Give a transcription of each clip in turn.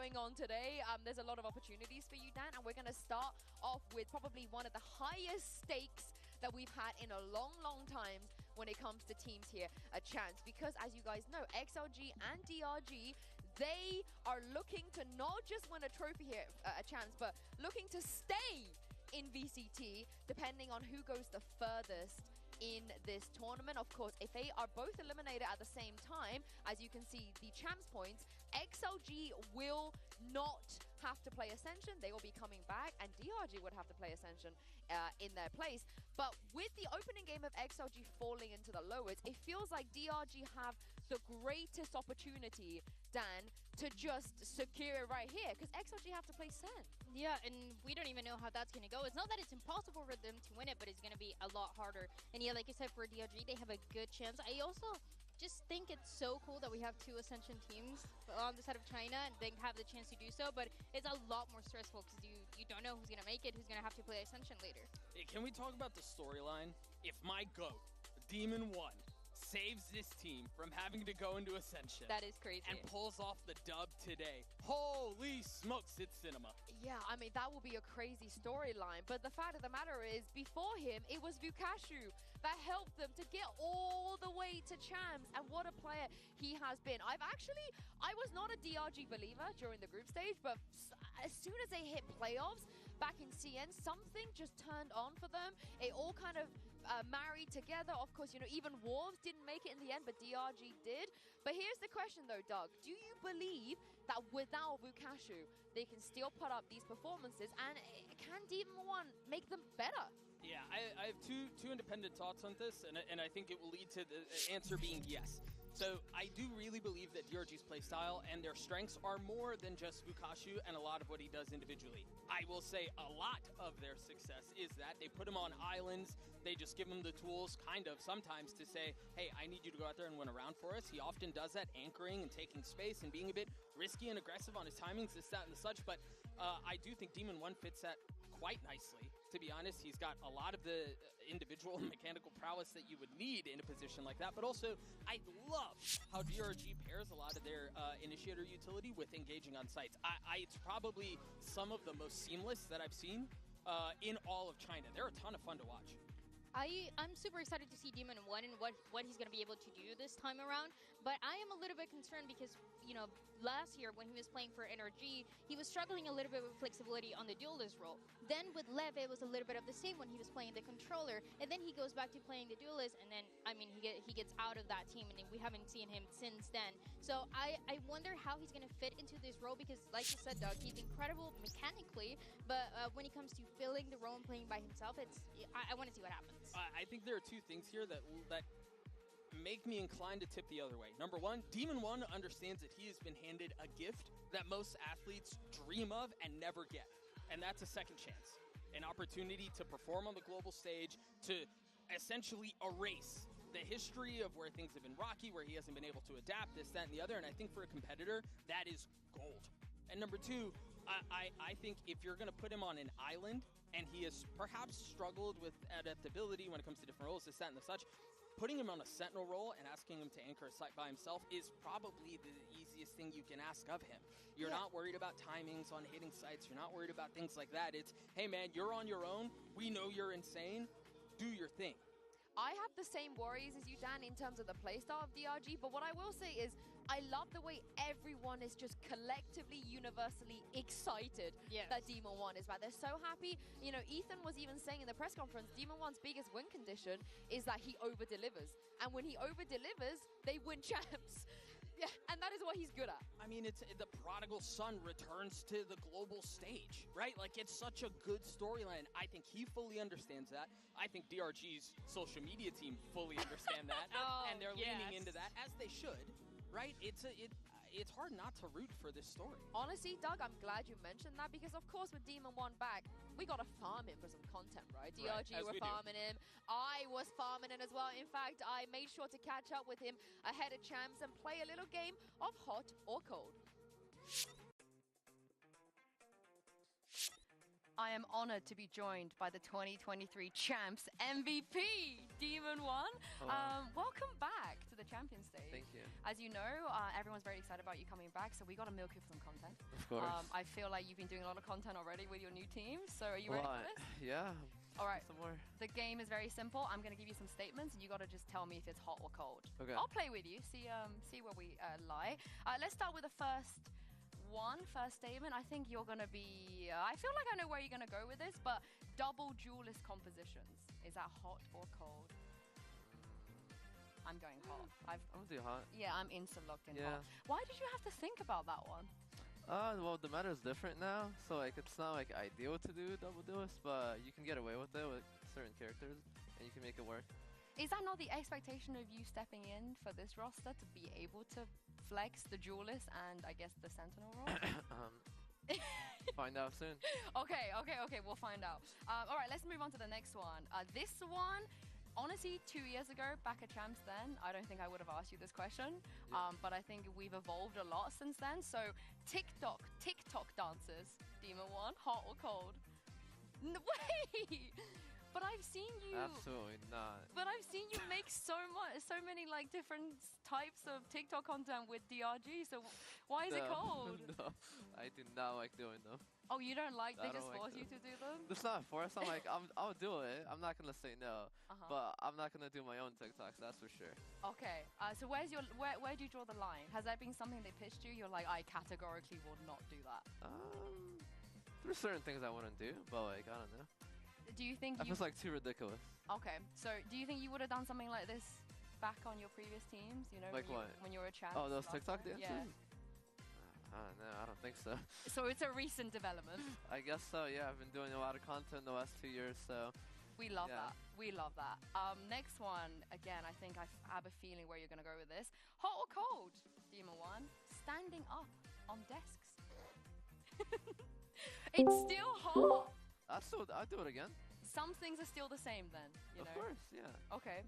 going on today. There's a lot of opportunities for you, Dan, and we're going to start off with probably one of the highest stakes that we've had in a long time when it comes to teams here at Chance. Because as you guys know, XLG and DRG, they are looking to not just win a trophy here at Chance, but looking to stay in VCT, depending on who goes the furthest in this tournament. Of course, if they are both eliminated at the same time, as you can see the champs points, XLG will not have to play Ascension. They will be coming back, and DRG would have to play Ascension in their place. But with the opening game of XLG falling into the lowers, it feels like DRG have the greatest opportunity, Dan, to just secure it right here, because XLG have to play Sen. Yeah, and we don't even know how that's going to go. It's not that it's impossible for them to win it, but it's going to be a lot harder. And yeah, like you said, for DRG, they have a good chance. I also just think it's so cool that we have 2 Ascension teams on the side of China and they have the chance to do so, but it's a lot more stressful because you don't know who's going to make it, who's going to have to play Ascension later. Hey, can we talk about the storyline? If my GOAT, DEMON1, saves this team from having to go into Ascension. That is crazy. And pulls off the dub today. Holy smokes, it's cinema. Yeah, I mean, that will be a crazy storyline. But the fact of the matter is, before him, it was Vukashu that helped them to get all the way to champs. And what a player he has been. I was not a DRG believer during the group stage, but as soon as they hit playoffs back in CN, something just turned on for them. It all kind of married together. Of course, you know, even Wolves didn't make it in the end, but DRG did. But here's the question though, Doug. Do you believe that without Vukashu, they can still put up these performances, and can DEMON1 make them better? Yeah, I have two independent thoughts on this, and I think it will lead to the answer being yes. So I do really believe that DRG's playstyle and their strengths are more than just Vukashu and a lot of what he does individually. I will say a lot of their success is that they put him on islands, they just give him the tools, kind of, sometimes to say, hey, I need you to go out there and win a round for us. He often does that, anchoring and taking space and being a bit risky and aggressive on his timings, this, that, and the such, but I do think DEMON1 fits that quite nicely. To be honest, he's got a lot of the individual mechanical prowess that you would need in a position like that, but also I love how DRG pairs a lot of their initiator utility with engaging on sites. It's probably some of the most seamless that I've seen in all of China. They're a ton of fun to watch. I'm super excited to see DEMON1 and what he's going to be able to do this time around, but I am a little bit concerned because, you know, last year when he was playing for NRG, he was struggling a little bit with flexibility on the duelist role. Then with Lev, it was a little bit of the same when he was playing the controller, and then he goes back to playing the duelist, and then, I mean, he gets out of that team, and we haven't seen him since then. So I wonder how he's going to fit into this role because, like you said, Doug, he's incredible mechanically, but when it comes to filling the role and playing by himself, I want to see what happens. I think there are 2 things here that make me inclined to tip the other way. Number one, DEMON1 understands that he has been handed a gift that most athletes dream of and never get. And that's a second chance. An opportunity to perform on the global stage, to essentially erase the history of where things have been rocky, where he hasn't been able to adapt, this, that, and the other. And I think for a competitor, that is gold. And number 2, I think if you're going to put him on an island, and he has perhaps struggled with adaptability when it comes to different roles, this, that, and the such, putting him on a sentinel role and asking him to anchor a site by himself is probably the easiest thing you can ask of him. You're not worried about timings on hitting sites. You're not worried about things like that. It's, hey, man, you're on your own. We know you're insane. Do your thing. I have the same worries as you, Dan, in terms of the playstyle of DRG, but what I will say is I love the way everyone is just collectively, universally excited that DEMON1 is back. They're so happy. You know, Ethan was even saying in the press conference, DEMON1's biggest win condition is that he over-delivers. And when he over-delivers, they win champs. Yeah, and that is what he's good at. I mean, it's the prodigal son returns to the global stage, right? Like, it's such a good storyline. I think he fully understands that. I think DRG's social media team fully understand that. And they're leaning into that, as they should, right? It's hard not to root for this story. Honestly, Doug, I'm glad you mentioned that because, of course, with DEMON1 back, we got to farm him for some content, right? DRG were farming him. I was farming him as well. In fact, I made sure to catch up with him ahead of champs and play a little game of hot or cold. I am honored to be joined by the 2023 champs MVP, DEMON1. Welcome back to the the champion stage. Thank you. As you know, everyone's very excited about you coming back, so we got to milk you for some content. Of course. I feel like you've been doing a lot of content already with your new team, so are you ready for this? Yeah. All right. Some more. The game is very simple. I'm going to give you some statements, and you got to just tell me if it's hot or cold. Okay. I'll play with you, see where we lie. Let's start with the first statement. I think you're going to be... I feel like I know where you're going to go with this, but double duelist compositions. Is that hot or cold? I'm going hot. I'm gonna do hot. Yeah, I'm instant locked in Yeah. hot. Why did you have to think about that one? Well, the meta is different now, so like it's not like ideal to do double duelist, but you can get away with it with certain characters, and you can make it work. Is that not the expectation of you stepping in for this roster to be able to flex the duelist and I guess the sentinel role? Find out soon. Okay, we'll find out. All right, let's move on to the next one. This one, honestly, 2 years ago, back at Champs then, I don't think I would have asked you this question, but I think we've evolved a lot since then. So, TikTok dancers, Demon1, hot or cold? Wait! But I've seen you... Absolutely not. But I've seen you make so many like different types of TikTok content with DRG, so why is it cold? No, I do not like doing them. Oh, you don't like, they I just don't like force you them. to do them? It's not forced. I'm like, I'll do it. I'm not gonna say no, but I'm not gonna do my own TikToks. That's for sure. Okay, so where do you draw the line? Has that been something they pitched you? You're like, I categorically will not do that. There's certain things I wouldn't do, but like I don't know. Do you think That feels like too ridiculous. Okay, so do you think you would have done something like this back on your previous teams? You know, Like when you were a champ? Oh, those TikTok dances? Yeah. I don't know. I don't think so. So it's a recent development. I guess so. Yeah, I've been doing a lot of content the last 2 years, so. We love that. We love that. Next one, again, I think I have a feeling where you're gonna go with this. Hot or cold? Demon1, standing up on desks. It's still hot. I'll do it again. Some things are still the same then, you know? Of course, yeah. Okay.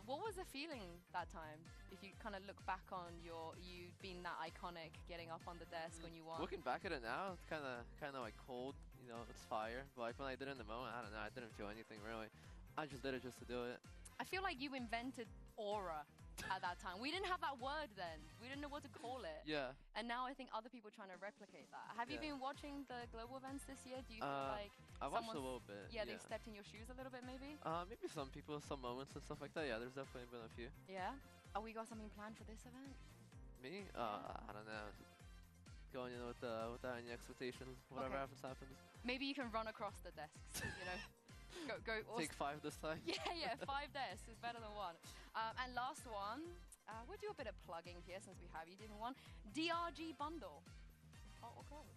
What was the feeling that time? If you kind of look back on you being that iconic, getting up on the desk when you won. Looking back at it now, it's kind of like cold. You know, it's fire. But like when I did it in the moment, I don't know. I didn't feel anything really. I just did it just to do it. I feel like you invented aura at that time. We didn't have that word then. We didn't know what to call it. Yeah. And now I think other people are trying to replicate that. Have you been watching the global events this year? Do you feel like I watched a little bit. Yeah, they stepped in your shoes a little bit maybe? Maybe some people, some moments and stuff like that. Yeah, there's definitely been a few. Yeah? Oh, we got something planned for this event? Me? I don't know. Going in without any expectations. Whatever happens, happens. Maybe you can run across the desks, you know? Go. Take 5 this time. Yeah, 5 desks is better than 1. And last one, we'll do a bit of plugging here since we have you, Demon1. DRG bundle. Hot or cold?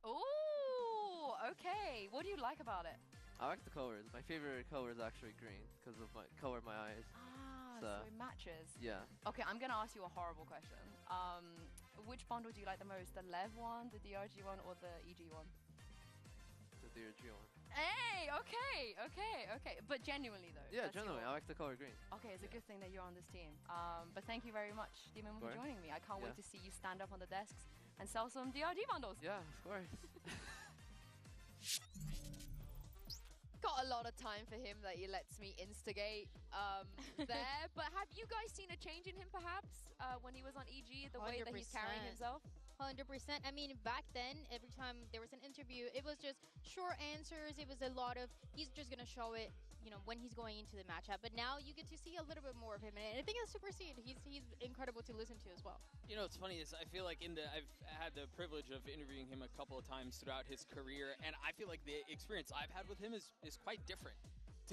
Ooh, okay. What do you like about it? I like the colors. My favorite color is actually green because of my color of my eyes. So it matches. Yeah. Okay, I'm gonna ask you a horrible question. Which bundle do you like the most? The Lev one, the DRG one, or the EG one? The DRG one. Hey, okay. But genuinely though. Yeah, genuinely, I like the color green. Okay, it's a good thing that you're on this team. But thank you very much, Demon, for joining me. I can't wait to see you stand up on the desks and sell some DRG bundles. Yeah, of course. Got a lot of time for him that he lets me instigate there. But have you guys seen a change in him perhaps when he was on EG, the way that he's carrying himself? 100%. I mean, back then, every time there was an interview, it was just short answers. It was a lot of, he's just going to show it, you know, when he's going into the matchup. But now you get to see a little bit more of him. And I think that's super sweet. He's incredible to listen to as well. You know, what's funny is I feel like I've had the privilege of interviewing him a couple of times throughout his career. And I feel like the experience I've had with him is quite different.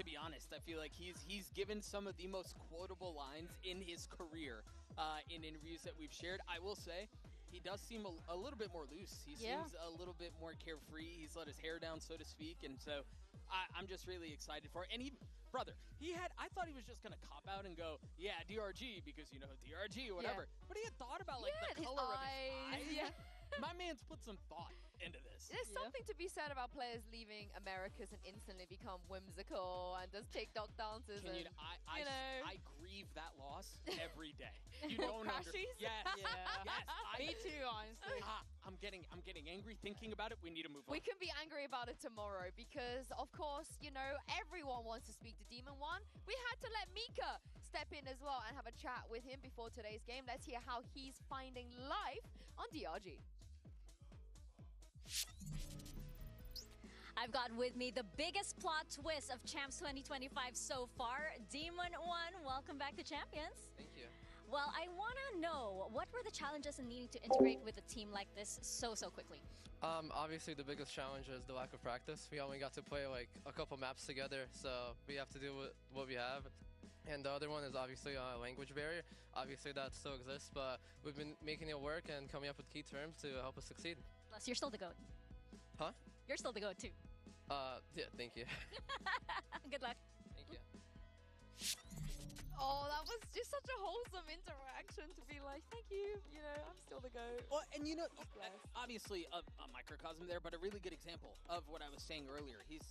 To be honest, I feel like he's given some of the most quotable lines in his career in interviews that we've shared. I will say, he does seem a little bit more loose. He seems a little bit more carefree. He's let his hair down, so to speak. And so I'm just really excited for it. And brother, I thought he was just going to cop out and go, yeah, DRG, because, you know, DRG, whatever. Yeah. But he had thought about, like, the color of his eyes. Yeah. My man's put some thought into this. There's something to be said about players leaving Americas and instantly become whimsical and does TikTok dances. I grieve that loss every day. You don't understand. Yes. Me too, honestly. I'm getting angry thinking about it. We need to move on. We can be angry about it tomorrow because, of course, you know, everyone wants to speak to Demon1. We had to let Mika step in as well and have a chat with him before today's game. Let's hear how he's finding life on DRG. I've got with me the biggest plot twist of Champs 2025 so far, Demon1. Welcome back to Champions. Thank you. Well, I want to know, what were the challenges in needing to integrate with a team like this so quickly? Obviously the biggest challenge is the lack of practice. We only got to play like a couple maps together, so we have to do what we have. And the other one is obviously a language barrier. Obviously that still exists, but we've been making it work and coming up with key terms to help us succeed. Plus, you're still the GOAT. Huh? You're still the GOAT too. Yeah, thank you. Good luck. Thank you. Oh, that was just such a wholesome interaction to be like, thank you, you know, I'm still the GOAT. Well, and you know, bless. obviously a microcosm there, but a really good example of what I was saying earlier. He's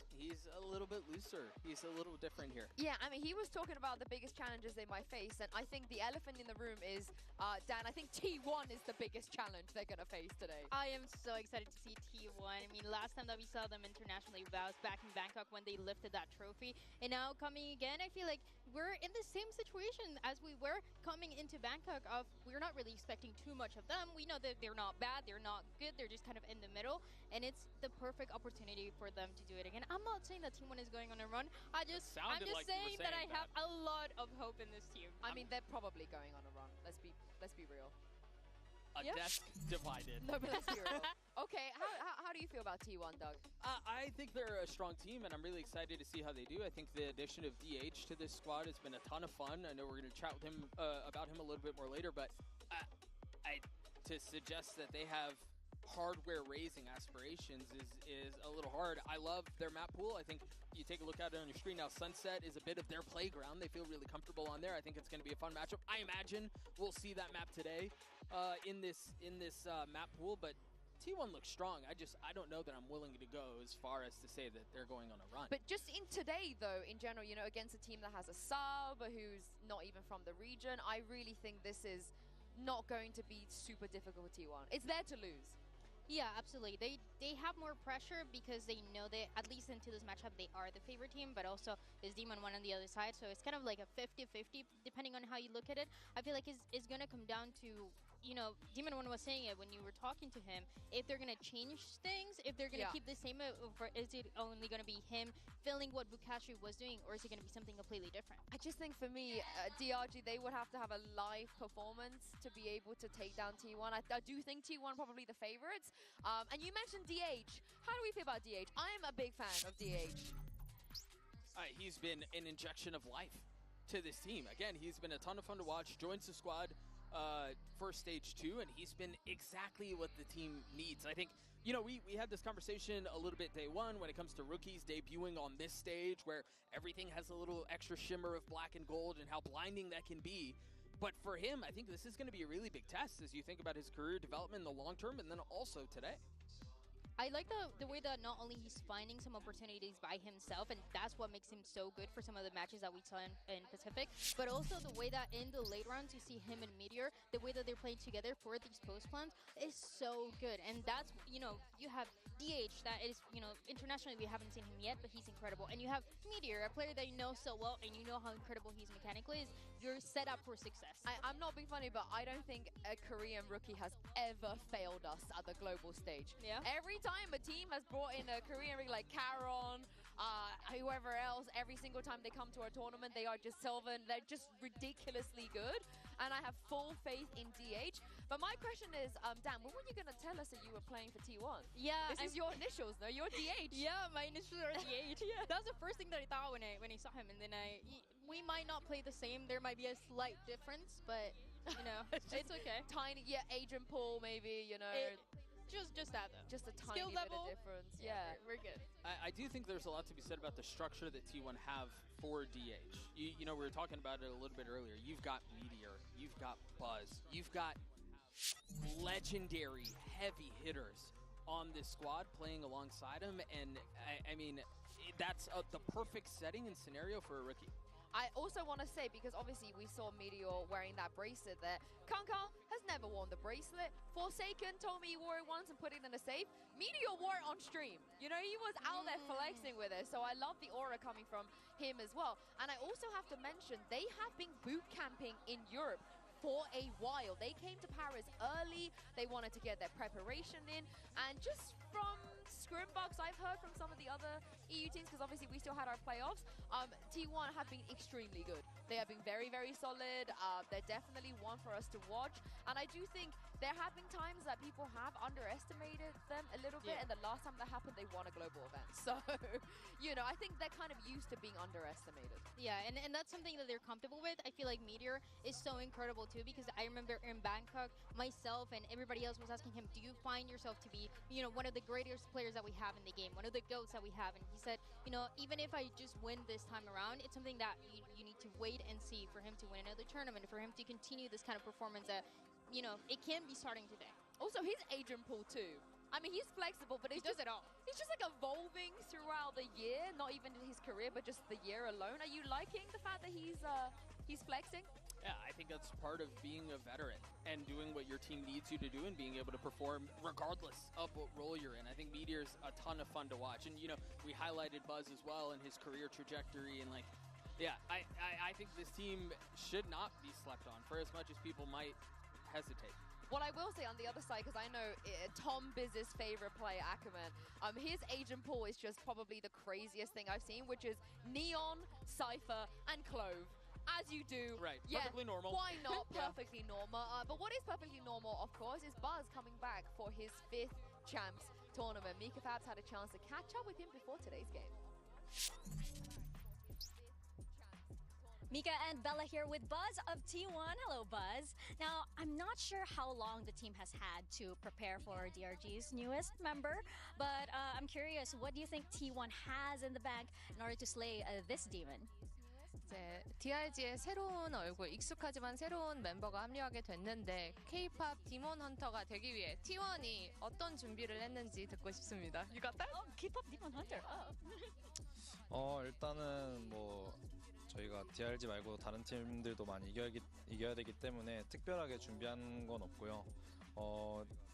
a little bit looser. He's a little different here. Yeah, I mean, he was talking about the biggest challenges they might face, and I think the elephant in the room is, Dan, I think T1 is the biggest challenge they're going to face today. I am so excited to see T1. I mean, last time that we saw them internationally was back in Bangkok when they lifted that trophy. And now coming again, I feel like we're in the same situation as we were coming into Bangkok of we're not really expecting too much of them. We know that they're not bad, they're not good, they're just kind of in the middle. And it's the perfect opportunity for them to do it again. I'm not saying that Team 1 is going on a run. I'm just like saying that I have a lot of hope in this team. I mean, they're probably going on a run. Let's be real. A desk divided. No, but let's be real. Okay, how do you feel about T1, Doug? I think they're a strong team, and I'm really excited to see how they do. I think the addition of DH to this squad has been a ton of fun. I know we're going to chat with him about him a little bit more later, but to suggest that they have hardware raising aspirations is a little hard. I love their map pool. I think you take a look at it on your screen now. Sunset is a bit of their playground. They feel really comfortable on there. I think it's going to be a fun matchup. I imagine we'll see that map today in this map pool, but T1 looks strong. I don't know that I'm willing to go as far as to say that they're going on a run. But just in today, though, in general, you know, against a team that has a sub who's not even from the region, I really think this is not going to be super difficult for T1. It's there to lose. Yeah, absolutely. They have more pressure because they know that, at least into this matchup, they are the favorite team, but also there's Demon1 on the other side, so it's kind of like a 50-50, depending on how you look at it. I feel like it's going to come down to, you know, Demon1 was saying it when you were talking to him, if they're going to change things, if they're going to keep the same, or is it only going to be him filling what Bukashi was doing, or is it going to be something completely different? I just think for me, DRG, they would have to have a live performance to be able to take down T1. I do think T1 probably the favorites. And you mentioned DH. How do we feel about DH? I'm a big fan of DH. He's been an injection of life to this team. Again, he's been a ton of fun to watch. Joins the squad for stage 2, and he's been exactly what the team needs. I think, you know, we had this conversation a little bit day one when it comes to rookies debuting on this stage where everything has a little extra shimmer of black and gold and how blinding that can be. But for him, I think this is going to be a really big test as you think about his career development in the long term, and then also today. I like the way that not only he's finding some opportunities by himself, and that's what makes him so good for some of the matches that we saw in Pacific, but also the way that in the late rounds you see him and Meteor, the way that they're playing together for these post plans is so good. And that's, you know, you have DH that is, you know, internationally we haven't seen him yet, but he's incredible. And you have Meteor, a player that you know so well, and you know how incredible he's mechanically is. You're set up for success. I'm not being funny, but I don't think a Korean rookie has ever failed us at the global stage. Yeah. Every time a team has brought in a Korean rookie like Caron, whoever else, every single time they come to a tournament, they are just Sylvan. They're just ridiculously good. And I have full faith in DH. But my question is, Dan, when were you going to tell us that you were playing for T1? Yeah. This is your initials, no? You're DH. Yeah, my initials are DH. Yeah. That was the first thing that I thought when I saw him. And then we might not play the same. There might be a slight difference, but, you know, it's okay. Tiny, yeah, agent pool maybe, you know. Just that, though. Just a tiny Skill bit level, of difference. Yeah. We're good. I do think there's a lot to be said about the structure that T1 have for DH. You know, we were talking about it a little bit earlier. You've got Meteor. You've got Buzz. You've got legendary heavy hitters on this squad playing alongside him. And, I mean, that's the perfect setting and scenario for a rookie. I also want to say, because obviously we saw Meteor wearing that bracelet there, Kankan has never worn the bracelet. Forsaken told me he wore it once and put it in a safe. Meteor wore it on stream. You know, he was out there flexing with it. So I love the aura coming from him as well. And I also have to mention, they have been boot camping in Europe for a while. They came to Paris early. They wanted to get their preparation in. And just from scrimbugs I've heard from some of the other EU teams, because obviously we still had our playoffs, T1 have been extremely good. They have been very, very solid. They're definitely one for us to watch. And I do think there have been times that people have underestimated them a little bit, and the last time that happened, they won a global event. So, you know, I think they're kind of used to being underestimated. Yeah, and that's something that they're comfortable with. I feel like Meteor is so incredible too, because I remember in Bangkok, myself and everybody else was asking him, do you find yourself to be, you know, one of the greatest players that we have in the game, one of the GOATs that we have? And he said, you know, even if I just win this time around, it's something that you need to wait and see for him to win another tournament, for him to continue this kind of performance that, you know, it can be starting today. Also, his agent pool too. I mean, he's flexible, but He does it all. He's just like evolving throughout the year, not even in his career, but just the year alone. Are you liking the fact that he's flexing? Yeah, I think that's part of being a veteran and doing what your team needs you to do and being able to perform regardless of what role you're in. I think Meteor's a ton of fun to watch. And, you know, we highlighted Buzz as well and his career trajectory. And, like, yeah, I think this team should not be slept on for as much as people might hesitate. What I will say on the other side, because I know Tom Biz's favorite player, Ackerman, his agent pool is just probably the craziest thing I've seen, which is Neon, Cypher, and Clove. As you do. Right, yeah, perfectly normal. Why not? Yeah. Perfectly normal. But what is perfectly normal, of course, is Buzz coming back for his 5th Champs tournament. Mika Fabs had a chance to catch up with him before today's game. Mika and Bella here with Buzz of T1. Hello, Buzz. Now, I'm not sure how long the team has had to prepare for DRG's newest member, but I'm curious, what do you think T1 has in the bag in order to slay this demon? 이제 DRG의 새로운 얼굴, 익숙하지만 새로운 멤버가 합류하게 됐는데 K-pop 디몬 헌터가 되기 위해 T1이 어떤 준비를 했는지 듣고 싶습니다. You got that? Oh, K-pop Demon Hunter. 일단은 뭐 저희가 DRG 말고 다른 팀들도 많이 이겨야 되기 때문에 특별하게 준비한 건 없고요.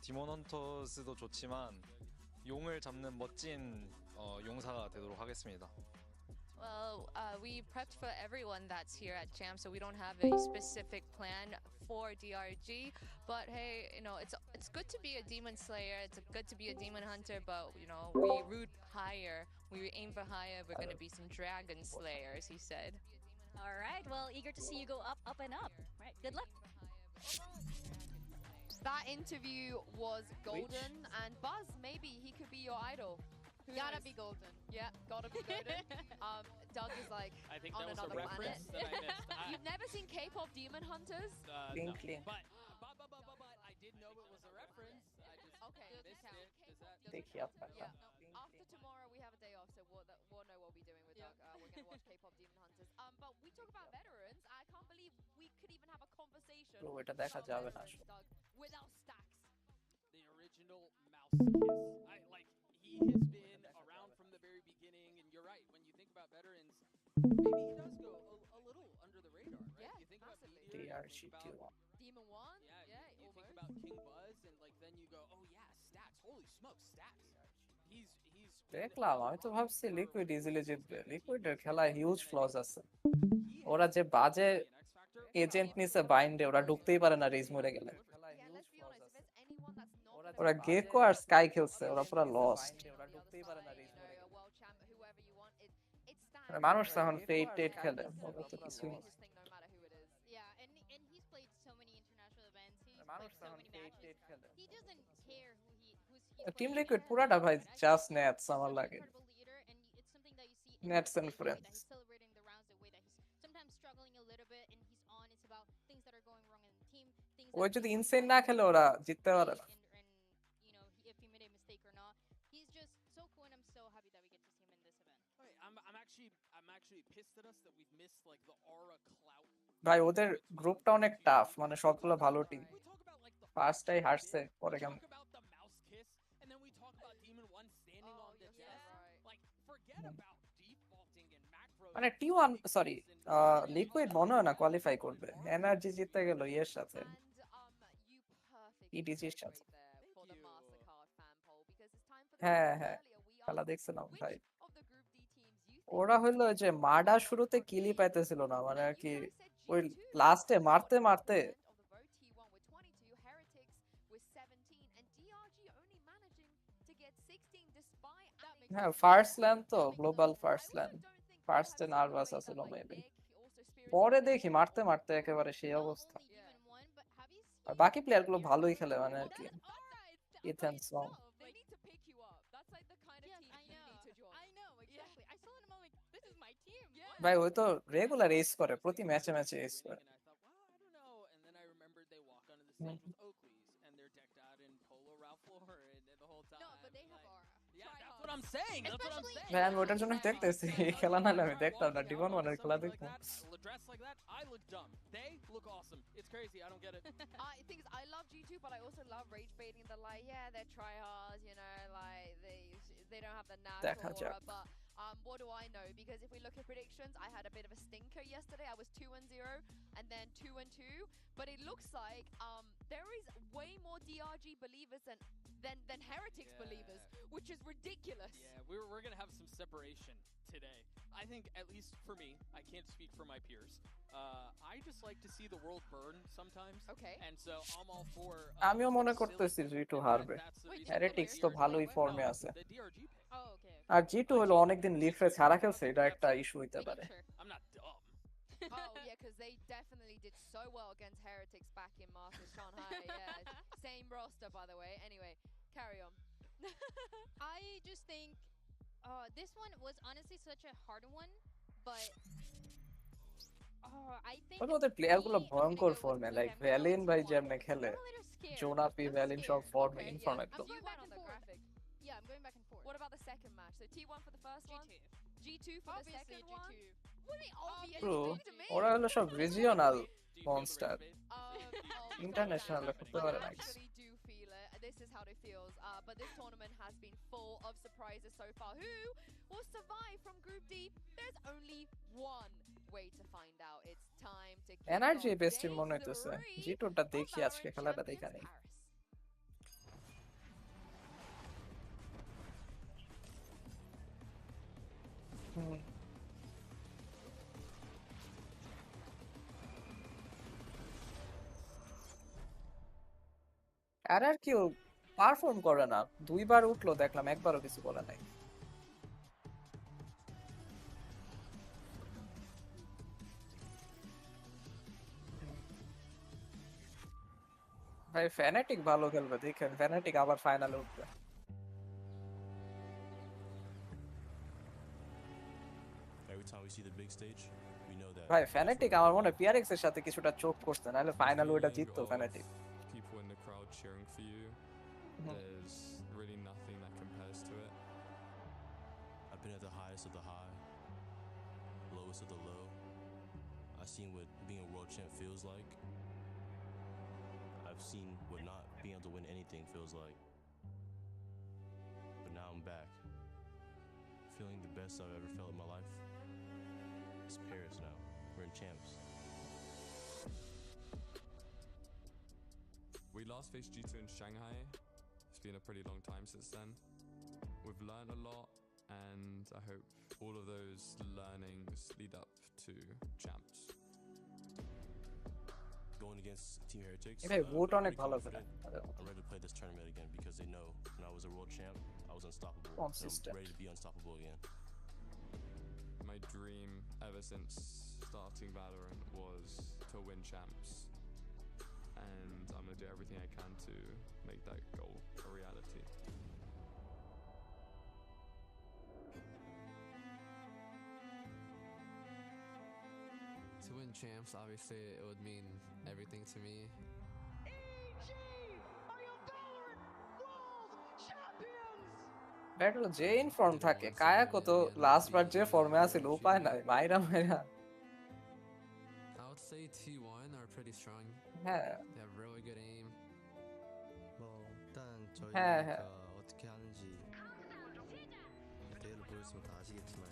디몬 헌터스도 좋지만 용을 잡는 멋진 용사가 되도록 하겠습니다. Well, we prepped for everyone that's here at Champ, so we don't have a specific plan for DRG. But hey, you know, it's good to be a demon slayer. It's good to be a demon hunter. But you know, we root higher. We aim for higher. We're gonna be some dragon slayers, he said. All right, well, eager to see you go up, up, and up. All right, good luck. That interview was golden, and Buzz, maybe he could be your idol. Who Gotta knows? be golden. Yeah, gotta be golden. Doug is like I think on that was a another planet. reference that I missed. You've never seen K-pop Demon Hunters? No. Link, link. But I did know it was a reference. I just Okay, missed count. it. Is that? देखिए आप Yeah. Link, After link. tomorrow, we have a day off, so we'll know what we'll be doing with Yeah. Doug. We're gonna watch K-pop Demon Hunters. But we talk about veterans. I can't believe we could even have a conversation. Bro, এটা দেখা about যাবে না veterans, Doug, without stacks. The original mouse kiss. He has been around from the very beginning, and you're right. When you think about veterans, maybe he does go a little under the radar, right? Yeah, you think massively. about Meteor, you think DRG about, DEMON1? yeah, you think about King Buzz, and like then you go, oh yeah, stacks. Holy smokes, stacks. He's দেখলাম আমি তো ভাবছি liquid easily জিতবে লিকুইডের খেলায় huge flaws আছে ওরা যে বাজে এজেন্ট নিছে বাইন্ডে ওরা ঢুকতেই পারে না রেজ মরে গেলে Yeah, let's be honest. If there's anyone that's not ওরা gonna be গেকো আর স্কাই খেলছে ওরা পুরো লস্ট ওরা ঢুকতেই পারে না রেজ মরে গেলে। World champ, whoever you want, it's মানে মানুষ তখন ফেট টেট খেলে It's gonna ওরা be তো the কিছুই না greatest thing, no matter who it is. Yeah, and he's played so many international events. He's মানুষ played so তখন many ফেট matches. টেট খেলে He doesn't care who's he's team playing liquid against. পুরাটা ভাই But I just think নেটস আমার he's an লাগে incredible leader, and it's something that you see in Nets the and way that friends. he's celebrating the rounds, the way that he's sometimes struggling a little bit, and he's honest about things that are going wrong in the team, things ওই that যদি he's insane না খেলে ওরা জিততে পারে না and you know if he made a mistake or not. He's just so cool, and I'm so happy that we get to see him in this event. Wait, I'm actually pissed at us that we've missed like the aura clout. ভাই ওদের গ্রুপটা অনেক tough মানে সবগুলো ভালো team We talk about like the ফার্স্টটাই হারছে পরে we কেমন talk about the mouse kiss, and then we talk about DEMON1 standing Oh, on the you're so jet. right. Like, forget about defaulting and macro মানে T1 sorry liquid মনে হয় না qualify করবে, energy জিততে গেল ইয়ের সাথে, EDGর সাথে। হ্যাঁ হ্যাঁ, খেলা দেখছিলাম ভাই। ওরা হইলো যে মার্ডা শুরুতে কিলি পাইতেছিল না, মানে আর কি ওই লাস্টে মারতে মারতে হ্যাঁ ফার্স্ট ল্যান্ড তো গ্লোবাল ফার্স্ট ল্যান্ড, ফার্স্টে নার্ভাস আছিল মেবি, পরে দেখি মারতে মারতে একেবারে সেই অবস্থা। আর বাকি প্লেয়ার গুলো ভালোই খেলে, মানে আর কি ইথেন সং ভাই ওই তো রেগুলার এস করে, প্রতি ম্যাচে ম্যাচে এস করে। ভাই আমি ওটার জন্য দেখতেছি খেলা, নাহলে আমি দেখতাম না, DEMON1 এর খেলা দেখতাম। Things I love G2, but I also love rage baiting. The like, yeah, they're tryhards, you know, like they don't have the দেখা natural যাক। aura. But what do I know? Because if we look at predictions, I had a bit of a stinker yesterday. I was 2-0 and then 2-2. But it looks like there is way more DRG believers than Heretics believers, which is ridiculous. Yeah, we're gonna have some separation today. I think, at least for me, I can't speak for my peers. I just like to see the world burn sometimes. Okay. And so I'm all for. আমিও মনে করতেছি G2 হারবে, Heretics তো ভালোই ফর্মে আছে। The DRG pick. Oh, okay. R G2 হলো অনেকদিন লিফে ছাড়া খেলছে, এটা একটা ইস্যু হইতে পারে। I'm not dumb. Oh yeah, because they definitely did so well against Heretics back in Masters Shanghai. Yeah, same roster by the way. Anyway, carry on. I just think this one was honestly such a hard one, but I think ওদের player গুলো ভয়ঙ্কর ফর্মে, like valine ভাই যেমনে খেলে, জোনাপি valine সব ফর্মে inform একদম। You went on the graphic. Yeah, I'm going back and forth. What about the second match? So T1 for the first one, G2 for the Obviously, second G2. one. What do you mean, obviously? True. Talk to me. ওরা হলো সব regional Do you feel the monster, rage bait? International করতে পারে না। I actually do feel it. This is how it feels. But this tournament has been full of surprises so far. Who will survive from Group D? There's only one way to find out. It's time to kick energy off best day মনে হইতেছে, 3 G2টা of দেখি আজকে VALORANT খেলাটা দেখা Champions নেই। Paris. আর কেউ perform করে না, দুইবার উঠলো দেখলাম, একবারও কিছু বলে নাই। ভাই ফ্যানাটিক ভালো খেলবে, দেখেন ফ্যানাটিক আবার ফাইনালে উঠবে। Every time we see the big stage, we know that. ভাই ফ্যানাটিক আমার মনে হয় PRX এর সাথে কিছুটা চোখ করছে, নাহলে ফাইনাল ওটা feeling জিততো of fanatic. people in the crowd cheering for you. There's really nothing that compares to it. I've been at the highest of the high, lowest of the low. I've seen what being a world champ feels like. I've seen what not being able to win anything feels like. But now I'm back, feeling the best I've ever felt in my life. It's Paris now. We're in champs. We last faced G2 in Shanghai. It's been a pretty long time since then. We've learned a lot, and I hope all of those learnings lead up to champs. Going against Team Heretics, ভাই vote I'm অনেক pretty ভালো খেলে। confident. I'm ready to play this tournament again because they know when I was a world champ, I was unstoppable. Consistent. I'm ready to be unstoppable again. My dream ever since starting Valorant was to win champs, and I'm gonna do everything I can to make that goal a reality. To win champs, obviously, it would mean everything to me. Battle যে inform থাকে, কায়া কত last বার যে ফর্মে আছিল উপায় নাই, মাইরা মাইরা। I would say T1 are pretty strong. হ্যাঁ They have really good aim. 뭐 일단 네, 저희가 네. 어떻게 하는지 대회를 보였으면 다 아시겠지만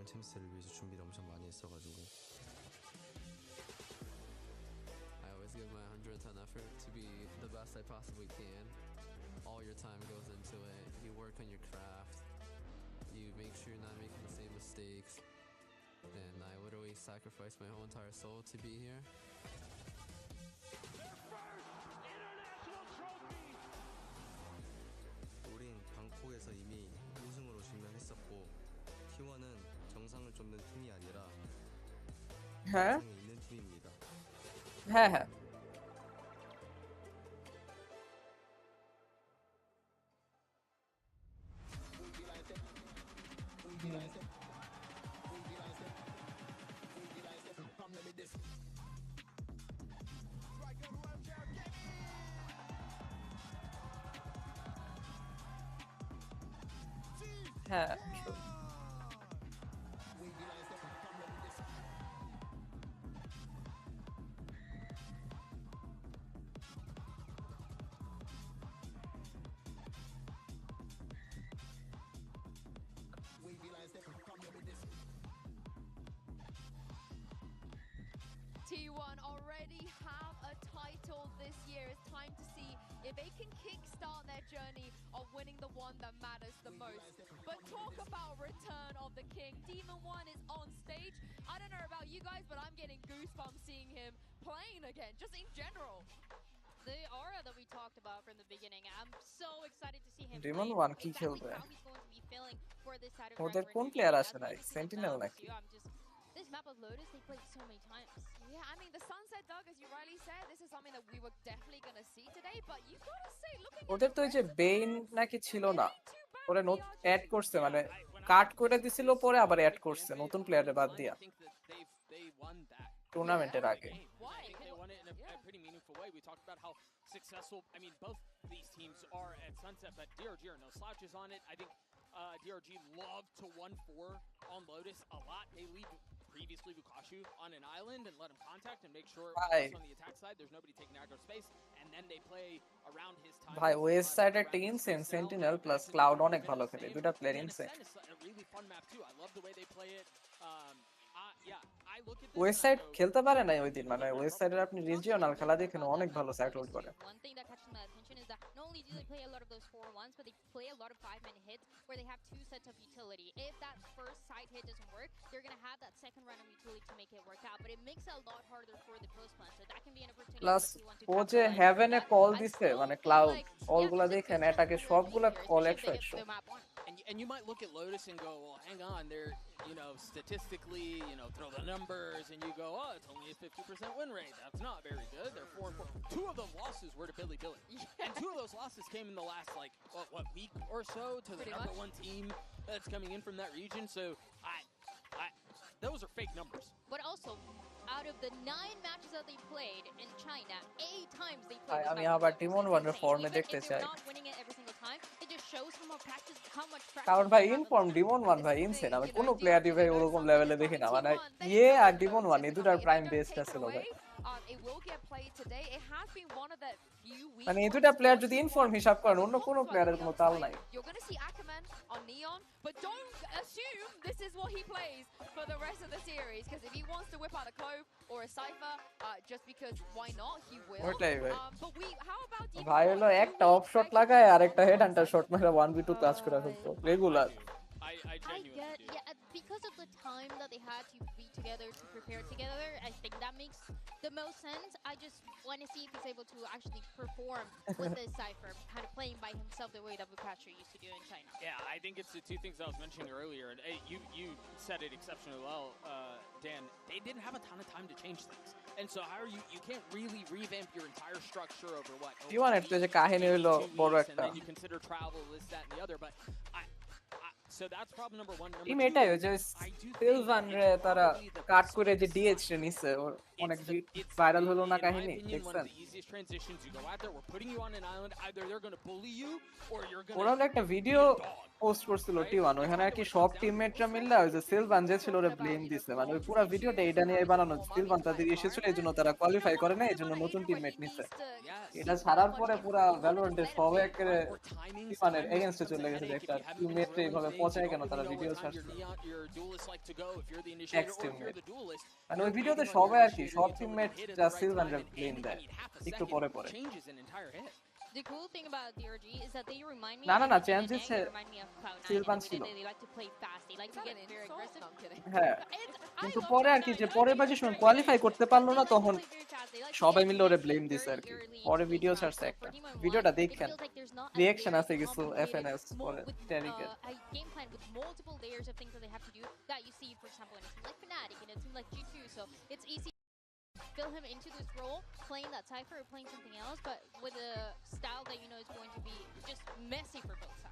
챔스를 위해서 준비를 엄청 많이 했어가지고. I always give my 110 effort to be the best I possibly can. All your time goes into it. You work on your craft. You make sure you're not making the same mistakes. And I literally sacrificed my whole entire soul to be here. 우린 방콕에서 이미 우승으로 증명했었고 T1은 정상을 쫓는 팀이 아니라 হ্যাঁ 정상에 있는 팀입니다. হ্যাঁ হ্যাঁ হ্যাঁ T1 already have a title this year. It's time to see if they can kickstart their journey of winning the one that matters the most. But talk about return of the king. DEMON1 is on stage. I don't know about you guys, but I'm getting goosebumps seeing him playing again, just in general. The aura that we talked about from the beginning, I'm so excited to see him DEMON1 কি exactly খেলবে how he's going to be feeling for this side of ওদের Ragnarok কোন region. Player That's আসে why নাই this is sentinel phenomenal নাকি too. This map of Lotus, they played so many times. Yeah, I mean, the Sunset Dog, as you rightly said, this is something that we were definitely going to see today. But you got to say, looking at ওদের তো ওই যে the বেইন নাকি ছিল না পরে add করছে মানে When কাট করে দিছিল পরে আবার অ্যাড big করছে fan নতুন base প্লেয়ারে on বাদ T1, দিয়া I think that they won that টুর্নামেন্টের আগে game. I think they won it in a pretty meaningful way. We talked about how successful, I mean, both these teams are at Sunset, but DRG are no slouches on it. I think DRG love to 1-4 on Lotus a lot. They lead previously Vukashu on an island and let him contact and make sure Right. on the attack side there's nobody taking aggro space, and then they play around his time. ভাই West সাইডের team sentinel plus cloud অনেক ভালো খেলে দুটা player insane A really fun map too. I love the way they play it. Yeah, I look at this West and I side go, খেলতে পারে না ওই দিন মানে ওয়েস্ট সাইডের আপনি রিজিওনাল খেলা দেখেন অনেক ভালো সাইড হোল্ড করে One thing that catches my attention is that not only do they play a lot of those 4-1s, but they play a lot of 5-man hits where they have two sets of utility. If that first side hit doesn't work, they're going to have that second random utility to make it work out. But it makes it a lot harder for the post plan, so that can be an opportunity plus for T1 to ও যে capitalize on হেভেনে that. Call I দিছে still মানে feel cloud like, অলগুলা this is দেখেন good এটাকে for সবগুলা DRG call here, especially 100 if they get the map on. and you might look at Lotus and go, well, hang on, they're, statistically, throw the numbers, and you go, oh, it's only a 50% win rate. That's not very good. They're 4-4. Two of those losses were to Billy Billy. And two of those losses came in the last, week or so to the number one team that's coming in from that region. So, those are fake numbers. But also, out of the 9 matches that they played in China, 8 times they ভাই played with আমি Microsoft. আবার It's DEMON1 এর insane. ফর্মে Even দেখতে if চাই they're not winning it every single time, it just shows how much practice কারণ ভাই they have inform in the ডিমন1 ভাই ইনসেন আমি কোনো প্লেয়ারই ভাই ওরকম লেভেলে দেখি না মানে ইয়ে আর ডিমন1 এই দুটার প্রাইম বেস্ট ছিল ভাই It will get played today. It has been one of the few weeks. মানে এই দুটা প্লেয়ার যদি ইনফর্ম হিসাব করেন অন্য কোনো প্লেয়ারের কোনো তাল নাই You're going to see Ackerman on Neon, but don't assume this is what he plays for the rest of the series. Because if he wants to whip out a Clove or a Cypher, just because why not, he will. ওটাই ভাই But how about ভাই হলো একটা of shot লাগায় আর একটা head Hunter shot মেরে 1v2 clutch করে ফেলতো regular I I genuinely get, do. yeah, because of the time that they had to be together, to prepare together, I think that makes the most sense. I just want to see if he's able to actually perform with this Cypher, kind of playing by himself the way that Vukashu used to do in China. Yeah, I think it's the two things I was mentioning earlier. And you said it exceptionally well, Dan. They didn't have a ton of time to change things. And so how are you can't really revamp your entire structure over what? T1 এর তো যে কাহিনী হলো বড় And একটা then you consider travel, this, that, and the other. But so that's problem number one. Number team two, এটাই যে I do Sylvan think রে it's তারা probably the কাট best করে যে choice. ডিএইচ রে নিছে ওর অনেক It's ভাইরাল হলো না in my কাহিনী opinion, one দেখছেন of the easiest transitions. You go out there, we're putting you on an island. Either they're going to bully you, or you're going ওরা to একটা video post করছিল টি1 ওখানে আর কি সব টিমমেটরা মিললে ওই যে সিলভান যে ছিল ওরে ব্লেম দিছে মানে ওই পুরো ভিডিওটা এটা নিয়ে বানানো সিলভান তাদের এসেছিল এই জন্য তারা কোয়ালিফাই করে না এই জন্য নতুন টিমমেট নিছে এটা ছাড়ার পরে পুরো ভ্যালোরেন্টের সবাই একেবারে টিমানের এগেইনস্টে চলে গেছে যে একটা টিমমেট এইভাবে পচায় কেন তারা ভিডিও ছাড়ছে এক্স টিমমেট মানে ওই ভিডিওতে সবাই আর কি সব টিমমেট যা সিলভানরে ব্লেম দেয় একটু পরে পরে The cool thing about DRG is that they remind me না of না Internet, চেঞ্জ হচ্ছে they remind me of Cloud9 Sylvan in the way ছিল that they like to play fast, they like to get very aggressive. No, I'm kidding. হ্যাঁ I কিন্তু love পরে আর কি Cloud9. যে I পরের think বাজে it's সময় very কোয়ালিফাই good. করতে পারলো They না like to তখন play very fast, they like to সবাই get মিলে ওরে connected ব্লেম দিছে very আর কি early পরে into ভিডিও this round. ছাড়ছে So একটা for Demon1, ভিডিওটা it দেখেন feels like there's not a reaction very আছে কিছু complicated, এফএনএস পরে with টেরিকের a game plan with multiple layers of things that they have to do that you see, for example, in a team like Fnatic, in a team like G2. So it's easy to fill him into this role, playing that Cypher or playing something else, but with a style that you know is going to be just messy for both sides.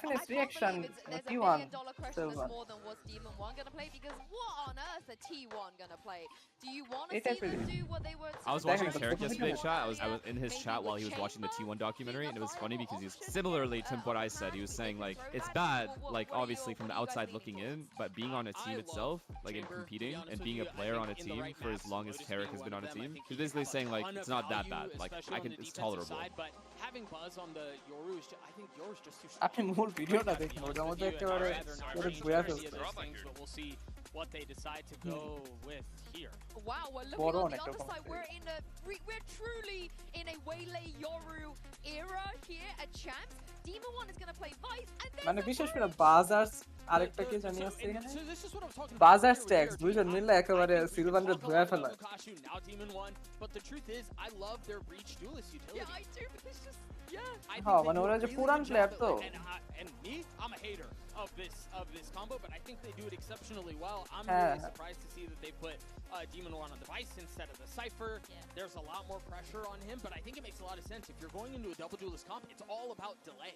FNS reaction There's a $1 T1 million question Silver. that's more than what's Demon1 gonna play, because what on earth are T1 gonna play? Do you want to It see them actually- do what they were? I was That watching is- Tarek yesterday, chat. I was in his Maybe chat with while he was watching the Chamber T1 documentary, being and a it was funny because he was viable similarly to option, what I or said. He was can saying we like throw it's that? bad, What like are obviously your- from the what are you guys outside looking leaning in, but being on a team itself, like and competing and being a player on a team for as long as Tarek has been on a team, he's basically saying like it's not that bad. Like I can, it's tolerable. But having Buzz on the Yoru, I think Yoru's just too. আপনি মূল ভিডিওটা দেখুন ওটার মধ্যে একেবারে পুরো ঘুরে ফেলছে But we'll see what they decide to go with here. Wow, we're looking Boro on the অনেকটা other side. কমছে। We're truly in a Waylay Yoru era here at Champs. Demon1 is going to play Vice, and then মানে বিশেষ করে বাজার আরেকটা কি জানি আছে এখানে So this is what I'm talking about. বাজার স্ট্যাক্স দুইজন মিলে একেবারে সিলভানরে ধুয়ে ফেলা Now Demon1, but the truth is, I love their breach duelist utility. yeah, I do, but it's just yeah. I হ্যাঁ think মানে they do ওরা a যে really পুরান good প্লেয়ার job তো and me, I'm a hater of this combo, but I think they do it exceptionally well. I'm হ্যাঁ really surprised to see that they put Demon1 on the Vice instead of the Cypher. There's a lot more pressure on him, but I think it makes a lot of sense. If you're going into a double duelist comp, it's all about delay.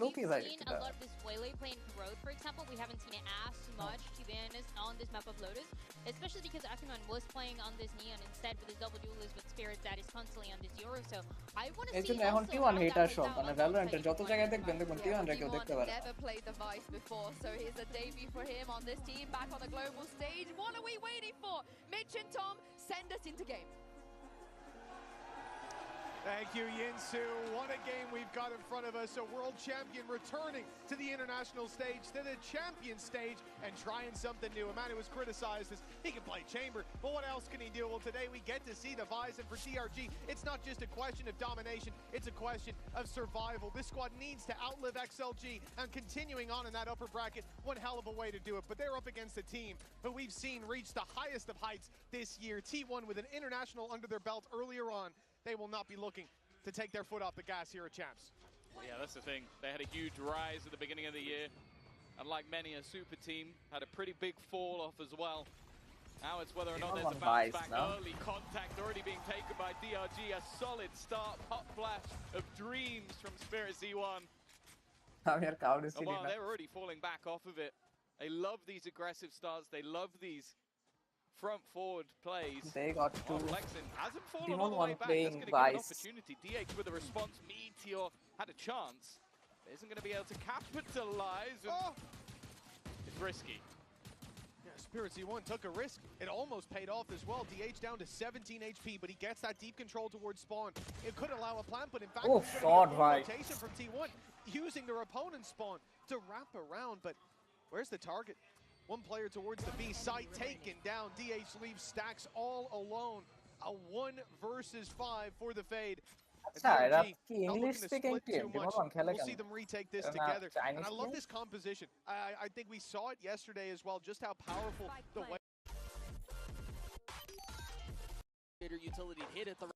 লোকে We've ভাই seen a lot of this Waylay play in Growth, for example. We haven't seen it as much, to be honest, on this map of Lotus. Especially because Akuman was playing on this Neon instead with his double duelist with Spirit that is constantly on this Euro. So I want to এই see জন্য এখন also T1 how হেটার that সব plays মানে out ভ্যালোরেন্টের alongside যত জায়গায় দেখবেন দেখবেন T1 রে কেউ Demon1 দেখতে পারে never played the Vice before, so here's a debut for him on this team, back on the global stage. What are we waiting for? Mitch and Tom, send us into game. Thank you, Yinsu. What a game we've got in front of us. A world champion returning to the international stage, to the champion stage, and trying something new. A man who was criticized as he can play chamber, but what else can he do? Well, today we get to see the Vice, and for DRG, it's not just a question of domination, it's a question of survival. This squad needs to outlive XLG, and continuing on in that upper bracket, one hell of a way to do it. But they're up against a team who we've seen reach the highest of heights this year. T1 with an international under their belt earlier on. They will not be looking to take their foot off the gas here at Champs. Well, yeah, that's the thing. They had a huge rise at the beginning of the year. Unlike many, a super team had a pretty big fall off as well. Now it's whether or not there's a bounce back. Early contact already being taken by DRG. A solid start, hot flash of dreams from Spirit Z1. আমি আর কাউরে And চিনি while না they're already falling back off of it, they love these aggressive starts. They love these front forward plays. They got to Flexen hasn't fallen all the way Demon1 back. playing That's going to give an Vice. opportunity. DH with a response. Meteor had a chance. But isn't going to be able to capitalize. It's risky. Yeah, Spirit Z1 took a risk. It almost paid off as well. DH down to 17 HP, but he gets that deep control towards spawn. It could allow a plant, but in fact, Oh, it's God, gonna be a Vice. rotation from T1, using their opponent's spawn to wrap around. But where's the target? One player towards the B site, taken down. DH leaves Stacks all alone. A 1 versus 5 for the fade. আচ্ছা এরা কি English speaking team Demon1 খেলে We'll কেন see them retake this They're not together. And Chinese I love team? this composition. I think we saw it yesterday as well, just how powerful the way Utility hit at the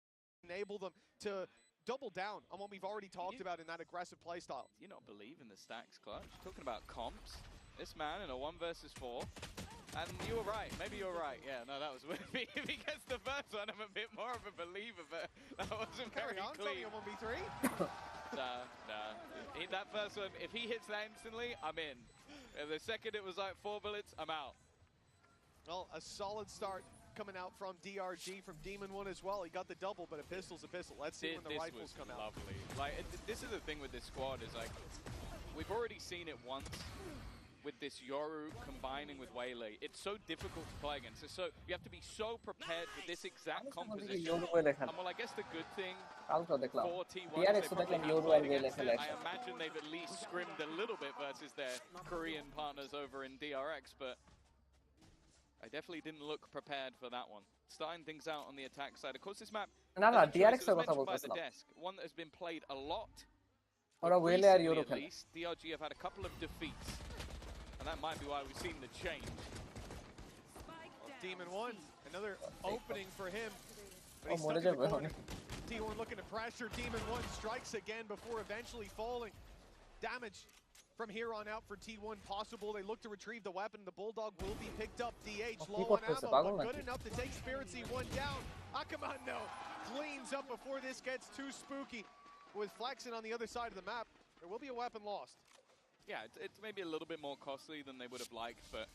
enable them to double down on what we've already talked about in that aggressive playstyle. Do you not believe in the stacks clutch? Talking about comps. This man in a 1 versus 4. And you were right. Maybe you were right. Yeah, no, that was weird. If he gets the first one, I'm a bit more of a believer, but that wasn't Carry very on, clean. Tommy on 1v3. Nah. That first one, if he hits that instantly, I'm in. And the second it was like 4 bullets, I'm out. Well, a solid start coming out from DRG, from Demon1 as well. He got the double, but a pistol's a pistol. Let's see when the rifles come out. Lovely. Like, this is the thing with this squad, is like, we've already seen it once. with this Yoru combining with Waylay. It's so difficult to play against. It's so you have to be so prepared with this exact composition. And well, I guess the good thing for T1 is they probably have played against it. I imagine they've at least scrimmed a little bit versus their Korean partners over in DRX, but I definitely didn't look prepared for that one. Starting things out on the attack side. Of course, this map, DRX was mentioned by the desk, one that has been played a lot. Recently, at least, DRG have had a couple of defeats, and that might be why we've seen the change. DEMON1, another opening for him. But he's stuck in the corner. T1 looking to pressure. DEMON1 strikes again before eventually falling. Damage from here on out for T1 possible. They look to retrieve the weapon. The Bulldog will be picked up. DH low on ammo, but good enough to take Spirit C1 down. Akaman, no, cleans up before this gets too spooky. With Flexen on the other side of the map, there will be a weapon lost. Yeah, it's maybe a little bit more costly than they would have liked, but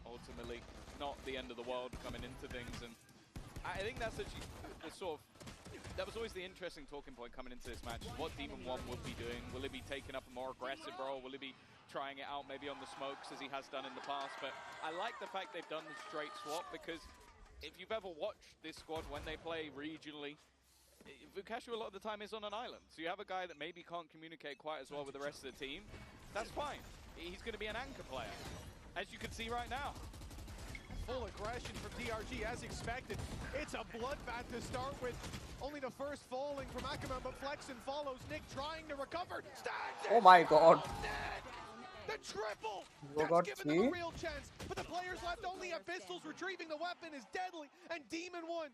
ultimately not the end of the world coming into things. And I think that's actually the sort of, that was always the interesting talking point coming into this match, is what DEMON1 will be doing. Will he be taking up a more aggressive role? Will he be trying it out maybe on the smokes as he has done in the past? But I like the fact they've done the straight swap, because if you've ever watched this squad when they play regionally, Vukashu a lot of the time is on an island, so you have a guy that maybe can't communicate quite as well with the rest of the team. That's fine. He's going to be an anchor player, as you can see right now. Full aggression from DRG as expected. It's a bloodbath to start with. Only the first falling from Akaman, but Flexen follows. Nick trying to recover. Oh my god. The triple! That's given them a real chance, but the players left only have pistols. Retrieving the weapon is deadly, and DEMON1.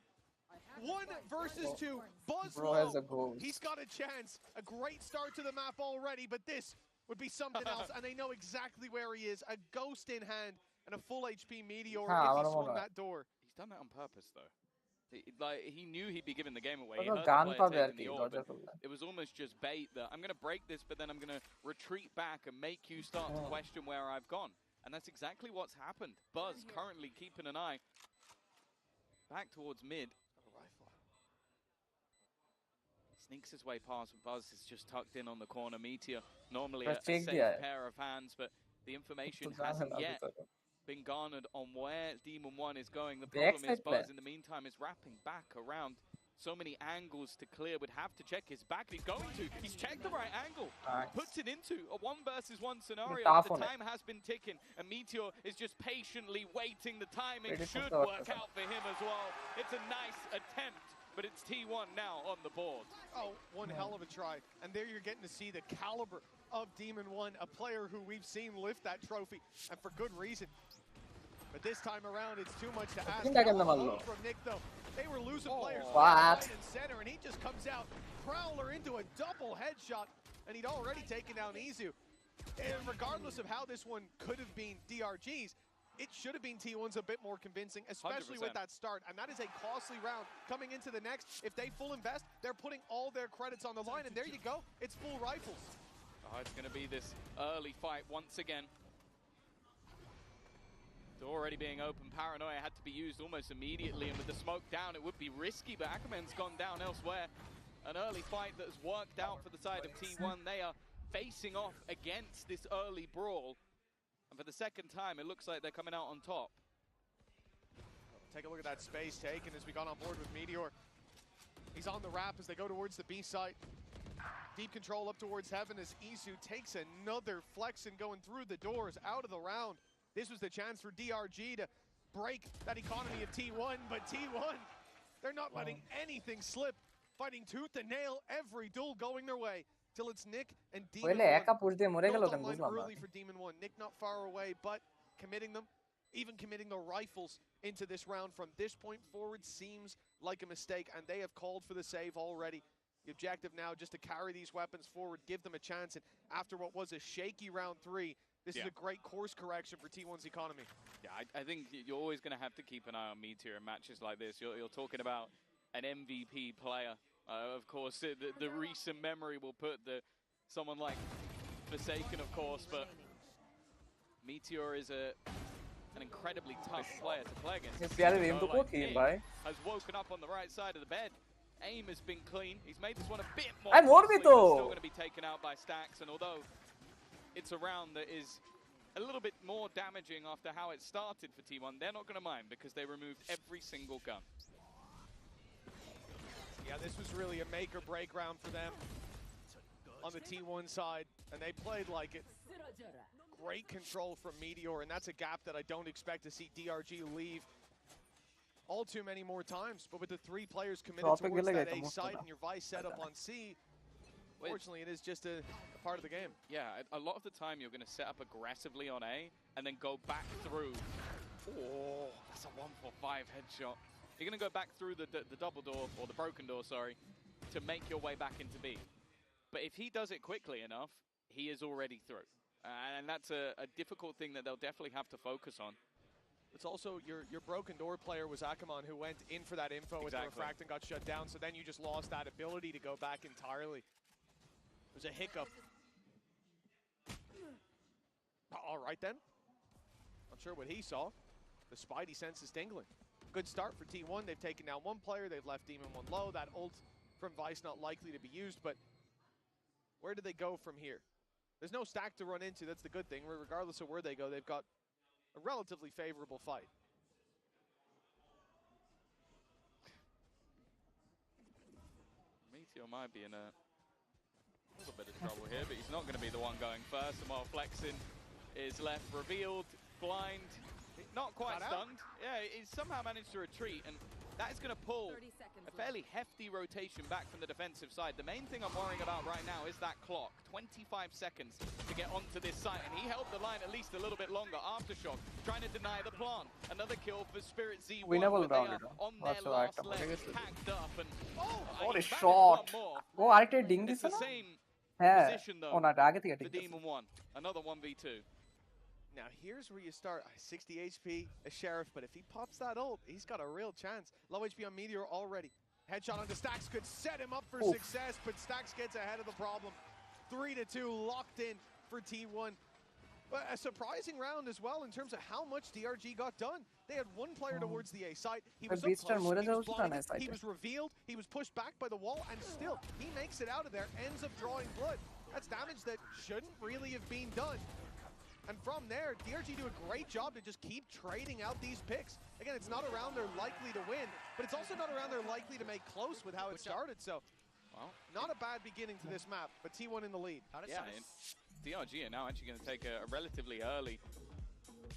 1 versus 2. Buzz low. He's got a chance. A great start to the map already, but this would be something else, and they know exactly where he is. A ghost in hand and a full HP Meteor if he swung that door. He's done that on purpose, though. He knew he'd be giving the game away. He heard the player taking the orb, it was almost just bait that I'm going to break this, but then I'm going to retreat back and make you start to question where I've gone. And that's exactly what's happened. Buzz currently keeping an eye back towards mid. Sneaks his way past, Buzz is just tucked in on the corner. Meteor, normally a safe pair of hands, but the information hasn't yet been garnered on where DEMON1 is going. The problem is Buzz, in the meantime, is wrapping back around. So many angles to clear, would have to check his back. He's going to. He's checked the right angle. Puts it into a 1 versus 1 scenario. The time has been ticking, and Meteor is just patiently waiting. The timing should work out for him as well. It's a nice attempt, but it's T1 now on the board. Oh, one hell of a try. And there you're getting to see the caliber of DEMON1, a player who we've seen lift that trophy, and for good reason. But this time around, it's too much to ask. From Nick, though. They were losing players right and center, and he just comes out, Prowler into a double headshot, and he'd already taken down Izu. And regardless of how this one could have been DRG's, it should have been T1's a bit more convincing, especially 100%. With that start. And that is a costly round coming into the next. If they full invest, they're putting all their credits on the line. And there you go. It's full rifles. Oh, it's going to be this early fight once again. Door already being open. Paranoia had to be used almost immediately. And with the smoke down, it would be risky. But Akaman's gone down elsewhere. An early fight that has worked out for the side of T1. They are facing off against this early brawl. And for the second time, it looks like they're coming out on top. Take a look at that space taken as we got on board with Meteor. He's on the wrap as they go towards the B site. Deep control up towards heaven as Izu takes another flex and going through the doors out of the round. This was the chance for DRG to break that economy of T1, but T1, they're not letting anything slip. Fighting tooth and nail, every duel going their way. Till it's Nick and DEMON1. Early for DEMON1. Nick not far away, but committing them, even committing the rifles into this round from this point forward seems like a mistake, and they have called for the save already. The objective now just to carry these weapons forward, give them a chance, and after what was a shaky round 3, this is a great course correction for T1's economy. Yeah, I think you're always going to have to keep an eye on Meteor in matches like this. You're talking about an MVP player. Of course, the recent memory will put someone like Forsaken, of course, but Meteor is an incredibly tough player to play against. Has woken up on the right side of the bed. Aim has been clean. He's made this one a bit more. Still going to be taken out by Stacks, and although it's a round that is a little bit more damaging after how it started for T1, they're not going to mind because they removed every single gun. Yeah, this was really a make or break round for them on the T1 side, and they played like it. Great control from Meteor, and that's a gap that I don't expect to see DRG leave all too many more times. But with the 3 players committed towards that A site and your Vice set up on C, fortunately it is just a part of the game. Yeah, a lot of the time you're going to set up aggressively on A and then go back through. Oh, that's a 1-for-5 headshot. You're going to go back through the double door, or the broken door, sorry, to make your way back into B. But if he does it quickly enough, he is already through. And that's a difficult thing that they'll definitely have to focus on. It's also your broken door player was Akamon, who went in for that info with the refract and got shut down, so then you just lost that ability to go back entirely. It was a hiccup. All right then. Not sure what he saw. The Spidey sense is tingling. Good start for T1. They've taken down 1 player. They've left DEMON1 low. That ult from Vice not likely to be used, but where do they go from here? There's no stack to run into. That's the good thing. Regardless of where they go, they've got a relatively favorable fight. Meteor might be in a little bit of trouble here, but he's not going to be the one going first. And while Flexin is left revealed, blind, not quite stunned. Yeah, he's somehow managed to retreat, and that is going to pull a fairly hefty rotation back from the defensive side. The main thing I'm worrying about right now is that clock. 25 seconds to get onto this site, and he held the line at least a little bit longer. Aftershock trying to deny the plant. Another kill for Spirit Z1. Winnable but they round, are on their last leg, packed up, and what a shot! Oh, আরেকটা ding it's দিছে the না? same হ্যাঁ, position though ওনা আগে থেকে for ding দিছে। DEMON1. Another 1v2. Now here's where you start. 60 HP, a Sheriff, but if he pops that ult, he's got a real chance. Low HP on Meteor already. Headshot onto Stax could set him up for success, but Stax gets ahead of the problem. 3-2 locked in for T1. But a surprising round as well in terms of how much DRG got done. They had 1 player towards the A site. He was up close, he was blinded, he was revealed, he was pushed back by the wall, and still, he makes it out of there, ends up drawing blood. That's damage that shouldn't really have been done. And from there, DRG do a great job to just keep trading out these picks. Again, it's not a round they're likely to win, but it's also not a round they're likely to make close with how it started. So, well, not a bad beginning to this map, but T1 in the lead. Yeah, and DRG are now actually going to take a relatively early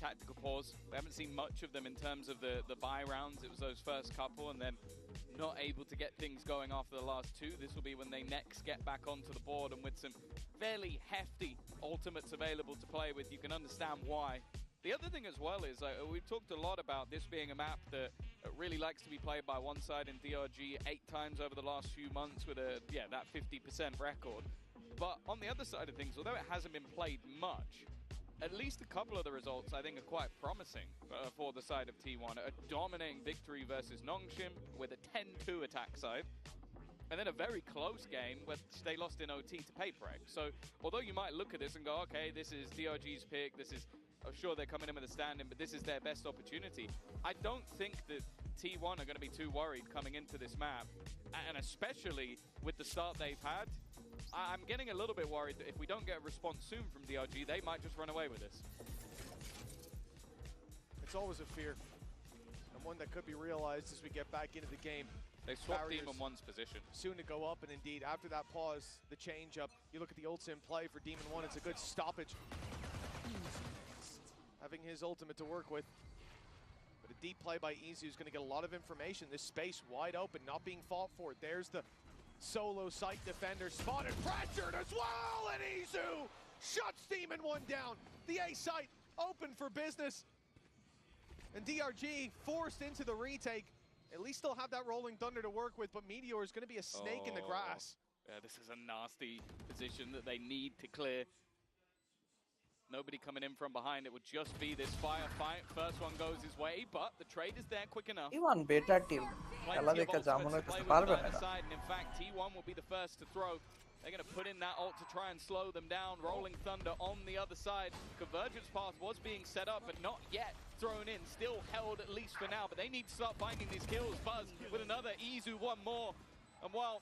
tactical pause. We haven't seen much of them in terms of the buy rounds. It was those first couple, and then not able to get things going after the last 2. This will be when they next get back onto the board, and with some fairly hefty ultimates available to play with, you can understand why. The other thing as well is we've talked a lot about this being a map that really likes to be played by one side in DRG 8 times over the last few months with that 50% record. But on the other side of things, although it hasn't been played much, at least a couple of the results I think are quite promising for the side of T1. A dominating victory versus Nongshim with a 10-2 attack side. And then a very close game which they lost in OT to PaperX. So although you might look at this and go, okay, this is DRG's pick, this is, I'm sure they're coming in with a stand-in, but this is their best opportunity. I don't think that T1 are going to be too worried coming into this map. And especially with the start they've had, I'm getting a little bit worried that if we don't get a response soon from DRG, they might just run away with this. It's always a fear, and one that could be realized as we get back into the game. They swapped DEMON1's position. Soon to go up, and indeed, after that pause, the change up, you look at the ults in play for DEMON1, it's a good stoppage. Having his ultimate to work with. But a deep play by Izu is going to get a lot of information. This space wide open, not being fought for. There's the solo site defender spotted, pressured as well, and Izu shuts DEMON1 down. The A site open for business. And DRG forced into the retake. At least they'll have that rolling thunder to work with, but Meteor is going to be a snake in the grass. Yeah, this is a nasty position that they need to clear. Nobody coming in from behind. It would just be this firefight. First one goes his way, but the trade is there quick enough. T1 better team. খেলা দেখে যেমন হইতেছে পারবে না। And in fact, T1 will be the first to throw. They're going to put in that ult to try and slow them down. Rolling Thunder on the other side. Convergence path was being set up, but not yet thrown in. Still held at least for now, but they need to start finding these kills. Buzz with another. Izu one more. And while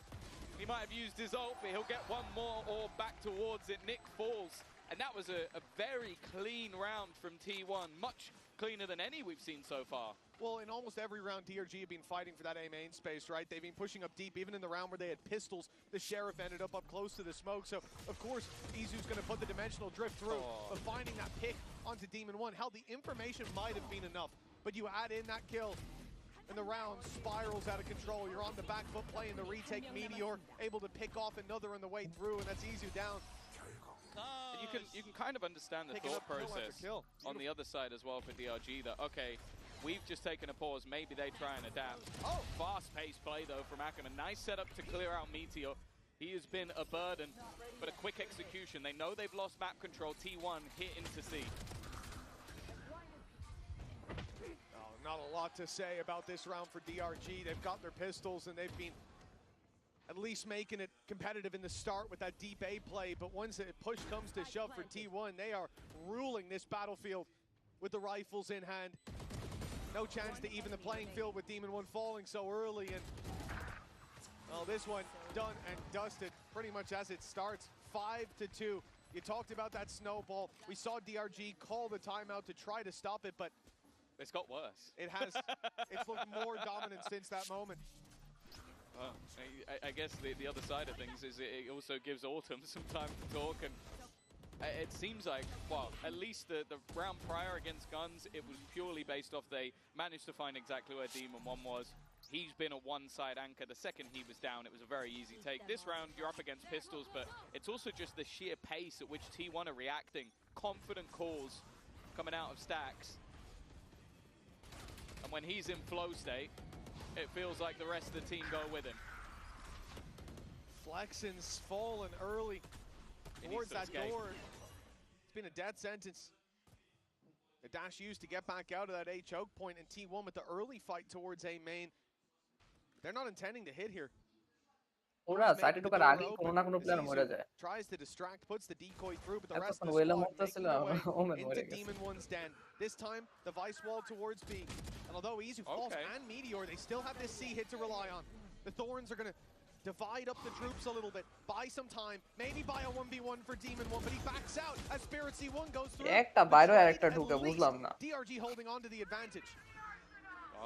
He might have used his ult, but he'll get one more orb back towards it. Nick falls. And that was a very clean round from T1. Much cleaner than any we've seen so far. Well, in almost every round, DRG have been fighting for that A main space, right? They've been pushing up deep. Even in the round where they had pistols, the Sheriff ended up close to the smoke. So, of course, Izu's going to put the dimensional drift through. But finding that pick onto DEMON1, hell, the information might have been enough. But you add in that kill, and the round spirals out of control. You're on the back foot playing the retake. Meteor able to pick off another on the way through, and that's Izu down. And you can kind of understand the thought process on the other side as well for DRG that, okay, we've just taken a pause, maybe they try and adapt. Oh, fast-paced play though from Ackerman. Nice setup to clear out Meteor. He has been a burden, but a quick execution. They know they've lost map control. T1 hit into C. Not a lot to say about this round for DRG. They've got their pistols and they've been at least making it competitive in the start with that deep A play, but once a push comes to shove for T1, they are ruling this battlefield with the rifles in hand. No chance to even the playing field with DEMON1 falling so early, and well, this one done and dusted pretty much as it starts. 5-2. You talked about that snowball. We saw DRG call the timeout to try to stop it, but it's got worse. It has. It's looked more dominant since that moment. Well, I guess the other side of things is it also gives Autumn some time to talk, and it seems like, well, at least the round prior against Guns, it was purely based off they managed to find exactly where DEMON1 was. He's been a one-side anchor. The second he was down, it was a very easy take. This round, you're up against pistols, but it's also just the sheer pace at which T1 are reacting. Confident calls coming out of Stacks. And when he's in flow state, it feels like the rest of the team go with him. Flexen's fallen early towards that door. It's been a death sentence. The dash used to get back out of that A choke point, and T1 with the early fight towards A main. They're not intending to hit here. ওরা সাইডে ঢোকার আগে কোনো না কোনো player মরে যায় Tries to distract, puts the decoy through, but the rest এতক্ষণ of the ওয়েলে squad মরতেছিল making their way women মরে into গেছে DEMON1's den. This time, the vice wall towards B. And although Izu falls and Meteor, they still have this C hit to rely on. The Thorns are going to divide up the troops a little bit, buy some time, maybe buy a 1v1 for DEMON1, but he backs out as Spirit C1 goes through. একটা বাইরে আরেকটা ঢুকে বুঝলাম না DRG holding on to the advantage.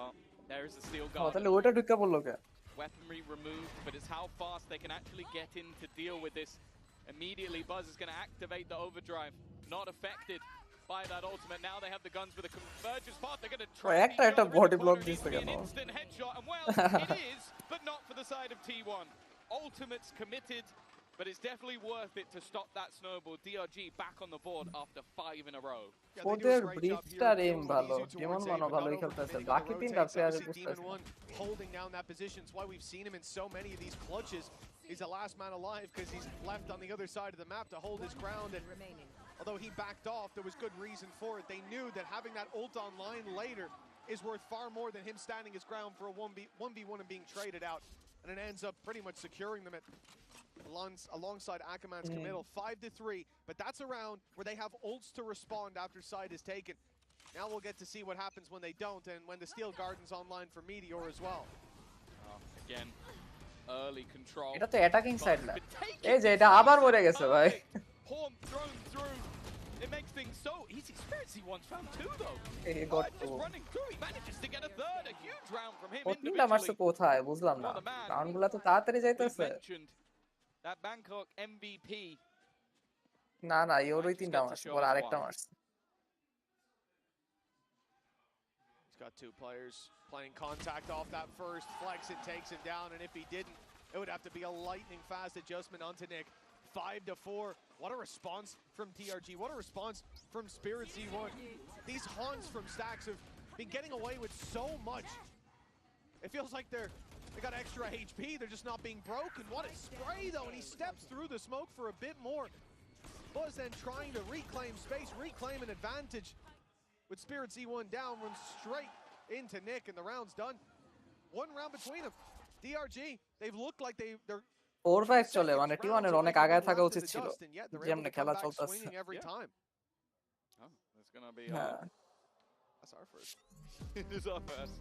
Oh, there's the steel O guard. তাহলে ওটা ঢুকে পড়লো কে Weaponry removed, but it's how fast they can actually get in to deal with this. Immediately, Buzz is going to activate the overdrive. Not affected by that ultimate. Now they have the guns with a convergence path. They're going to try একটা body block দিছে an কেন instant headshot, and well, it is, but not for the side of T1. Ultimate's committed, but it's definitely worth it to stop that snowball. DRG back on the board after 5 in a row. ওদের ব্রিফটার M ভালো DEMON1 ভালোই খেলতেছে বাকি তিনটা player বুঝতেছে holding down that position. It's why we've seen him in so many of these clutches. He's the last man alive because he's left on the other side of the map to hold his ground, and although he backed off, there was good reason for it. They knew that having that ult online later is worth far more than him standing his ground for a 1v1 and being traded out, and it ends up pretty much securing them alongside Ackerman's committal. 5-3, but that's a round where they have ults to respond after side is taken. Now we'll get to see what happens when they don't, and when the Steel Garden's online for Meteor as well. Again, early control. এটা তো attacking side না এই যে এটা আবার মরে গেছে ভাই Horn thrown through. It makes things so easy. Spirit C1's found 2 though. He got just running through. He manages to get a third. A huge round from him তিনটা মারছে কোথায় বুঝলাম না রাউন্ডগুলো তো তাড়াতাড়ি যাইতেছে That Bangkok MVP. না না ইওরই তিনটা মারছে পর আরেকটা মারছে He's got 2 players playing contact off that first. Flex it takes him down, and if he didn't, it would have to be a lightning fast adjustment onto Nick. 5-4. What a response from DRG. What a response from Spirit C1. These haunts from Stacks have been getting away with so much. It feels like they got extra HP. They're just not being broken. What a spray, though, and he steps through the smoke for a bit more. Buzz then trying to reclaim space, reclaim an advantage. With Spirit C1 down, runs straight into Nick, and the round's done. 1 round between them. DRG, they've looked like they're 4-5 চলে মানে T1 এর অনেক আগে থাকা উচিত ছিল যেমন খেলা চলতেছে That's going to be that's our first. It is our first.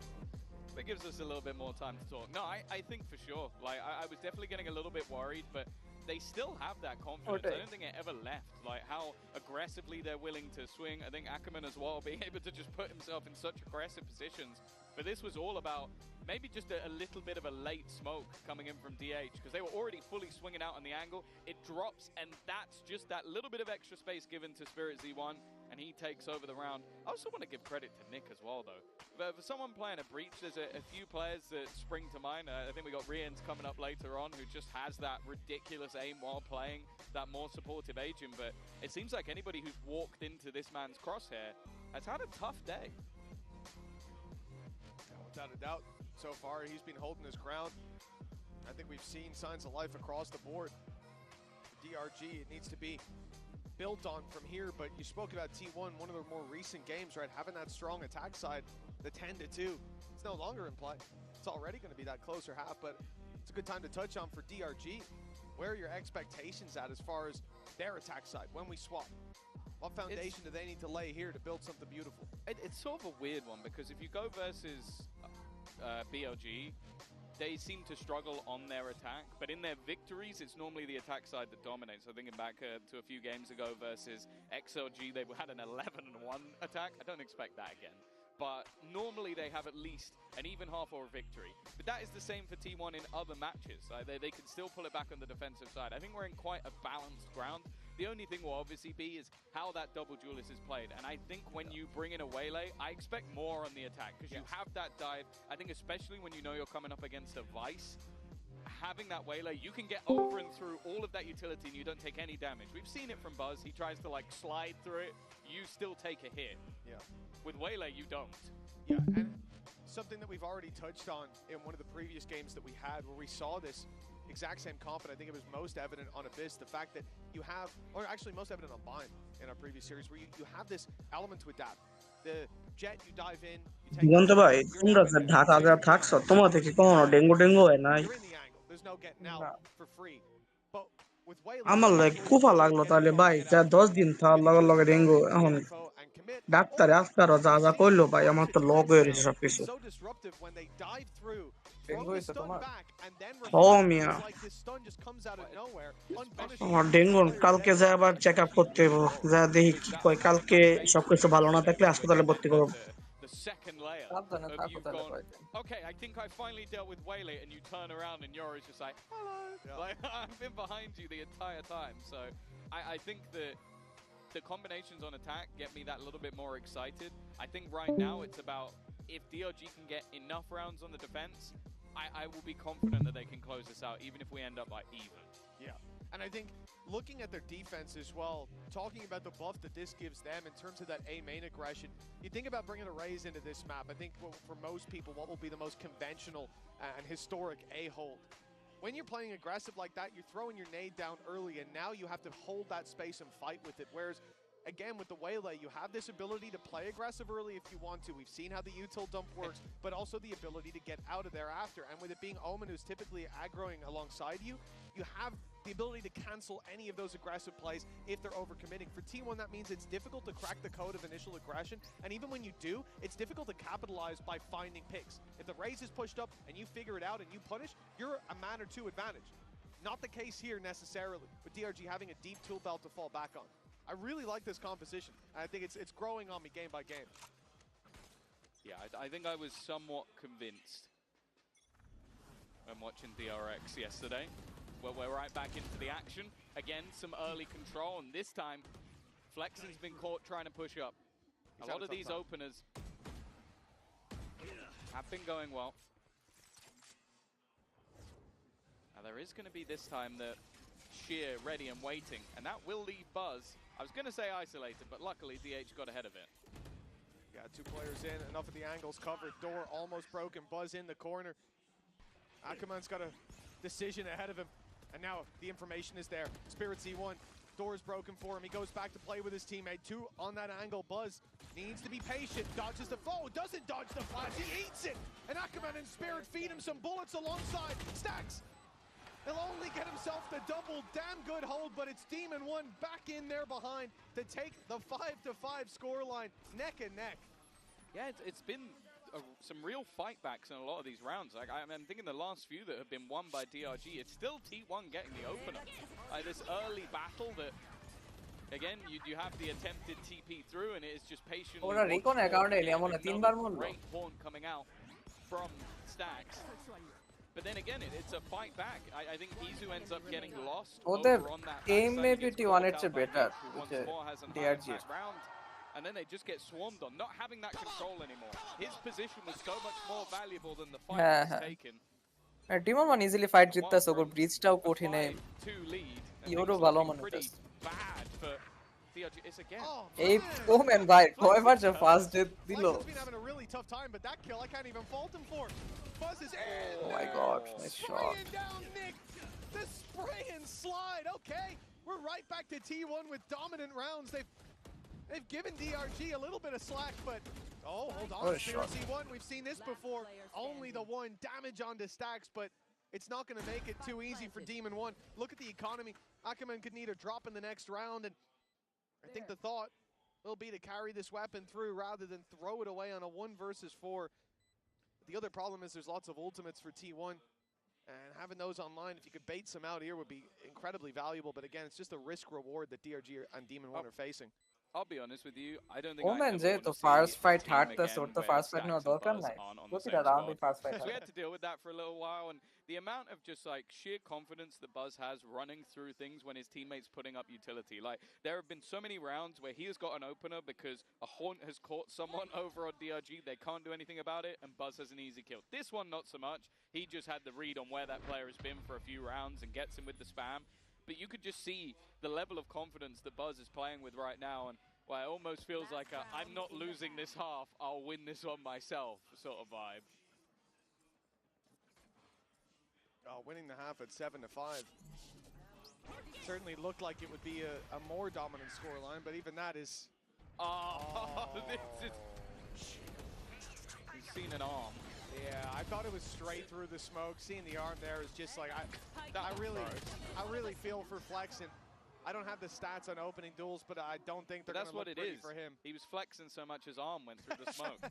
That gives us a little bit more time to talk. No, I think for sure. Like, I was definitely getting a little bit worried, but they still have that confidence. I don't think it ever left. Like, how aggressively they're willing to swing. I think Ackerman as well, being able to just put himself in such aggressive positions. But this was all about maybe just a little bit of a late smoke coming in from DH, because they were already fully swinging out on the angle. It drops, and that's just that little bit of extra space given to Spirit Z1, and he takes over the round. I also want to give credit to Nick as well, though. But for someone playing a breach, there's a few players that spring to mind. I think we got Rian's coming up later on, who just has that ridiculous aim while playing, that more supportive agent. But it seems like anybody who's walked into this man's crosshair has had a tough day. Without a doubt, so far he's been holding his ground. I think we've seen signs of life across the board. DRG, it needs to be built on from here, but you spoke about T1, one of the more recent games, right? Having that strong attack side, the 10-2, it's no longer in play. It's already going to be that closer half, but it's a good time to touch on for DRG. Where are your expectations at as far as their attack side when we swap? What foundation do they need to lay here to build something beautiful? It's sort of a weird one, because if you go versus BLG, they seem to struggle on their attack, but in their victories, it's normally the attack side that dominates. So thinking back to a few games ago versus XLG, they had an 11-1 attack. I don't expect that again. But normally they have at least an even half or a victory. But that is the same for T1 in other matches. They can still pull it back on the defensive side. I think we're in quite a balanced ground. The only thing will obviously be is how that double duelist is played. And I think when you bring in a Waylay, I expect more on the attack, because you have that dive. I think especially when you know you're coming up against a Vice, having that Waylay, you can get over and through all of that utility and you don't take any damage. We've seen it from Buzz. He tries to like slide through it. You still take a hit. Yeah. With Waylay, you don't. Yeah, and something that we've already touched on in one of the previous games that we had, where we saw this exact same comp, and I think it was most evident on Abyss, the fact that you have, or actually most evident on Bind in our previous series, where you have this element to adapt. The Jet, you dive in, you take বন্ধু ভাই তোমরা যে ঢাকা যা থাকছো তোমাদের কি কোনো dengue dengue হয় নাই you're in the angle. There's no getting out for free. But with Waylay, আমার লাগে কুফা লাগলো তাহলে ভাই যা 10 দিন থাকার লগে লগে ডেঙ্গু এখন ডাক্তারে আজকারও যা যা কইলো ভাই আমার তো লগ হয়ে গেছে সবকিছু so disruptive when they dive through. Dengue হইছে তোমার ও মিয়া আমার ডেঙ্গু কালকে যা আবার চেক আপ করতে হইব যা দেখি কি কয় কালকে সবকিছু ভালো না থাকলে হাসপাতালে ভর্তি করব The second layer of you've gone, okay, I think I finally dealt with Waylay, and you turn around and Yori's just like, hello. Yeah. Like, I've been behind you the entire time. So I think that the combinations on attack get me that little bit more excited. I think right now it's about if DRG can get enough rounds on the defense, I will be confident that they can close this out, even if we end up like even. Yeah. And I think looking at their defense as well, talking about the buff that this gives them in terms of that A main aggression, you think about bringing a Raze into this map. I think for most people, what will be the most conventional and historic A hold. When you're playing aggressive like that, you're throwing your nade down early, and now you have to hold that space and fight with it. Whereas, again, with the Waylay, you have this ability to play aggressive early if you want to. We've seen how the util dump works, but also the ability to get out of there after. And with it being Omen, who's typically aggroing alongside you, you have the ability to cancel any of those aggressive plays if they're overcommitting. For T1, that means it's difficult to crack the code of initial aggression, and even when you do, it's difficult to capitalize by finding picks. If the Raze is pushed up and you figure it out and you punish, you're a man or two advantage. Not the case here necessarily, with DRG having a deep tool belt to fall back on. I really like this composition. I think it's growing on me game by game. Yeah, I think I was somewhat convinced when watching DRX yesterday. Well, we're right back into the action. Again, some early control, and this time, Flexen's been caught trying to push up. A lot of these openers have been going well. Now, there is going to be this time the Sheer ready and waiting, and that will leave Buzz. I was going to say isolated, but luckily DH got ahead of it. Got two players in, enough of the angles covered. Door almost broken, Buzz in the corner. Ackerman's got a decision ahead of him. And now the information is there. Spirit Z1, door is broken for him. He goes back to play with his teammate. Two on that angle. Buzz needs to be patient. Dodges the foe. Doesn't dodge the flash. He eats it. And Ackerman and Spirit feed him some bullets alongside. Stacks. He'll only get himself the double. Damn good hold, but it's Demon1 back in there behind to take the 5-5 scoreline. Neck and neck. Yeah, it's been some real fightbacks in a lot of these rounds. Like I'm thinking the last few that have been won by DRG, it's still T1 getting the opener. Like this early battle that, again, you have the attempted TP through, and it is just patiently. ওরা রিকন অ্যাকাউন্টে এমন তিনবার মরলো। Great horn coming out from Stacks. But then again, it's a fight back. I think Izu ends up getting lost ওদের over on that aim backside. maybe He gets T1 এর caught চেয়ে out by better, Nick, who once which more has an DRG high impact round. And then they just get swarmed on, not having that control anymore. His position was so much more valuable than the fight হ্যাঁ he's হ্যাঁ taken. DEMON1 easily fight জিততেছে, ওর ব্রিজটাও কঠিন। Euro ভালো মনে হচ্ছে Bad for DRG. It's again. এই women ভাই কয়বার যে ফার্স্ট ডেথ দিল। He's been having a really tough time, but that kill I can't even fault him for. Buzz is Oh my god, nice shot. down Nick. The spray and slide. Okay, we're right back to T1 with dominant rounds. They've given DRG a little bit of slack, but hold on. DRG1, we've seen this before. Only the one damage onto Stacks, but it's not going to make it too easy for DEMON1. Look at the economy. Ackerman could need a drop in the next round, and I think the thought will be to carry this weapon through rather than throw it away on a 1 versus 4. The other problem is there's lots of ultimates for T1, and having those online, if you could bait some out here, would be incredibly valuable. But again, it's just a risk reward that DRG and DEMON1 are facing. I'll be honest with you, I don't think women I ever যে want তো to see first a fight team হারতেছে, again ওর তো where first fight Stacks নেওয়ার and দরকার Buzz নাই। aren't on the প্রতিটা same রাউন্ডে squad. First fight Because we হয়। had to deal with that for a little while, and the amount of just like sheer confidence that Buzz has running through things when his teammates putting up utility. Like there have been so many rounds where he has got an opener because a haunt has caught someone over on DRG, they can't do anything about it, and Buzz has an easy kill. This one not so much. He just had the read on where that player has been for a few rounds and gets him with the spam. But you could just see the level of confidence that Buzz is playing with right now, and well, it almost feels like a, I'm not losing this half, I'll win this one myself sort of vibe. Winning the half at 7-5 certainly looked like it would be a more dominant scoreline, but even that is. This is. You've seen an arm. Yeah, I thought it was straight through the smoke. Seeing the arm there is just like I really feel for Flex, and I don't have the stats on opening duels, but I don't think they're going to look pretty for him. He was flexing so much his arm went through the smoke.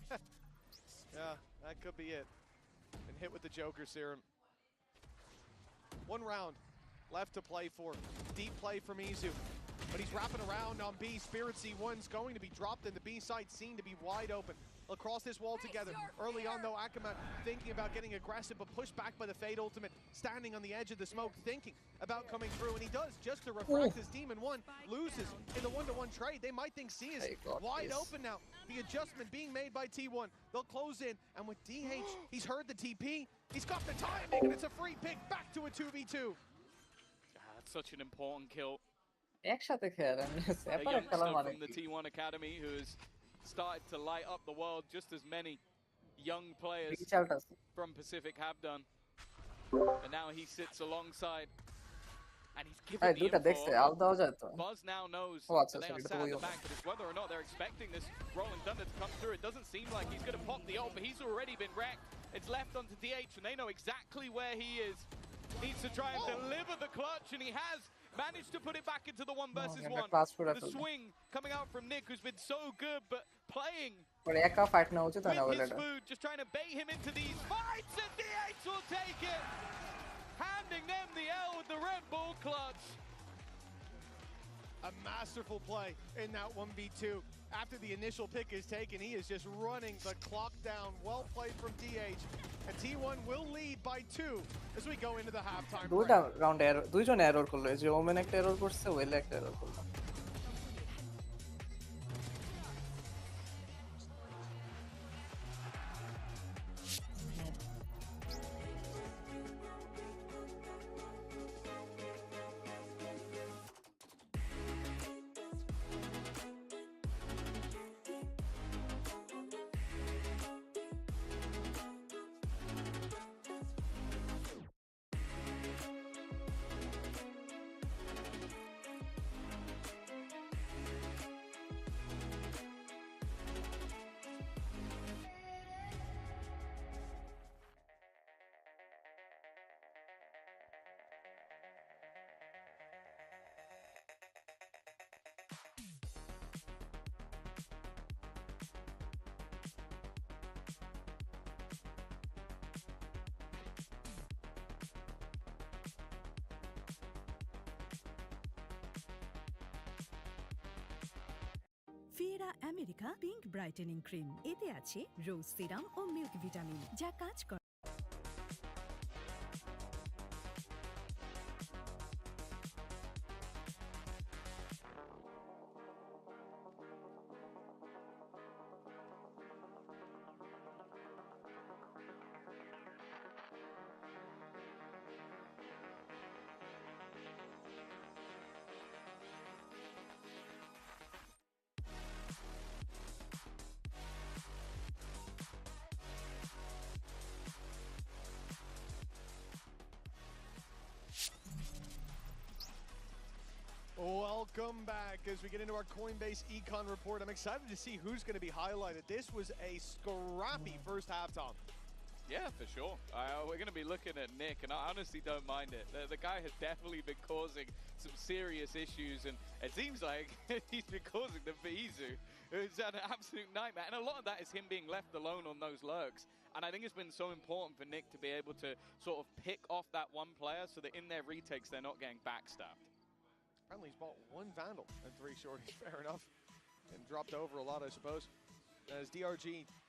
Yeah, that could be it. And hit with the Joker serum. 1 round left to play for. Deep play from Izu. But he's wrapping around on B. Spirit C1's going to be dropped, and the B side seen to be wide open. Across this wall together. Early on, though, Ackerman thinking about getting aggressive, but pushed back by the Fade ultimate. Standing on the edge of the smoke, thinking about coming through, and he does just to refract as DEMON1 loses in the 1-to-1 trade. They might think C is wide open now. The adjustment being made by T1. They'll close in, and with DH, he's heard the TP. He's got the timing, and it's a free pick back to a 2v2. That's such an important kill. একসাথে খেলেন A youngster from the T1 Academy who has started to light up the world just as many young players from Pacific have done. And now he sits alongside, and he's given the info. Buzz now knows that they are sat at the back, but it's whether or not they're expecting this Rolling Thunder to come through. It doesn't seem like he's going to pop the ult, but he's already been wrecked. It's left onto DH, and they know exactly where he is. Needs to try and deliver the clutch, and he has managed to put it back into the 1 versus 1. The swing coming out from Nick, who's been so good, but playing with his food, just trying to bait him into these fights, and DH will take it, handing them the L with the Red Bull clutch. A masterful play in that 1v2. After the initial pick is taken, he is just running the clock down. Well played from DH. And T1 will lead by 2 as we go into the halftime break. দুইটা round error, দুইজন error করলো, এই যে women একটা error করছে, well একটা error করলো। America pink brightening cream এতে আছে রোজ সিরাম ও মিল্ক ভিটামিন যা কাজ করে Welcome back as we get into our Coinbase Econ report. I'm excited to see who's going to be highlighted. This was a scrappy first half, Tom. Yeah, for sure. We're going to be looking at Nick, and I honestly don't mind it. The guy has definitely been causing some serious issues, and it seems like he's been causing them for Izu. It's an absolute nightmare, and a lot of that is him being left alone on those lurks. And I think it's been so important for Nick to be able to sort of pick off that one player so that in their retakes they're not getting backstabbed. Apparently he's bought one Vandal and 3 shorties, fair enough. And dropped over a lot, I suppose. As DRG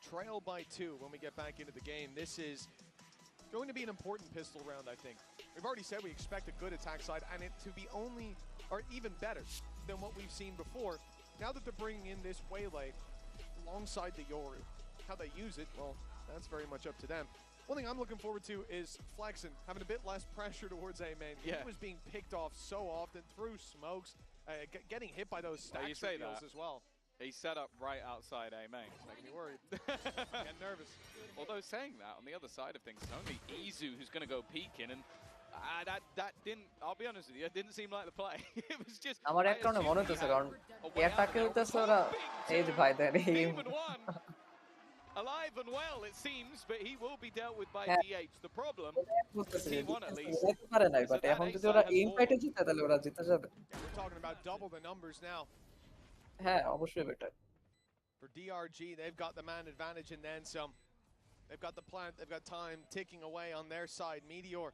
trail by 2 when we get back into the game. This is going to be an important pistol round, I think. We've already said we expect a good attack side and it to be only, or even better than what we've seen before. Now that they're bringing in this Waylay alongside the Yoru, how they use it, well, that's very much up to them. One thing I'm looking forward to is Flexen having a bit less pressure towards A-Main. Yeah. He was being picked off so often through smokes, getting hit by those stack you say reveals that. as well. He's set up right outside A-Main. It's making me worried. Getting nervous. Although saying that, on the other side of things, it's only Izu who's going to go peeking, and that didn't, I'll be honest with you, it didn't seem like the play. It was just... আমার এক কারণে মনে হচ্ছে কারণ এটাকে হইতেছে ওরা এই যে ভাই দেন alive and well, it seems, but he will be dealt with by Yeah. DH. The problem, বুঝতেছি T1 at least, পারে নাই বাট এখন যদি ওরা ইন ফাইটে জিতে তাহলে ওরা জিতে যাবে We're talking about double the numbers now. হ্যাঁ অবশ্যই better For DRG, they've got the man advantage and then some. They've got the plant, they've got time ticking away on their side. Meteor,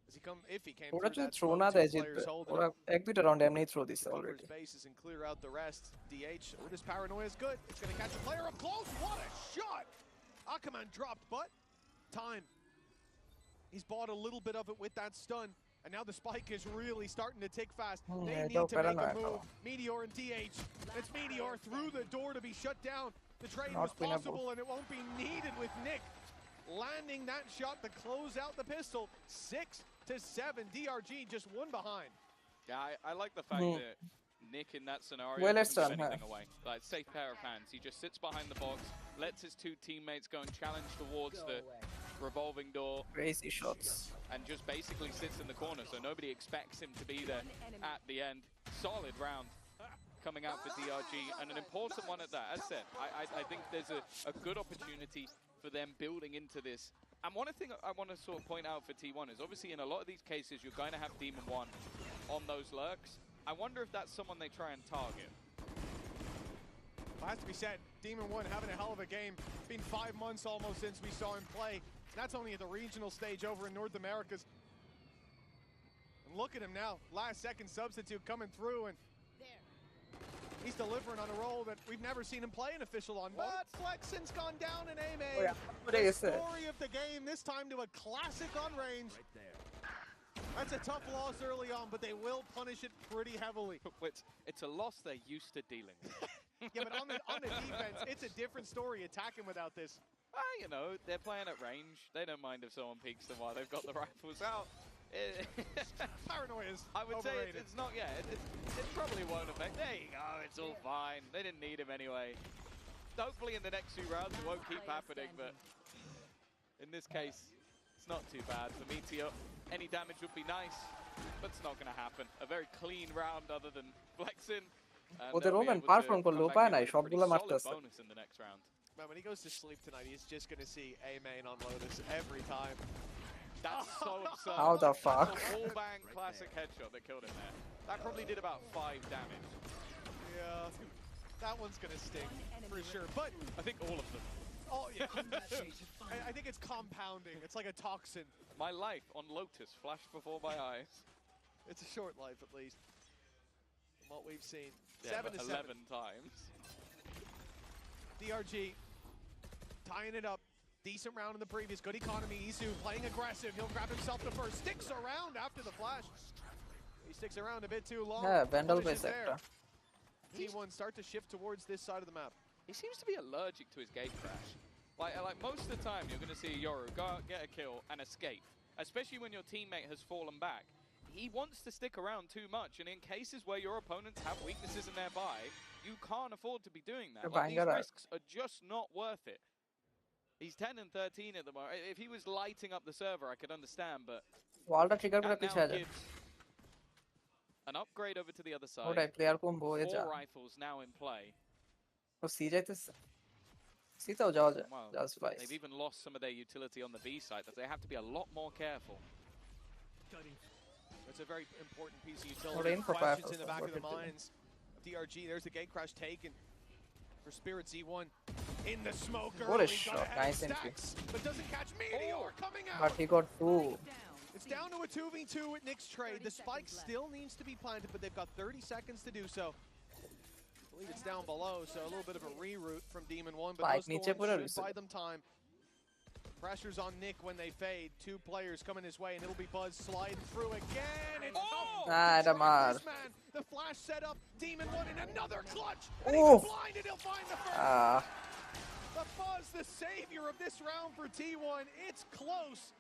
does he come, if he came ওরা through যদি that throw smoke, না 2 দেয় players জিতবে holding ওরা him. এক দুইটা round এমনিই throw দিছে Covers already bases and clear out the rest. DH with his paranoia is good. It's going to catch a player up close. What a shot! Akaman dropped, but time. He's bought a little bit of it with that stun. And now the spike is really starting to tick fast. They yeah, need to make a no. move. Meteor and DH. It's Meteor through the door to be shut down. The trade Not was winnable. possible and it won't be needed with Nick landing that shot to close out the pistol. 6-7. DRG just one behind. Yeah, I like the fact that Nick in that scenario Well, doesn't it's give done, anything away. Like, safe pair of hands. He just sits behind the box, lets his 2 teammates go and challenge towards the revolving door. Crazy shots. And just basically sits in the corner, so nobody expects him to be there at the end. Solid round coming out for DRG, and an important one at that. As said, I think there's a good opportunity for them building into this. And one thing I want to sort of point out for T1 is obviously in a lot of these cases you're going to have DEMON1 on those lurks. I wonder if that's someone they try and target. Well, has to be said, DEMON1 having a hell of a game. Been 5 months almost since we saw him play. That's only at the regional stage over in North Americas. And look at him now, last second substitute coming through, and he's delivering on a role that we've never seen him play an official on. But Flexen's gone down in A-Main. The story of the game, this time to a classic on range. That's a tough loss early on, but they will punish it pretty heavily. It's a loss they're used to dealing with. Yeah, but on the defense, it's a different story attacking without this. You know, they're playing at range. They don't mind if someone peeks them while they've got the rifles out. Paranoia is I would overrated. say it's not, yeah, it probably won't affect. There you go, it's all fine. They didn't need him anyway. Hopefully in the next 2 rounds it won't keep happening, but in this case, it's not too bad. For Meteor, any damage would be nice, but it's not going to happen. A very clean round other than Flexen. ওদের women perform করলো উপায় নাই সবগুলো মারতেছে bonus in the next round. Man, when he goes to sleep tonight, he's just going to see A-Main on Lotus every time. That's so absurd. How the fuck? That's a wall bang classic headshot that killed him there. That probably did about 5 damage. Yeah, that one's going to sting for sure. But I think all of them. Oh, yeah. I think it's compounding. It's like a toxin. My life on Lotus flashed before my eyes. It's a short life, at least, from what we've seen. Yeah, 7-7. 11 times. DRG tying it up. Decent round in the previous. Good economy. Isu playing aggressive. He'll grab himself the first. Sticks around after the flash. He sticks around a bit too long. Yeah, Vandal by sector. T1 start to shift towards this side of the map. He seems to be allergic to his gate crash. Like most of the time, you're going to see Yoru go out, get a kill, and escape. Especially when your teammate has fallen back. He wants to stick around too much, and in cases where your opponents have weaknesses in their buy, you can't afford to be doing that. Like, these risks are just not worth it. He's 10 and 13 at the moment. If he was lighting up the server, I could understand, but that now gives an upgrade over to the other side. 4 rifles now in play. Well, they've even lost some of their utility on the B side. That they have to be a lot more careful. That's a very important piece of utility. Questions in the back of the minds. DRG, there's the gate crash taken for Spirit Z1 in the smoke. What a shot! Nice entry. But doesn't catch Meteor coming out. But he got 2. It's down to a 2v2 with Nick's trade. The spike still needs to be planted, but they've got 30 seconds to do so. I believe it's down below, so a little bit of a reroute from Demon1, but those storms should buy them time. Pressure's on Nick when they fade. 2 players coming his way, and it'll be Buzz sliding through again. It's Damar. The flash set up. Demon1 in another clutch. And he's blinded. He'll find the first. But Buzz, the savior of this round for T1. It's close.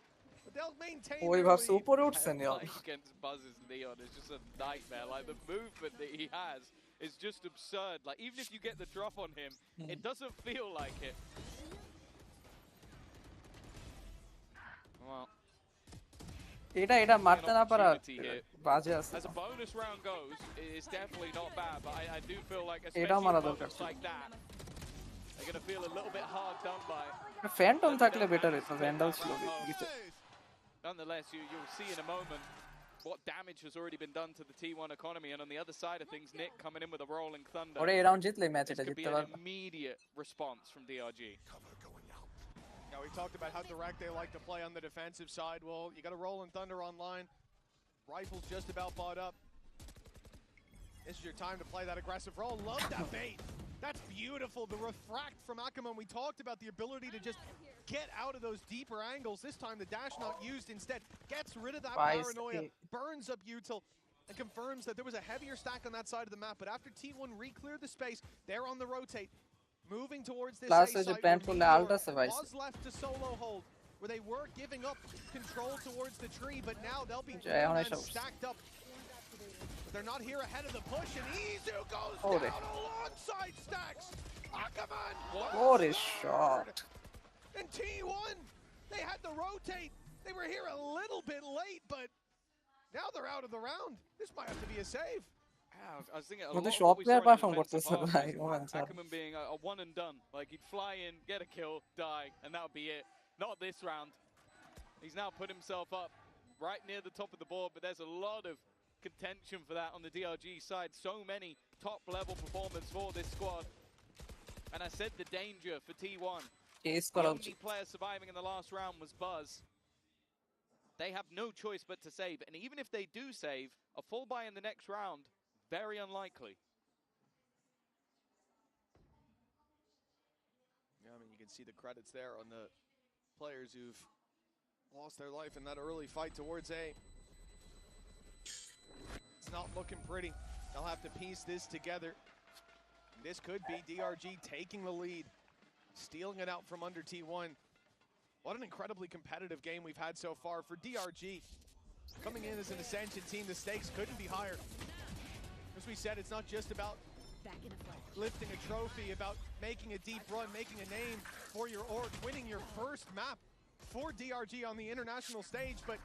But they'll maintain we have super roots in here. Against Buzz's Neon is just a nightmare. Like, the movement that he has is just absurd. Like, even if you get the drop on him, it doesn't feel like it. Well, এটা মারতে না পারা বাজে আছে as a bonus round goes, it's definitely not bad, but I do feel like এটাও মারা especially দরকার moments like that, they're going to feel a little bit hard done by. Phantom থাকলে বেটার হতো ভ্যান্ডাল ছিল Nonetheless, you'll see in a moment what damage has already been done to the T1 economy, and on the other side of things, Nick coming in with a rolling thunder. ওরে এই round জিতলে match এটা This could জিততে be পারবে an immediate response from DRG. Now, we talked about how direct they like to play on the defensive side. Well, you got a Rolling Thunder online. Rifle's just about bought up. This is your time to play that aggressive roll. Love that bait. That's beautiful. The refract from Akama. We talked about the ability to just get out of those deeper angles. This time, the dash not used. Instead, gets rid of that paranoia, burns up util, and confirms that there was a heavier stack on that side of the map. But after T1 re-cleared the space, they're on the rotate. Moving towards this A site, was left to solo hold, where they were giving up control towards the tree, but now they'll be stacked up. But they're not here ahead of the push, and Izu goes down alongside stacks. Akaman! What a shot! And T1, they had to rotate. They were here a little bit late, but now they're out of the round. This might have to be a save. I was thinking a মধ্যে lot shop of what we player saw in perform the করতেছে defensive ভাই half Oman was sir Ackerman being a one and done. Like, he'd fly in, get a kill, die, and that would be it. Not this round. He's now put himself up right near the top of the board, but there's a lot of contention for that on the DRG side. So many top-level performers for this squad. And I said the danger for T1. The only player surviving in the last round was Buzz. They have no choice but to save. And even if they do save, a full buy in the next round, very unlikely. Yeah, I mean, you can see the credits there on the players who've lost their life in that early fight towards A. It's not looking pretty. They'll have to piece this together. This could be DRG taking the lead, stealing it out from under T1. What an incredibly competitive game we've had so far for DRG. Coming in as an Ascension team, the stakes couldn't be higher. As we said, it's not just about lifting a trophy, about making a deep run, making a name for your org, winning your first map for DRG on the international stage, but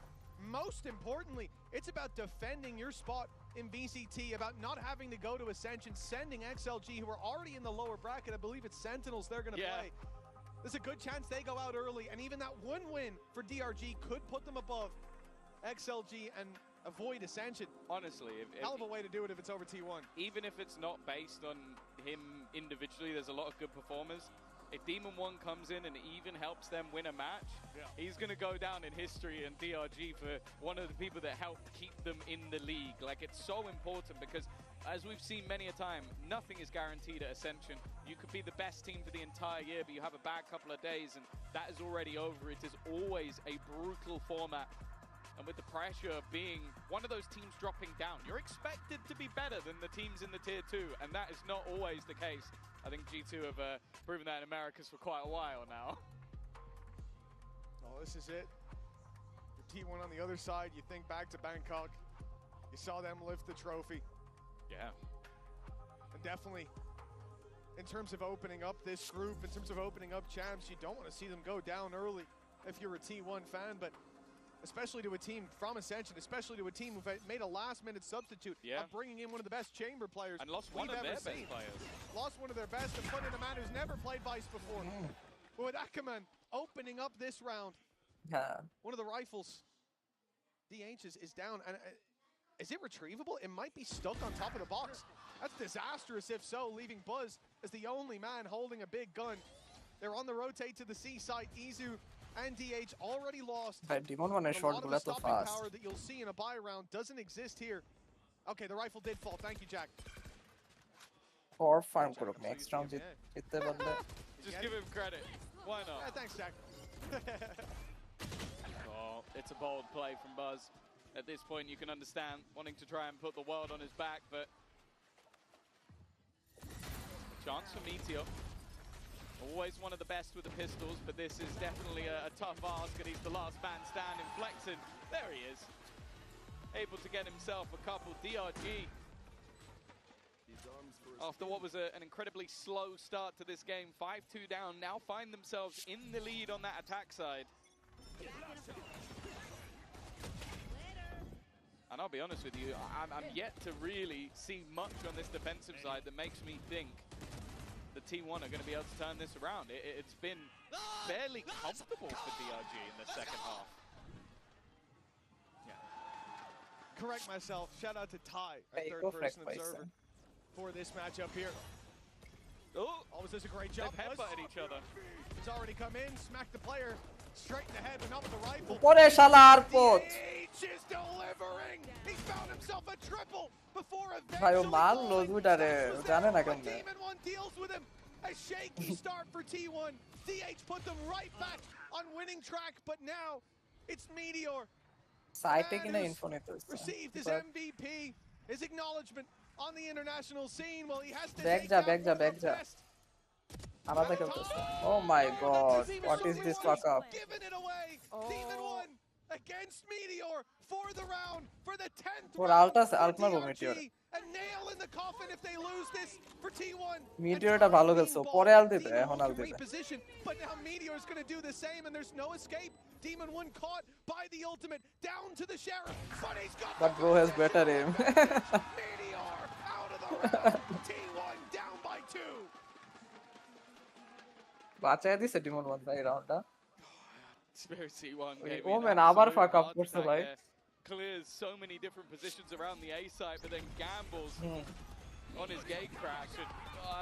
most importantly, it's about defending your spot in VCT, about not having to go to Ascension, sending XLG, who are already in the lower bracket. I believe it's Sentinels they're going to play. There's a good chance they go out early, and even that one win for DRG could put them above XLG and avoid Ascension. Honestly, hell of a way to do it if it's over T1. Even if it's not based on him individually, there's a lot of good performers. If Demon1 comes in and even helps them win a match, he's going to go down in history and DRG for one of the people that helped keep them in the league. Like, it's so important because as we've seen many a time, nothing is guaranteed at Ascension. You could be the best team for the entire year, but you have a bad couple of days, and that is already over. It is always a brutal format. And with the pressure of being one of those teams dropping down, you're expected to be better than the teams in the Tier 2, and that is not always the case. I think G2 have proven that in Americas for quite a while now. Oh, this is it. Your T1 on the other side, you think back to Bangkok. You saw them lift the trophy. Yeah. And definitely, in terms of opening up this group, in terms of opening up champs, you don't want to see them go down early if you're a T1 fan, but especially to a team from Ascension, especially to a team who've made a last-minute substitute of bringing in one of the best chamber players and lost one of their best players. Lost one of their best and put in a man who's never played Vice before. But with Ackerman opening up this round, one of the rifles, DH is down. And is it retrievable? It might be stuck on top of the box. That's disastrous if so, leaving Buzz as the only man holding a big gun. They're on the rotate to the C site. Izu and DH already lost. DEMON1 is short bullet so fast. Power that you'll see in a buy round doesn't exist here. Okay, the rifle did fall. Thank you, Jack. Or farm group next round. Just give him credit. Why not? Yeah, thanks, Jack. Oh, it's a bold play from Buzz. At this point, you can understand wanting to try and put the world on his back, but chance for Meteor. Always one of the best with the pistols, but this is definitely a tough ask, and he's the last man standing. Flexing, there he is. Able to get himself a couple. DRG, after what was an incredibly slow start to this game, 5-2 down, now find themselves in the lead on that attack side. And I'll be honest with you, I'm yet to really see much on this defensive side that makes me think the T1 are going to be able to turn this around. It's been fairly comfortable for DRG in the second half. Correct myself. Shout out to Ty, our third-person observer, for this matchup here. Oh, always does a great job. They've headbutted each other. He's already come in, smacked the player straight in the head, but not with the rifle. DH is delivering. He's found himself a triple before eventually DEMON1 deals with him. A shaky start for T1. DH put them right back on winning track, but now it's Meteor. Received his MVP, his acknowledgement on the international scene. Well, he has to take out one of the best. Oh my god, what is this fuck up? Giving it away. DEMON1 against Meteor for the round, for the 10th For round. Alta Meteor. A nail in the coffin if they lose this for T1. Meteor ta bhalo gelcho, pore al dite, ekhon al dite. Reposition, but now Meteor is going to do the same, and there's no escape. DEMON1 caught by the ultimate, down to the Sheriff, but he's got But bro has better aim. Meteor out of the round. T1 down by 2. বাঁচায় দিছে DEMON1 ভাই রাউন্ডটা। Spirit T1 game. Oh man, আবার fuck up করছে ভাই। Clears so many different positions around the A side, but then gambles on his gate crash, and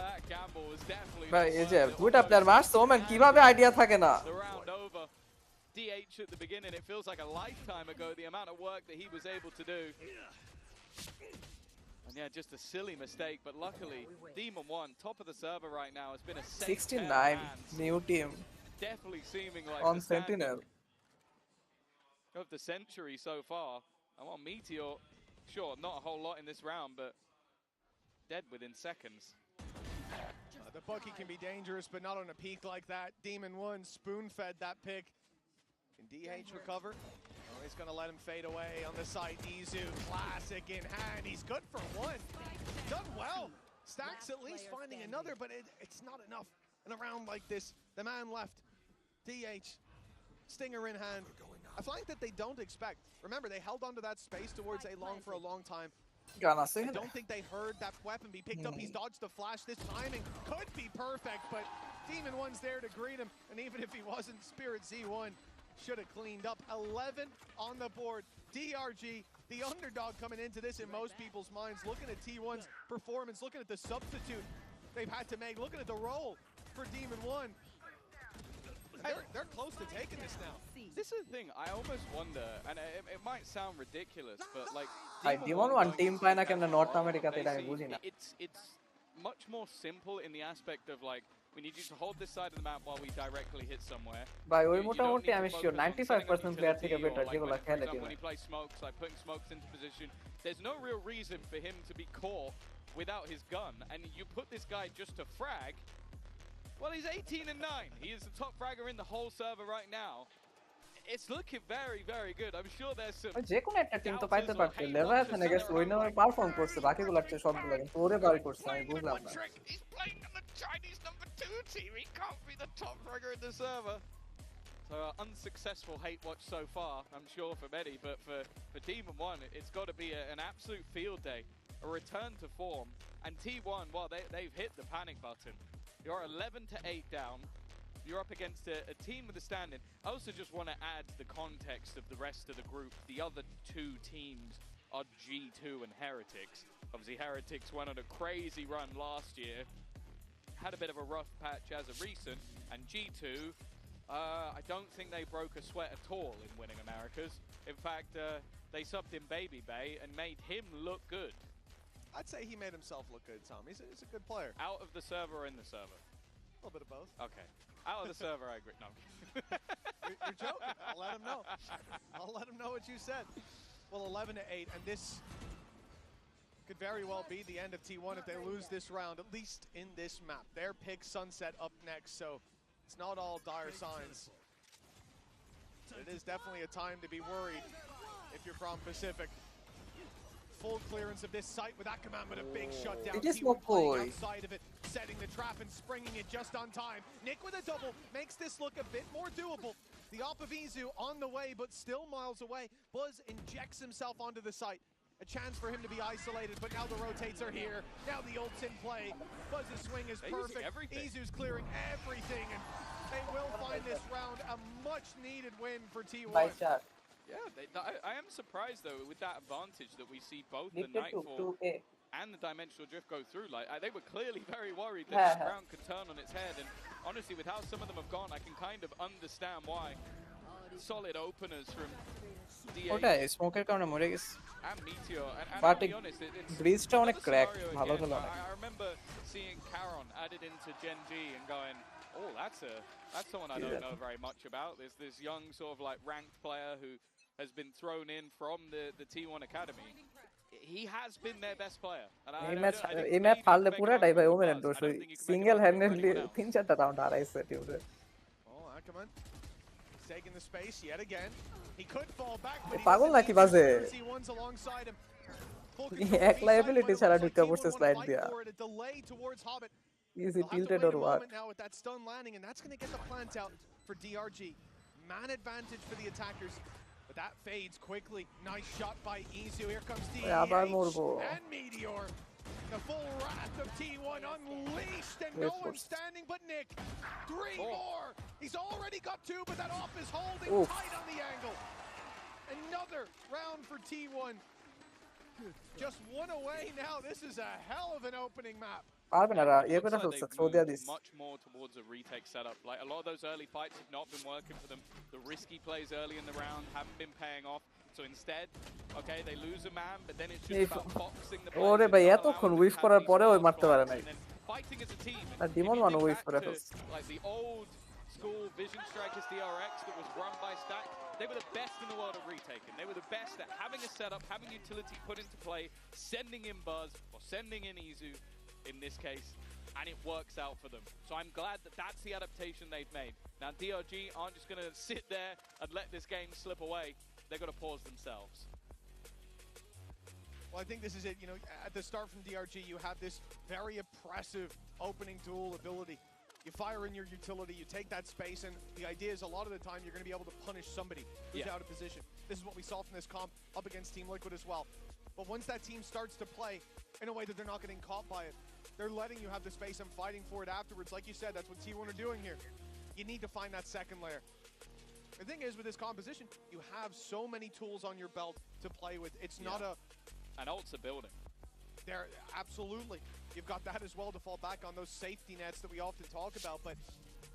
that gamble was definitely. ভাই এই যে দুইটা প্লেয়ার মারছে, ও ম্যান কিভাবে আইডিয়া থাকে না। The round over. DH at the beginning, it feels like a lifetime ago, the amount of work that he was able to do. And yeah, just a silly mistake, but luckily, DEMON1, top of the server right now, has been a safe 69, new team. Definitely seeming like on Sentinel of the century so far. And on Meteor, sure, not a whole lot in this round, but dead within seconds. The Bucky can be dangerous, but not on a peak like that. DEMON1 spoon-fed that pick. Can DH recover? Oh, he's going to let him fade away on the side. Izu, classic in hand. He's good for one. Done well. Stacks at least finding another, but it's not enough. In a round like this, the man left. DH, stinger in hand. A flank that they don't expect. Remember, they held onto that space towards A long for a long time. I don't think they heard that weapon be picked up. He's dodged the flash. This timing could be perfect, but DEMON1's there to greet him. And even if he wasn't, Spirit Z1 should have cleaned up. 11 on the board. DRG, the underdog coming into this in most people's minds. Looking at T1's performance, looking at the substitute they've had to make, looking at the role for DEMON1. they're close to taking this now. This is the thing, I almost wonder, and it might sound ridiculous, but like DEMON1 team পায় না কেমনে north আমেরিকাতে এটা আমি বুঝি না। It's much more simple in the aspect of like, we need you to hold this side of the map while we directly hit somewhere. ভাই ওই মোটামুটি আমি শিওর 95% প্লেয়ার থেকে বেটার যেগুলো খেলে টিমে। When he plays smokes, like putting smokes into position, there's no real reason for him to be caught without his gun, and you put this guy just to frag. Well, he's 18-9. He is the top fragger in the whole server right now. It's looking very, very good. I'm sure there's some. যে কোনো একটা team তো পাইতে পারছে। লেভায়াথানে গেছে ওই নামে perform করছে বাকিগুলোর চেয়ে সবগুলো কিন্তু ওরে বাড়ি করছে আমি বুঝলাম না। He's playing on the Chinese number 2 team. He can't be the top fragger in the server. So unsuccessful hate watch so far, I'm sure for many, but for DEMON1, it's got to be an absolute field day, a return to form. And T1, well, they've hit the panic button. You're 11-8 down. You're up against a team with a stand-in. I also just want to add the context of the rest of the group. The other two teams are G2 and Heretics. Obviously, Heretics went on a crazy run last year, had a bit of a rough patch as of recent, and G2, I don't think they broke a sweat at all in winning Americas. In fact, they subbed in Baby Bay and made him look good. I'd say he made himself look good, Tom. He's a good player. Out of the server or in the server? A little bit of both. Okay. Out of the server, I agree. No. You're joking. I'll let him know. I'll let him know what you said. Well, 11-8, and this could very well be the end of T1 if they lose this round, at least in this map. Their pick Sunset up next, so it's not all dire signs. It is definitely a time to be worried if you're from Pacific. Full clearance of this site with that command, but a big shutdown. T1 playing outside of it, setting the trap and springing it just on time. Nick with a double makes this look a bit more doable. The op of Izu on the way, but still miles away. Buzz injects himself onto the site. A chance for him to be isolated, but now the rotates are here. Now the ult's in play. Buzz's swing is perfect. Izu's clearing everything, and they will find this round a much-needed win for T1. Yeah, I am surprised though with that advantage that we see both the Nightfall and the Dimensional Drift go through. Like they were clearly very worried that this round could turn on its head, and honestly, with how some of them have gone, I can kind of understand why. Solid openers from DA and Meteor, and I'll be honest, it's another scenario again. I remember seeing Caron added into Gen G and going, oh, that's someone I don't know very much about. There's this young sort of like ranked player who has been thrown in from the T1 Academy. He has been their best player. এই match হারলে পুরাটাই ভাই ওমেনের দোষ ওই single handedly 3-4টা round হারাইছে টিউরে Oh, Ackerman is taking the space yet again. He could fall back, but পাগল নাকি বাজে T1's alongside him. একলা এবিলিটি ছাড়া ঢুকে পড়ছে স্লাইড দিয়া easy tilted or what now with that stun landing, and that's going to get the plant out for DRG. Man advantage for the attackers. But that fades quickly. Nice shot by Izu. Here comes DEH and Meteor. The full wrath of T1 unleashed, and no one standing but Nick. 3 more. He's already got 2, but that off is holding tight on the angle. Another round for T1. Just one away now. This is a hell of an opening map. Much more towards a retake setup. Like a lot of those early fights have not been working for them. The risky plays early in the round haven't been paying off. So instead, okay, they lose a man, but then it's just about boxing the players. ওরে ভাই এতক্ষণ wife করার পরে ওই মারতে পারে নাই Fighting as a team. আর DEMON1 উইফ করে ফেলছে Like the old school Vision Strikers DRX that was run by Stack. They were the best in the world at retaking. They were the best at having a setup, having utility put into play, sending in Buzz or sending in Izu in this case, and it works out for them. So I'm glad that that's the adaptation they've made. Now DRG aren't just going to sit there and let this game slip away. They've got to pause themselves. Well, I think this is it. You know, at the start from DRG, you have this very oppressive opening duel ability. You fire in your utility, you take that space, and the idea is a lot of the time you're going to be able to punish somebody who's out of position. This is what we saw from this comp up against Team Liquid as well. But once that team starts to play in a way that they're not getting caught by it, they're letting you have the space and fighting for it afterwards. Like you said, that's what T1 are doing here. You need to find that second layer. The thing is, with this composition, you have so many tools on your belt to play with. It's not a... And ults are building. Absolutely. You've got that as well to fall back on, those safety nets that we often talk about, but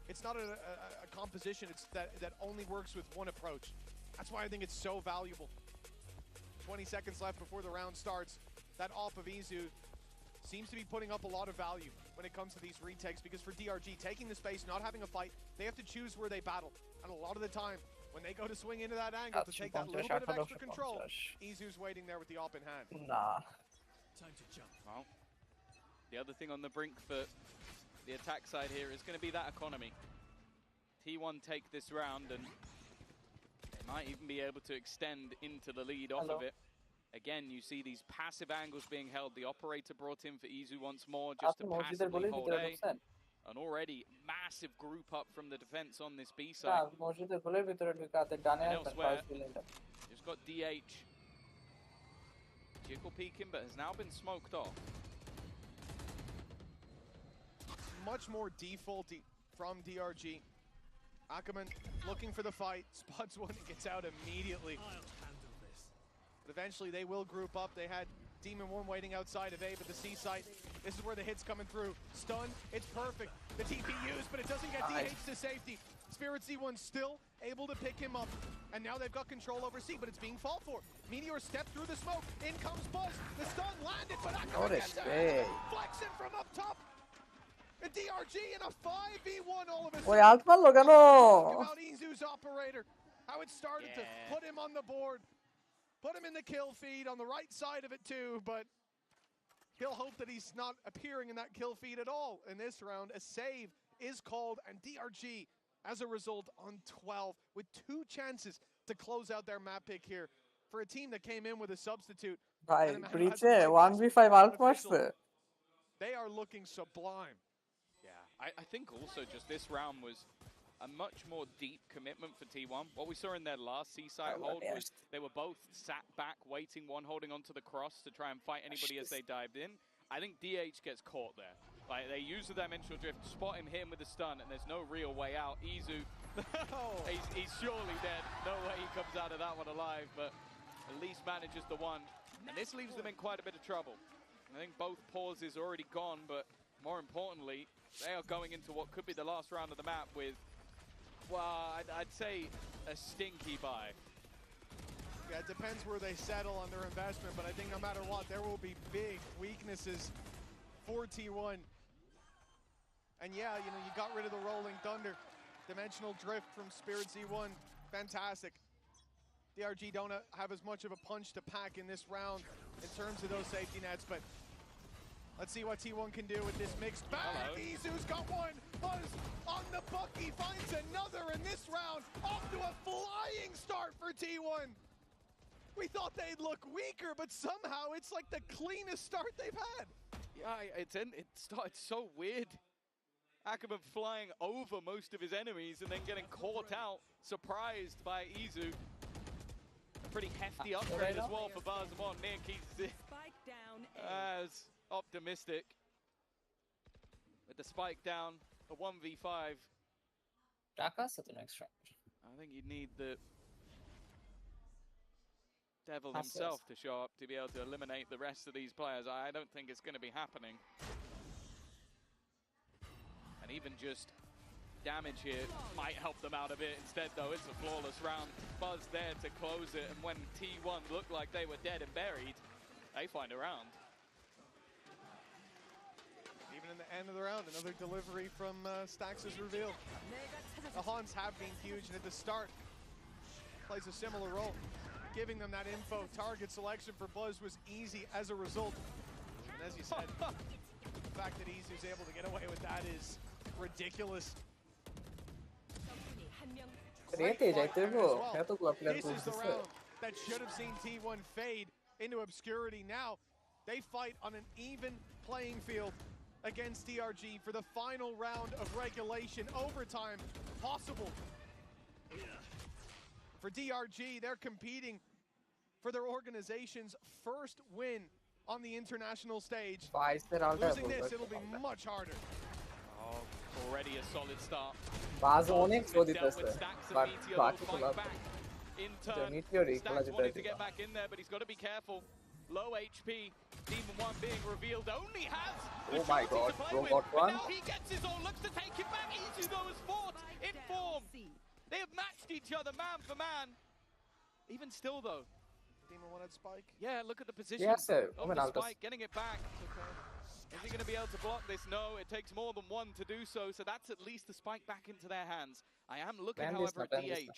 It's not a composition that only works with one approach. That's why I think it's so valuable. 20 seconds left before the round starts. That off of Izu seems to be putting up a lot of value when it comes to these retakes, because for DRG, taking the space, not having a fight, they have to choose where they battle. And a lot of the time, when they go to swing into that angle to take that little bit of extra control, Izu's waiting there with the op in hand. Nah. Time to jump. Well, the other thing on the brink for the attack side here is going to be that economy. T1 take this round and they might even be able to extend into the lead off of it. Again, you see these passive angles being held. The operator brought in for Izu once more just to passively hold A. An already massive group up from the defense on this B side. And elsewhere, just got DH. Jiggle peeking, but has now been smoked off. Much more default from DRG. Ackerman looking for the fight, spots one and gets out immediately. But eventually they will group up. They had DEMON1 waiting outside of A, but the C site, this is where the hit's coming through. Stun, it's perfect. The TP used, but it doesn't get DH to safety. Spirit C1 still able to pick him up. And now they've got control over C, but it's being fought for. Meteor stepped through the smoke. In comes Buzz. The stun landed, but Ackerman gets it. Flexing from up top. And DRG in a 5v1 all of a sudden. About Izu's operator. How it started to put him on the board. Put him in the kill feed on the right side of it too, but he'll hope that he's not appearing in that kill feed at all in this round. A save is called, and DRG, as a result, on 12 with 2 chances to close out their map pick here. For a team that came in with a substitute. Bhai, breach 1v5 alt marche. They are looking sublime. Yeah, I think also just this round was a much more deep commitment for T1. What we saw in their last C-site hold was they were both sat back, waiting, one holding onto the cross to try and fight anybody as they dived in. I think DH gets caught there. Like, they use the dimensional drift, spot him, hit him with the stun, and there's no real way out. Izu, he's surely dead. No way he comes out of that one alive, but at least manages the one. And this leaves them in quite a bit of trouble. I think both pauses already gone, but more importantly, they are going into what could be the last round of the map with, well, I'd say a stinky buy. Yeah, it depends where they settle on their investment, but I think no matter what, there will be big weaknesses for T1. And yeah, you know, you got rid of the Rolling Thunder. Dimensional Drift from Spirit Z1, fantastic. DRG don't have as much of a punch to pack in this round in terms of those safety nets, but let's see what T1 can do with this mixed bag. Izu's got one. Buzz on the Bucky finds another in this round. Off to a flying start for T1. We thought they'd look weaker, but somehow it's like the cleanest start they've had. Yeah, it started so weird. Ackerman flying over most of his enemies and then getting caught out, surprised by Izu. A pretty hefty upgrade as well for Buzz. Come on, Nick, he's as optimistic with the spike down, a 1v5. I think you'd need the devil himself to show up to be able to eliminate the rest of these players. I don't think it's going to be happening. And even just damage here might help them out a bit. Instead, though, it's a flawless round. Buzz there to close it, and when T1 looked like they were dead and buried, they find a round. Even in the end of the round, another delivery from Stax is revealed. The Hans have been huge, and at the start, plays a similar role, giving them that info. Target selection for Buzz was easy as a result. And as you said, the fact that Izu's able to get away with that is ridiculous. This is the round that should have seen T1 fade into obscurity. Now they fight on an even playing field against DRG for the final round of regulation. Overtime possible. For DRG, they're competing for their organization's first win on the international stage. Losing this, it'll be much harder. Oh, already a solid start. Bazı onek soditası. Bak back. In turn, Stax wanting to get back in there, but he's got to be careful. low HP. Demon1 being revealed only has Oh my god, Bro got one. now he gets his ult, looks to take it back. Easy though is fought in form. They have matched each other man for man. Even still though. Demon1 had Spike. Yeah, look at the position Yes, sir. of the Spike, getting it back. Is he going to be able to block this? No, it takes more than one to do so, so that's at least the Spike back into their hands. I am looking, however, at DH.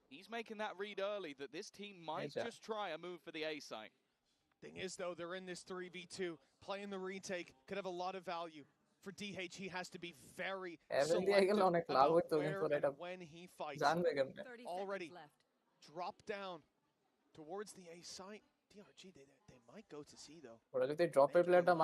He's making that read early that this team might just try a move for the A site. Thing is, though, they're in this 3v2. Playing the retake could have a lot of value. For DH, he has to be very selective about where and when he fights. Already dropped down towards the A site. DRG, they might go to C though. If they drop a player, They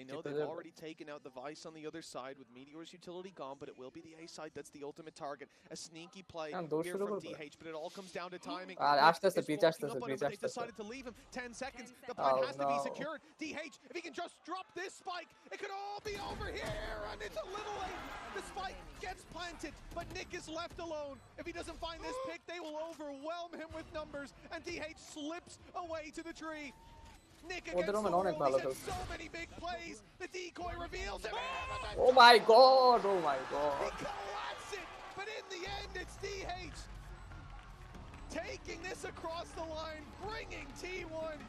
know they've already taken out the Vice on the other side with Meteor's utility gone, but it will be the A side that's the ultimate target. A sneaky play here from DH, but it all comes down to timing. They decided to leave him 10 seconds. The point has to be secured. DH, if he can just drop this spike, it could all be over here, and it's a little late. The spike gets planted, but Nick is left alone. If he doesn't find this pick, they will overwhelm him with numbers, and DH slips away to the tree. Nick against the world, he's had so many big plays. The decoy reveals him. Oh my god, oh my god. He collapsed it, but in the end, it's DH taking this across the line, bringing T1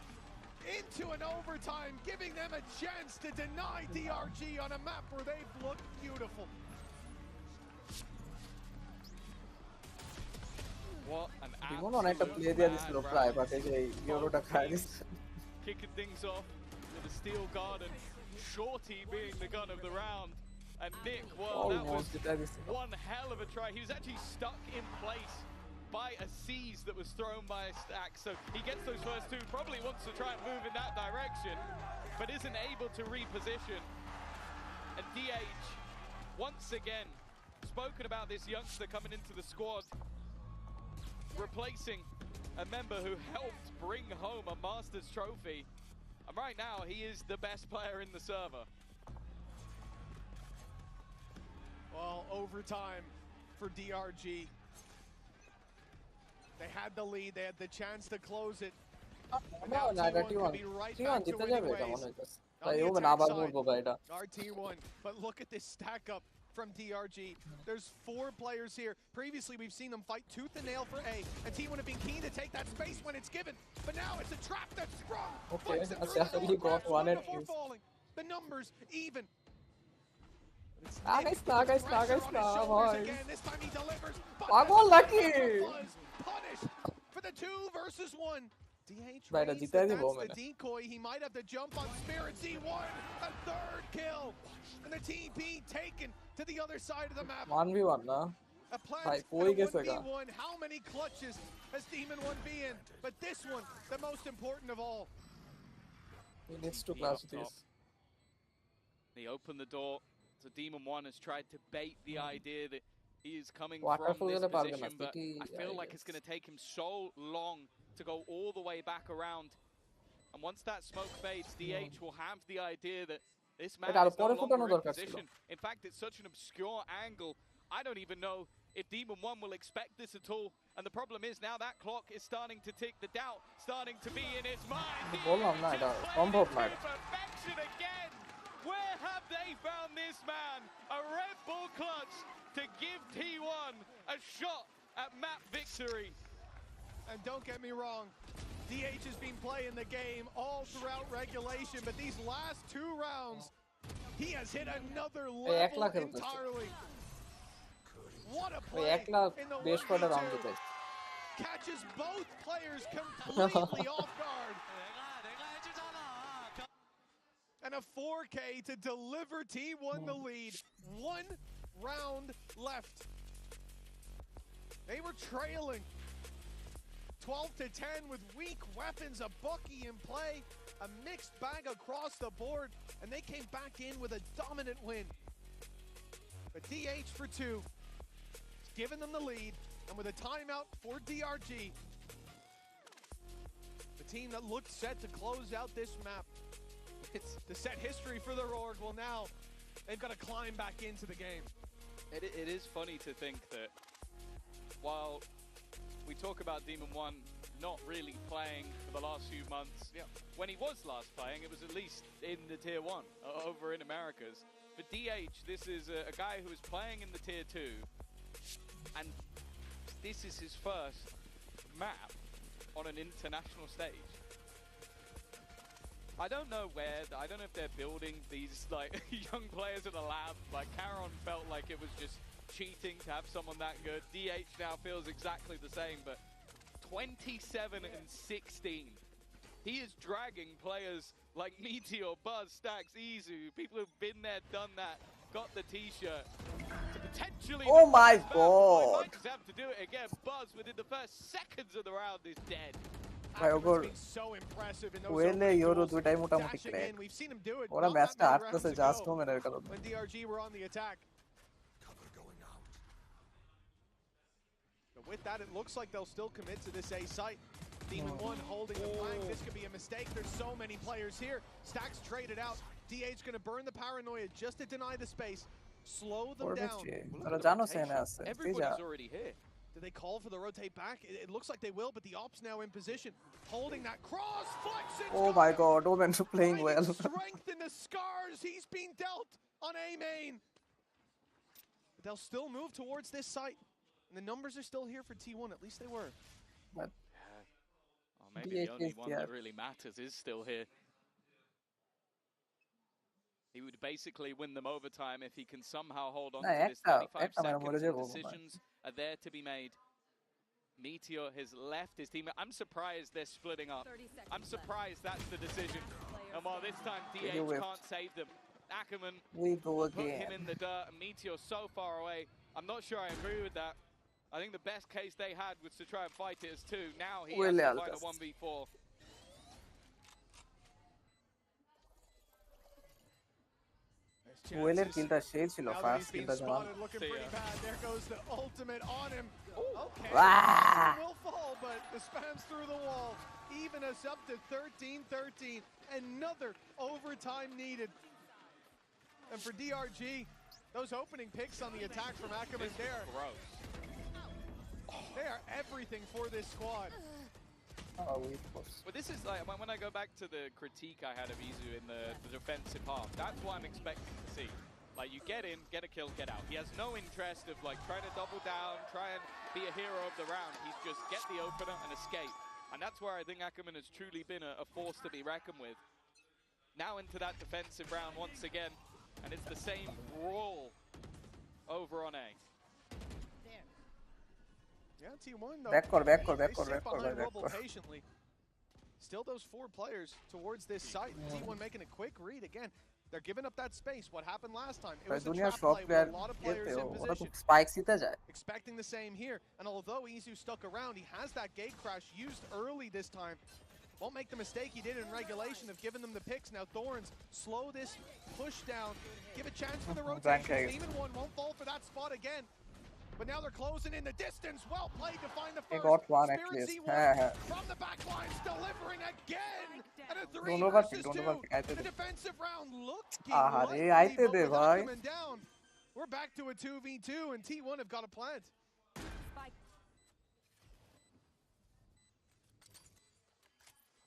into an overtime, giving them a chance to deny DRG on a map where they've looked beautiful. What an kicking things off with a Steel Garden, Shorty being the gun of the round, and Nick, well, that was one hell of a try. He was actually stuck in place by a seize that was thrown by a stack, so he gets those first two, probably wants to try and move in that direction, but isn't able to reposition. And DH, once again, spoken about this youngster coming into the squad, replacing a member who helped bring home a Masters trophy. And right now, he is the best player in the server. Well, overtime for DRG. They had the lead, they had the chance to close it. Now T1 could be right back to winning ways. On the attack side, RT1, but look at this stack up from DRG. There's 4 players here. Previously, we've seen them fight tooth and nail for A, and T1 have been keen to take that space when it's given. But now it's a trap that's sprung. Okay, he got one at least. The numbers even. Nice, This time he delivers. I got lucky. Punished for the 2 versus 1. DH That's the decoy. He might have to jump on Spirit. C1, a 3rd kill. And the TP taken to the other side of the map. 1v1 na. A plant and a 1v1. How many clutches has Demon1 be in? But this one, the most important of all. He needs to clash this. They open the door. So Demon1 has tried to bait the idea that he is coming Waterfall from this position, but City, I feel like it's going to take him so long to go all the way back around. And once that smoke fades, DH will have the idea that this man is no longer in position. In fact, it's such an obscure angle. I don't even know if Demon1 will expect this at all. And the problem is now that clock is starting to tick, the doubt starting to be in its mind. Perfection again. Where have they found this man? A Red Bull clutch to give T1 a shot at map victory. And don't get me wrong, DH has been playing the game all throughout regulation, but these last 2 rounds, he has hit another level entirely. What a play in the 1v2. Catches both players completely off guard. And a 4K to deliver T1 the lead. 1 round left. They were trailing 12-10 with weak weapons, a Bucky in play, a mixed bag across the board, and they came back in with a dominant win. But DH for 2, giving them the lead, and with a timeout for DRG, the team that looked set to close out this map, it's to set history for their org. Well, now they've got to climb back into the game. It is funny to think that while we talk about Demon1 not really playing for the last few months. Yeah. When he was last playing, it was at least in the Tier 1 over in Americas. For DH, this is a guy who is playing in the Tier 2, and this is his first map on an international stage. I don't know I don't know if they're building these like young players in a lab. Like Caron felt like it was just cheating to have someone that good. DH now feels exactly the same, but 27 and 16. He is dragging players like Meteor, Buzz, Stacks, Izu, people who've been there, done that, got the t-shirt. To potentially oh my god! Might just have to do it again. Buzz within the first seconds of the round is dead. ওয়েলে Euro দুইটাই মোটামুটি crack ওরা ম্যাচটা আটতেছে just মোমেন্টের কারণে when DRG were on the attack. But with that, it looks like they'll still commit to this A site. Demon1 holding the flank. This could be a mistake. There's so many players here. Stacks traded out. DH going to burn the paranoia just to deny the space. Slow them down. Everybody's already here. Do they call for the rotate back? It looks like they will, but the Ops now in position. Holding that cross, flex. Oh my god, Omen playing well. Strength in the scars. He's being dealt on A main. But they'll still move towards this site. And the numbers are still here for T1. At least they were. But maybe the only one that really matters is still here. He would basically win them overtime if he can somehow hold on to this 35 seconds. Decisions are there to be made. Meteor has left his team. I'm surprised they're splitting up. I'm surprised that's the decision. And while this time DH can't save them, Ackerman put him in the dirt, and Meteor so far away. I'm not sure I agree with that. I think the best case they had was to try and fight it as 2. Now he has to fight a 1v4. ওয়েলের কিলটা সেই ছিল first কিলটা জানান There goes the ultimate on him. Okay. Will fall, but the spams through the wall. Even us up to 13-13. Another overtime needed. And for DRG, those opening picks on the attack from Ackerman there. Gross. They are everything for this squad. But this is like when I go back to the critique I had of Izu in the defensive half. That's what I'm expecting to see. Like you get in, get a kill, get out. He has no interest of like trying to double down, try and be a hero of the round. He's just get the opener and escape. And that's where I think Ackerman has truly been a force to be reckoned with. Now into that defensive round once again, and it's the same brawl over on A. Yeah, T1 though. Back patiently. Still those 4 players towards this site. T1 making a quick read again. They're giving up that space. What happened last time? It was a trap play with a lot of players in position. Expecting the same here. And although Izu stuck around, he has that gate crash used early this time. Won't make the mistake he did in regulation of giving them the picks. Now Thorns, slow this push down. Give a chance for the rotation. Demon1 won't fall for that spot again. But now they're closing in the distance. Well played to find the first. He got one at least. From the back lines, delivering again. And a 3 versus 2. The defensive round looking down. We're back to a 2v2, and T1 have got a plant.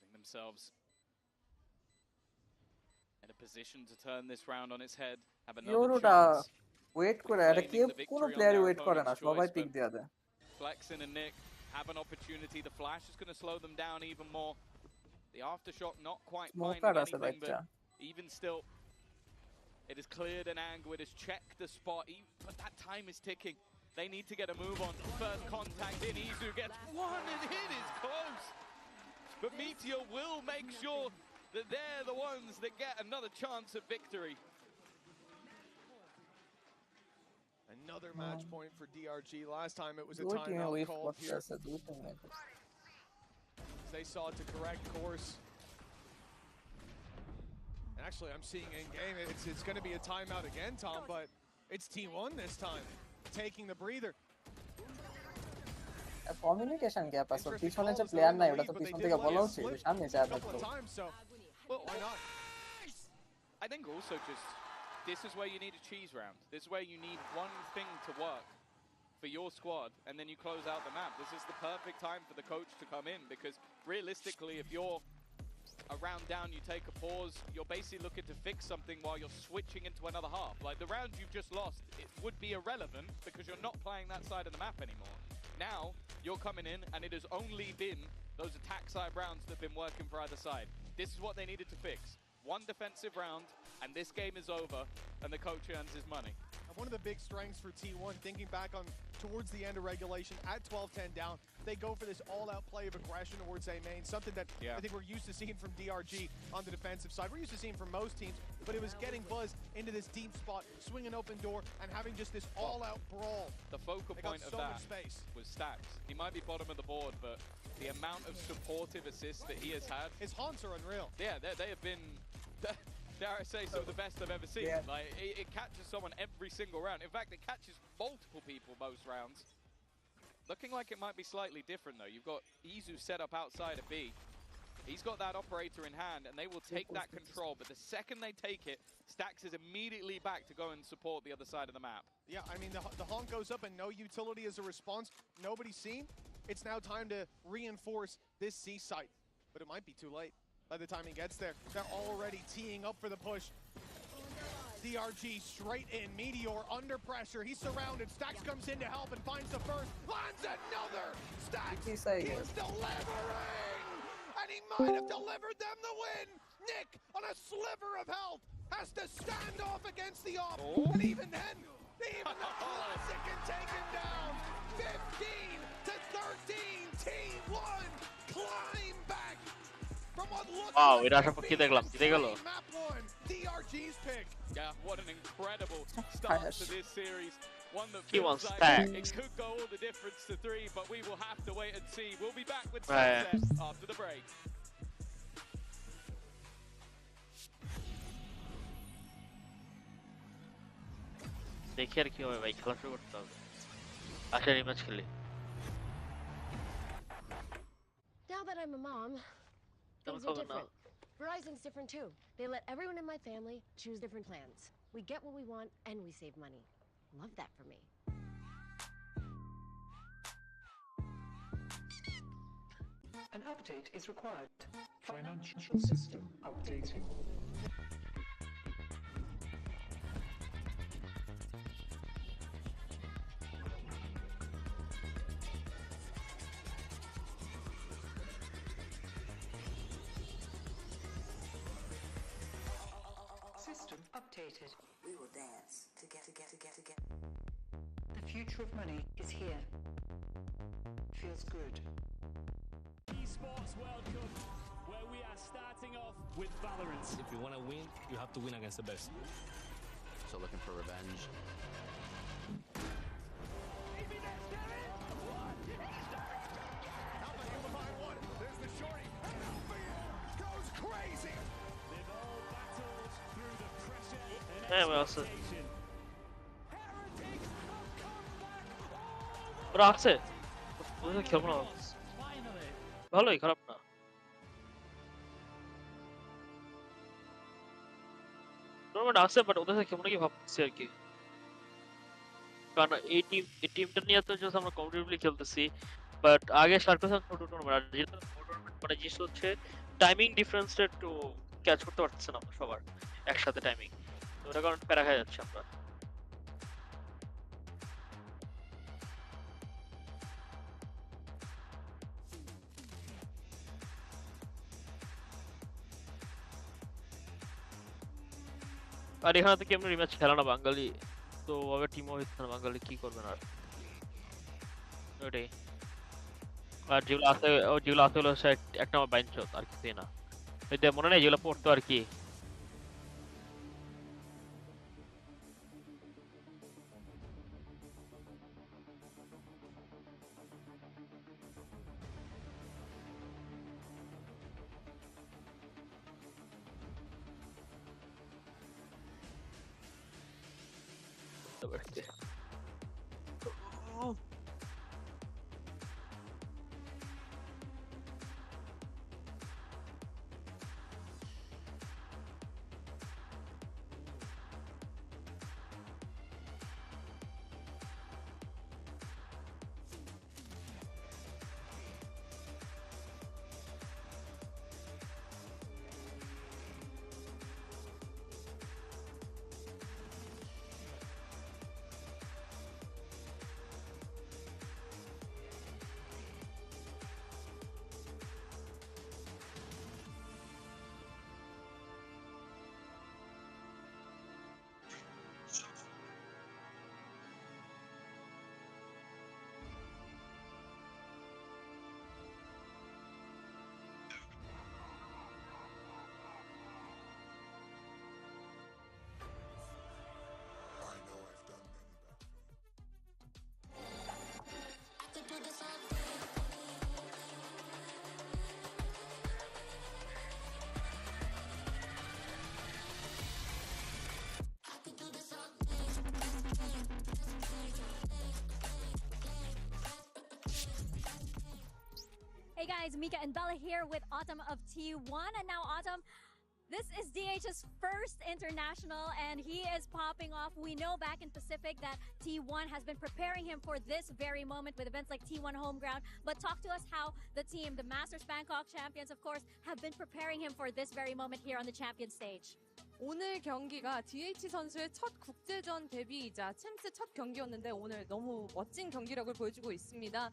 Putting themselves in a position to turn this round on its head. Have another chance. Wait করে আরে কেউ কোনো প্লেয়ারই wait করে না সবাই pick দেয়া দেয় Flexin and Nick have an opportunity. The flash is going to slow them down even more. The aftershock not quite finding anything, but even still it has cleared an angle, it has checked the spot, but that time is ticking. They need to get a move on. First contact in, Izu gets one and it is close. But Meteor will make sure that they're the ones that get another chance at victory. Another match point for DRG. Last time it was a timeout called here. They sought to correct course. And actually, I'm seeing in game it's going to be a timeout again, Tom, but it's T1 this time, taking the breather. Communication gap আছে পিছনে যে player নাই ওটা তো পিছন থেকে বলা উচিত সামনে যা দেখো Well, why not? I think also just this is where you need a cheese round. This is where you need one thing to work. for your squad, and then you close out the map. This is the perfect time for the coach to come in, because realistically, if you're a round down, you take a pause, you're basically looking to fix something while you're switching into another half. Like, the round you've just lost, it would be irrelevant because you're not playing that side of the map anymore. Now, you're coming in, and it has only been those attack side rounds that have been working for either side. This is what they needed to fix. One defensive round, and this game is over, and the coach earns his money. One of the big strengths for T1, thinking back on towards the end of regulation, at 12-10 down, they go for this all-out play of aggression towards A main, something that I think we're used to seeing from DRG on the defensive side. We're used to seeing from most teams, but it was getting Buzz into this deep spot, swing an open door, and having just this all-out brawl. The focal point of that was Stacks. He might be bottom of the board, but the amount of supportive assists that he has had. His haunts are unreal. Yeah, they have been, dare I say, some of the best I've ever seen. Yeah. Like, it catches someone every single round. In fact, it catches multiple people most rounds. Looking like it might be slightly different, though. You've got Izu set up outside of B. He's got that operator in hand, and they will take that control. But the second they take it, Stacks is immediately back to go and support the other side of the map. Yeah, I mean, the honk goes up and no utility as a response. Nobody's seen. It's now time to reinforce this C site. But it might be too late by the time he gets there. They're already teeing up for the push. DRG straight in. Meteor under pressure. He's surrounded. Stacks comes in to help and finds the first. Lands another. Stacks is delivering. And he might have delivered them the win. Nick, on a sliver of health, has to stand off against the op. And even then, even the classic can take him down. 15 to 13. T1 climb back from what looks like map one. DRG's pick. Yeah, what an incredible start to this series. One that He feels wants like Stack. it could go all the difference to 3, but we will have to wait and see. We'll be back with Sunset after the break. দেখি আর কি হবে ভাই, খেলা শুরু করতে হবে। আসলে rematch খেলি। Now that I'm a mom, things are different. Verizon's different too. They let everyone in my family choose different plans. We get what we want and we save money. Love that for me. An update is required. Financial system updating. System updated. We will dance together. The future of money is here. Feels good. Esports World Cup, where we are starting off with Valorant. If you want to win, you have to win against the best. So looking for revenge. There's the shorty. And goes crazy. They've all battled through the pressure and হ্যাঁ আমি আছে। expectation. ওরা আছে? ওদের খেলবো না। ভালোই, খারাপ না। টুর্নামেন্ট আছে, বাট ওদের সাথে কেমন কি ভাবছি আর কি। কারণ এই টিমটা নিয়ে তো জাস্ট আমরা কম্পিটিটিভলি খেলতেছি, বাট আগে সার্কাস ছোট টুর্নামেন্ট, আর যেটা বড় টুর্নামেন্ট মানে জিনিস হচ্ছে টাইমিং ডিফারেন্সটা একটু ক্যাচ করতে পারতেছে না আমরা সবার একসাথে টাইমিং, তো ওটা কারণে প্যারা খাই যাচ্ছে আমরা। আর এখানে তো কেমন রিম্যাচ খেলা না বাঙালি, তো ওভাবে টিমও হচ্ছে না, বাঙালি কি করবেন আর ওটাই। আর যেগুলো আছে হলো একটা আমার বাইঞ্চ আর কিছুই না, মনে নেই যেগুলো পড়তো আর কি। Hey guys, Mika and Bella here with Autumn of T1. And now Autumn, this is DH's first international and he is popping off. We know back in Pacific that T1 has been preparing him for this very moment with events like T1 Homeground. But talk to us how the team, the Masters Bangkok champions, of course, have been preparing him for this very moment here on the champion stage. 오늘 경기가 DH 선수의 첫 국제전 데뷔이자 챔스 첫 경기였는데 오늘 너무 멋진 경기력을 보여주고 있습니다.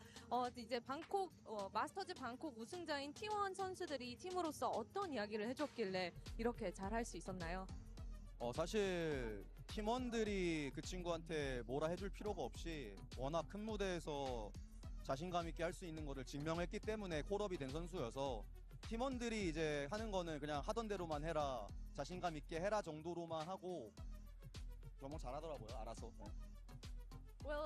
이제 방콕 마스터즈 방콕 우승자인 T1 선수들이 팀으로서 어떤 이야기를 해줬길래 이렇게 잘할 수 있었나요? 사실 팀원들이 그 친구한테 뭐라 해줄 필요가 없이 워낙 큰 무대에서 자신감 있게 할 수 있는 거를 증명했기 때문에 콜업이 된 선수여서 팀원들이 이제 하는 거는 그냥 하던 대로만 해라, 자신감 있게 해라 정도로만 하고 너무 잘하더라고요, 알아서. Well,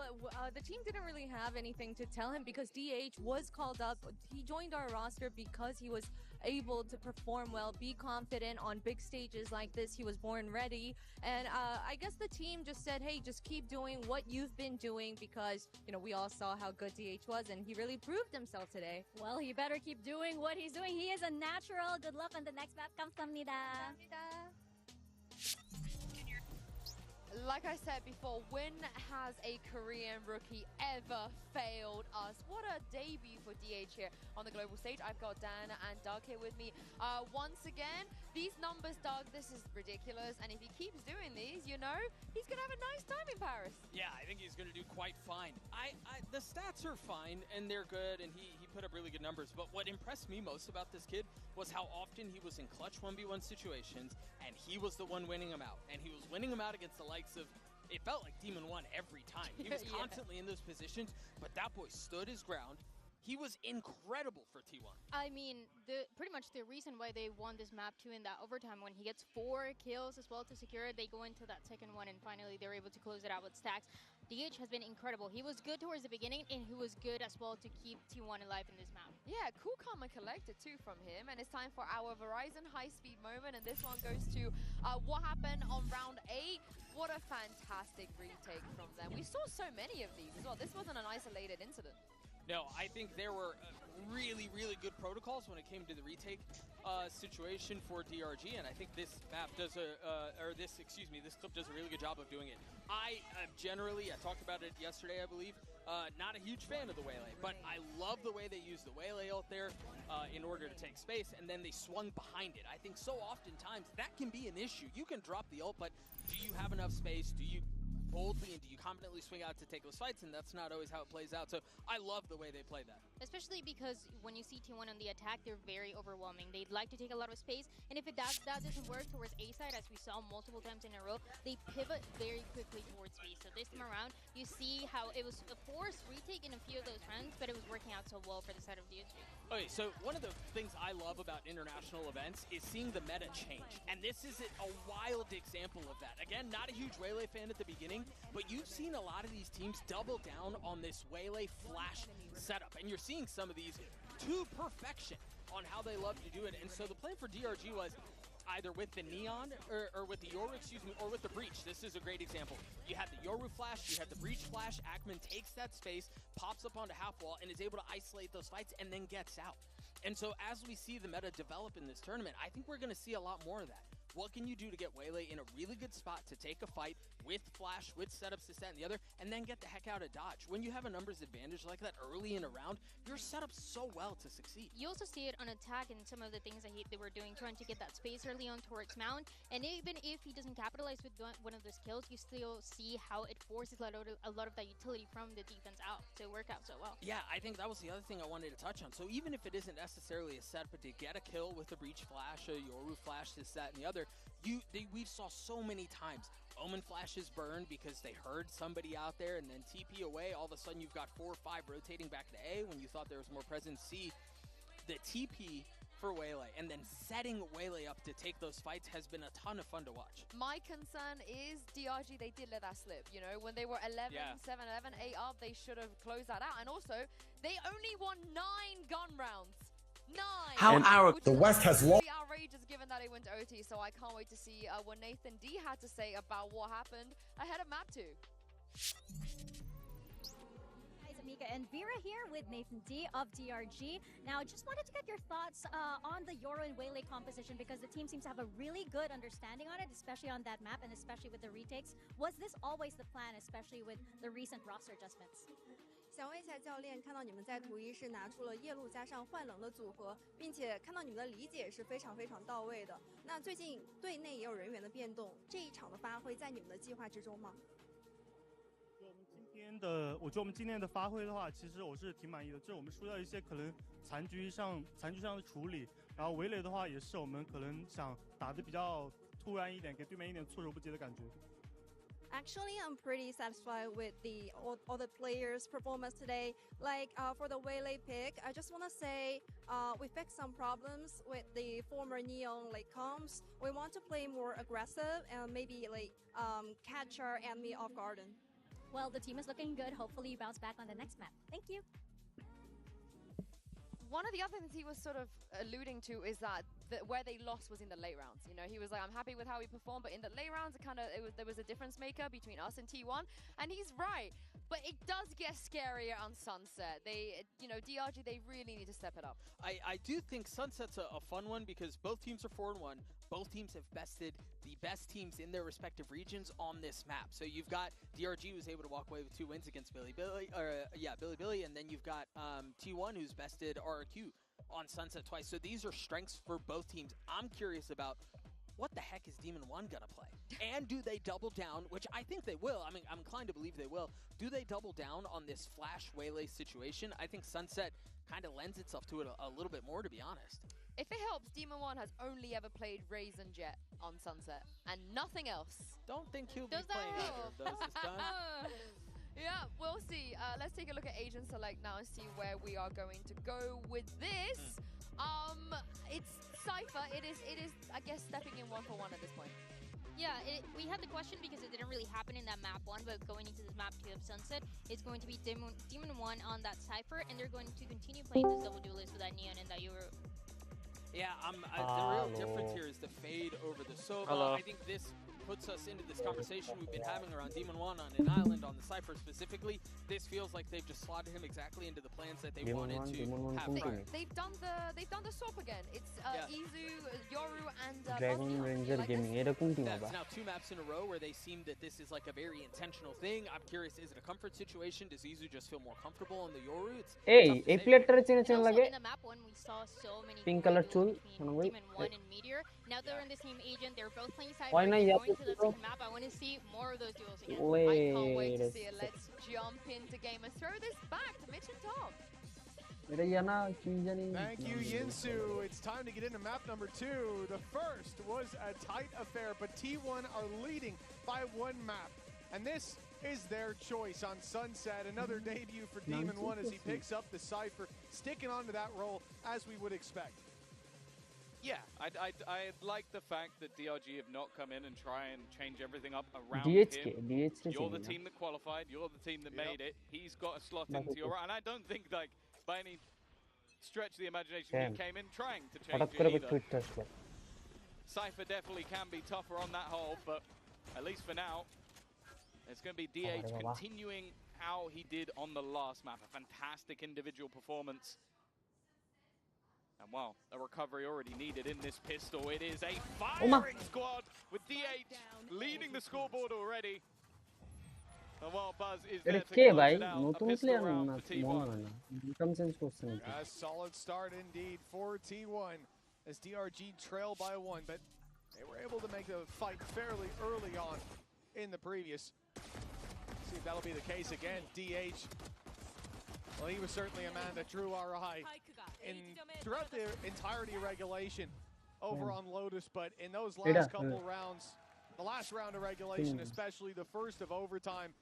the team didn't really have anything to tell him because DH was called up. He joined our roster because he was able to perform well, be confident on big stages like this. He was born ready. And I guess the team just said, hey, just keep doing what you've been doing because, you know, we all saw how good DH was and he really proved himself today. Well, he better keep doing what he's doing. He is a natural. Good luck on the next map. 감사합니다. Like I said before, when has a Korean rookie ever failed us? What a debut for DH here on the global stage. I've got Dan and Doug here with me. Once again, these numbers, Doug, this is ridiculous. And if he keeps doing these, you know, he's going to have a nice time in Paris. Yeah, I think he's going to do quite fine. The stats are fine, and they're good, and he put up really good numbers. But what impressed me most about this kid was how often he was in clutch 1v1 situations, and he was the one winning them out. And he was winning them out against the likes of, it felt like DEMON1 every time. He was constantly in those positions, but that boy stood his ground. He was incredible for T1. I mean, pretty much the reason why they won this map too in that overtime, when he gets 4 kills as well to secure it, they go into that second one and finally they're able to close it out with stacks. DH has been incredible. He was good towards the beginning and he was good as well to keep T1 alive in this map. Yeah, cool, calm and collected too from him. And it's time for our Verizon high-speed moment. And this one goes to what happened on round 8. What a fantastic retake from them. We saw so many of these as well. This wasn't an isolated incident. No, I think there were really, really good protocols when it came to the retake situation for DRG, and I think this map does this clip does a really good job of doing it. I talked about it yesterday, I believe, not a huge fan of the Waylay, but I love the way they used the Waylay out there in order to take space, and then they swung behind it. I think so oftentimes that can be an issue. You can drop the ult, but do you have enough space? Do you boldly and do you confidently swing out to take those fights? And that's not always how it plays out. So I love the way they play that. Especially because when you see T1 on the attack, they're very overwhelming. They'd like to take a lot of space. And if that doesn't work towards A side, as we saw multiple times in a row, they pivot very quickly towards B. So this time around, you see how it was a forced retake in a few of those rounds, but it was working out so well for the side of DRG. Okay, so one of the things I love about international events is seeing the meta change. And this is a wild example of that. Again, not a huge Waylay fan at the beginning, but you've seen a lot of these teams double down on this Waylay flash setup. And you're seeing some of these to perfection on how they love to do it. And so the plan for DRG was either with the Neon, or with the Yoru, or with the Breach. This is a great example. You had the Yoru flash, you had the Breach flash, Ackman takes that space, pops up onto half wall, and is able to isolate those fights, and then gets out. And so as we see the meta develop in this tournament, I think we're going to see a lot more of that. What can you do to get Waylay in a really good spot to take a fight with flash, with setups, this, that, and the other, and then get the heck out of dodge? When you have a numbers advantage like that early in a round, you're set up so well to succeed. You also see it on attack and some of the things that they were doing, trying to get that space early on towards Mount. And even if he doesn't capitalize with one of those kills, you still see how it forces a lot of that utility from the defense out to work out so well. Yeah, I think that was the other thing I wanted to touch on. So even if it isn't necessarily a set, but to get a kill with a Breach flash, a Yoru flash, this, that, and the other, we saw so many times Omen flashes burn because they heard somebody out there, and then TP away. All of a sudden, you've got 4 or 5 rotating back to A when you thought there was more presence. C, the TP for Waylay, and then setting Waylay up to take those fights has been a ton of fun to watch. My concern is DRG, they did let that slip. You know, when they were 11, 7, 11, 8 up, they should have closed that out. And also, they only won 9 gun rounds. 9! How arrogant. The West has lost. Really outrageous given that it went to OT, so I can't wait to see what Nathan D had to say about what happened ahead of map 2. Nika and Vera here with Nathan D of DRG. Now, just wanted to get your thoughts on the Yoru and Waylay composition because the team seems to have a really good understanding on it, especially on that map and especially with the retakes. Was this always the plan, especially with the recent roster adjustments? 想问一下教练，看到你们在图一是拿出了夜路加上幻冷的组合，并且看到你们的理解是非常到位的。那最近队内也有人员的变动，这一场的发挥在你们的计划之中吗？我觉得我们今天的发挥的话，其实我是挺满意的。就是我们输掉一些可能残局上的处理，然后围垒的话也是我们可能想打得比较突然一点，给对面一点措手不及的感觉。Actually, I'm pretty satisfied with all the players' performance today. Like for the Waylay pick, I just want to say we fixed some problems with the former Neon comps. We want to play more aggressive and maybe catch our enemy off guard. Well, the team is looking good. Hopefully you bounce back on the next map. Thank you. One of the other things he was sort of alluding to is that where they lost was in the late rounds. You know, he was like, I'm happy with how we performed, but in the late rounds, there was a difference maker between us and T1, and he's right. But it does get scarier on Sunset. DRG, they really need to step it up. I do think Sunset's a fun one because both teams are 4-1. Both teams have bested the best teams in their respective regions on this map. So you've got DRG, who's able to walk away with 2 wins against Billy, and then you've got T1, who's bested RRQ on Sunset twice. So these are strengths for both teams. I'm curious about what the heck is DEMON1 gonna play? And do they double down, which I think they will. I mean, I'm inclined to believe they will. Do they double down on this Flash Waylay situation? I think Sunset kind of lends itself to it a little bit more, to be honest. If it helps, DEMON1 has only ever played Raze and Jet on Sunset, and nothing else. Don't think he'll be playing either of those this time. Yeah, we'll see. Let's take a look at Agent Select now and see where we are going to go with this. It's Cypher. It is, I guess, stepping in 1-for-1 at this point. Yeah, we had the question because it didn't really happen in that map 1, but going into this map 2 of Sunset, it's going to be DEMON1 on that Cypher, and they're going to continue playing this double duelist with that Neon and that Yoru. Yeah, the real difference here is the fade over the Sova. I think this puts us into this conversation we've been having around DEMON1 on an island, on the Cypher specifically. This feels like they've just slotted him exactly into the plans that they wanted to have. They've done the swap again. It's Izu, Yoru, and Dragon Ranger Gaming. That's now 2 maps in a row where they seem that this is like a very intentional thing. I'm curious, is it a comfort situation? Does Izu just feel more comfortable on the Yoru? Hey, a player in the map 1, we saw so many pink color tool. DEMON1 and Meteor. Now they're in the same agent. They're both playing Cypher. Why not? Going to the second map. I want to see more of those duels again. I can't wait to see it. Let's jump into game and throw this back to Mitch and Tom. Thank you, Yinsu. It's time to get into map number 2. The first was a tight affair, but T1 are leading by 1 map. And this is their choice on Sunset. Another debut for DEMON1 as he picks up the Cypher, sticking onto that role as we would expect. Yeah, I like the fact that DRG have not come in and try and change everything up around him. You're the team that qualified. You're the team that made it. He's got a slot into your right. And I don't think, like, by any stretch of the imagination, he came in trying to change it either. Cypher definitely can be tougher on that hole, but at least for now, it's going to be DH continuing how he did on the last map. A fantastic individual performance. And well, a recovery already needed in this pistol. It is a firing squad with DH leading the scoreboard already. And well, Buzz is there to close it out. A pistol round for T1. A solid start indeed for T1 as DRG trailed by 1, but they were able to make the fight fairly early on in the previous. See if that'll be the case again. DH, well, he was certainly a man that drew our eye throughout the entirety of regulation over on Lotus, but in those last couple rounds, the last round of regulation, especially the first of overtime,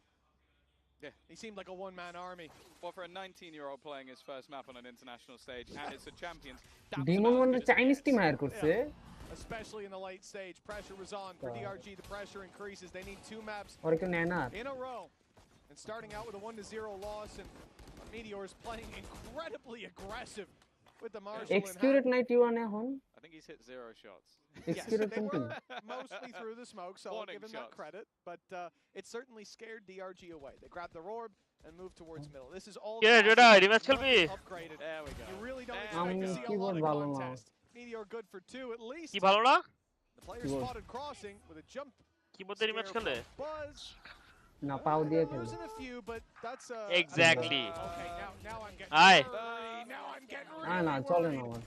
he seemed like a one-man army. Well, for a 19-year-old playing his first map on an international stage, and it's a champions. DEMON1 Chinese team hire korche. Especially in the late stage, pressure was on for DRG. The pressure increases. They need 2 maps in a row, and starting out with a 1-0 loss, and Meteor is playing incredibly aggressive with the Marshall. Execute night you on a home. I think he's hit 0 shots. Yes, they were mostly through the smoke, so I'll give him that credit. But it certainly scared DRG away. They grabbed their orb and moved towards middle. This is all rematch খেলবি upgraded. There we go. You really don't expect to see a lot of contest. Meteor good for 2 at least. কি ভালো না The player spotted crossing with a jump. কিবোর্ডে rematch খেলে Buzz. না পাও দিয়ে খেলে Losing a few, but that's Exactly. Okay, now I'm getting Aye. worried. Now I'm getting না চলে না আমার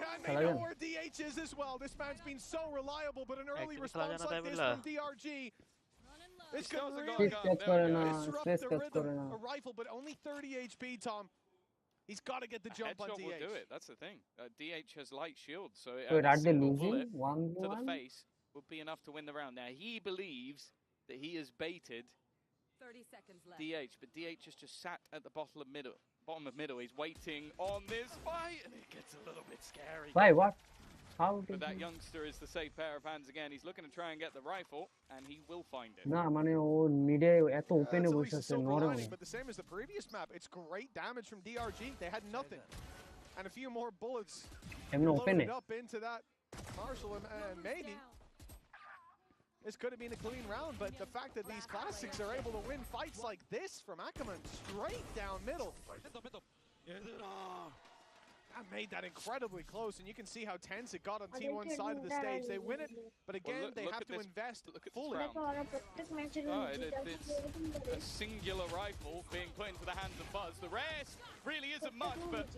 And they know where DH is as well. This man's been so reliable, but an early response like this from DRG. This could really disrupt the rhythm. A rifle, but only 30 HP, Tom. He's got to get the jump on DH. Will do it. That's the thing. DH has light shield, so Wait, are they single losing? bullet to the face would be enough to win the round. Now he believes that he has baited 30 seconds left. DH, but DH has just sat at the bottom of middle. He's waiting on this fight, and it gets a little bit scary. Why? What? How did But that youngster is the safe pair of hands again. He's looking to try and get the rifle, and he will find it. না মানে ও মিডে এত ওপেনে বসে আছে normal But the same as the previous map, it's great damage from DRG. They had nothing, and a few more bullets loaded up into that Marshall, and maybe this could have been a clean round. But the fact that these classics are able to win fights like this from Ackerman straight down middle. That made that incredibly close, and you can see how tense it got on T1's side of the stage. They win it, but again, they have to invest fully. It's a singular rifle being put into the hands of Buzz. The rest really isn't much, but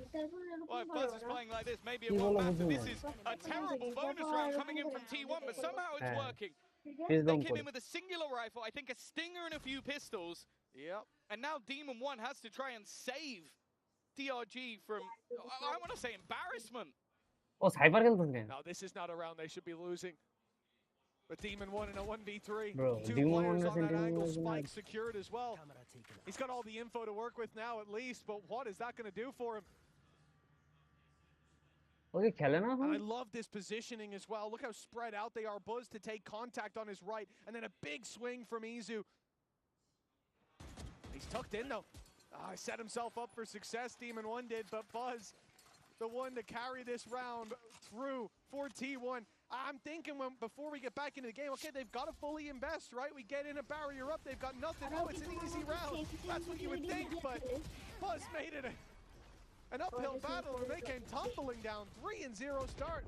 if Buzz is playing like this, maybe it won't matter. This is a terrible bonus round coming in from T1, but somehow it's working. They came in with a singular rifle, I think a stinger and a few pistols. Yep. And now Demon1 has to try and save DRG from, I want to say, embarrassment. ও Cypher খেলতেছে Now this is not a round they should be losing. But Demon1 in a 1v3. Bro, Two Demon1 players on that Demon1 angle, was Spike nice. secured as well. He's got all the info to work with now at least, but what is that going to do for him? ওকে খেলে না And I love this positioning as well. Look how spread out they are. Buzz to take contact on his right, and then a big swing from Izu. He's tucked in though. Set himself up for success, Demon1 did, but Buzz, the one to carry this round through for T1. I'm thinking before we get back into the game, okay, they've got to fully invest, right? We get in a barrier up, they've got nothing. Oh, it's an easy round. That's what you would think, but Buzz made it an uphill battle, and they came tumbling down. 3-0 start.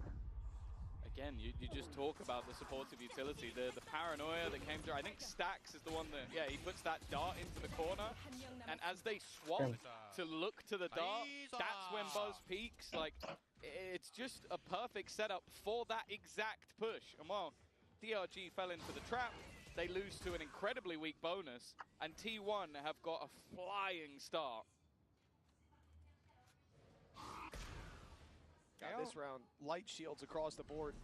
Again, you just talk about the supportive utility, the paranoia that came through. I think Stax is the one that, he puts that dart into the corner, and as they swap to look to the dart, that's when Buzz peaks. Like, it's just a perfect setup for that exact push. And while DRG fell into the trap, they lose to an incredibly weak bonus, and T1 have got a flying start. This round, light shields across the board.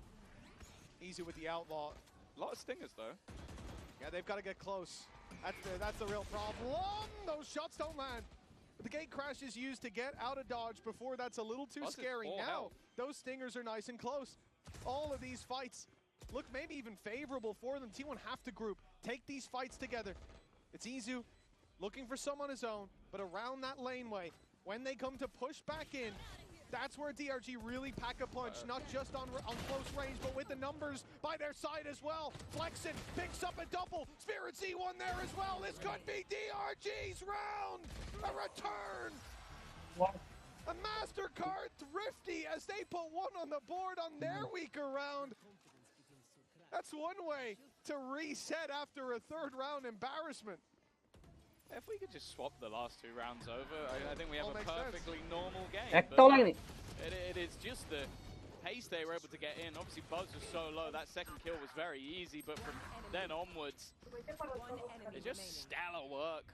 Easy with the outlaw. A lot of stingers though. Yeah, they've got to get close. That's the real problem. Those shots don't land. The gate crash is used to get out of dodge before. That's a little too scary. Now, those stingers are nice and close. All of these fights look maybe even favorable for them. T1 have to group, take these fights together. It's Izu looking for some on his own, but around that laneway, when they come to push back in, that's where DRG really pack a punch, not just on close range, but with the numbers by their side as well. Flexen picks up a double. Spirit C1 there as well. This could be DRG's round. A return. What? A MasterCard Thrifty as they put one on the board on their weaker round. That's one way to reset after a third round embarrassment. If we could just swap the last 2 rounds over, I think we have a perfectly normal game. It is just the pace they were able to get in. Obviously, Buzz was so low. That second kill was very easy, but from then onwards, it's just stellar work.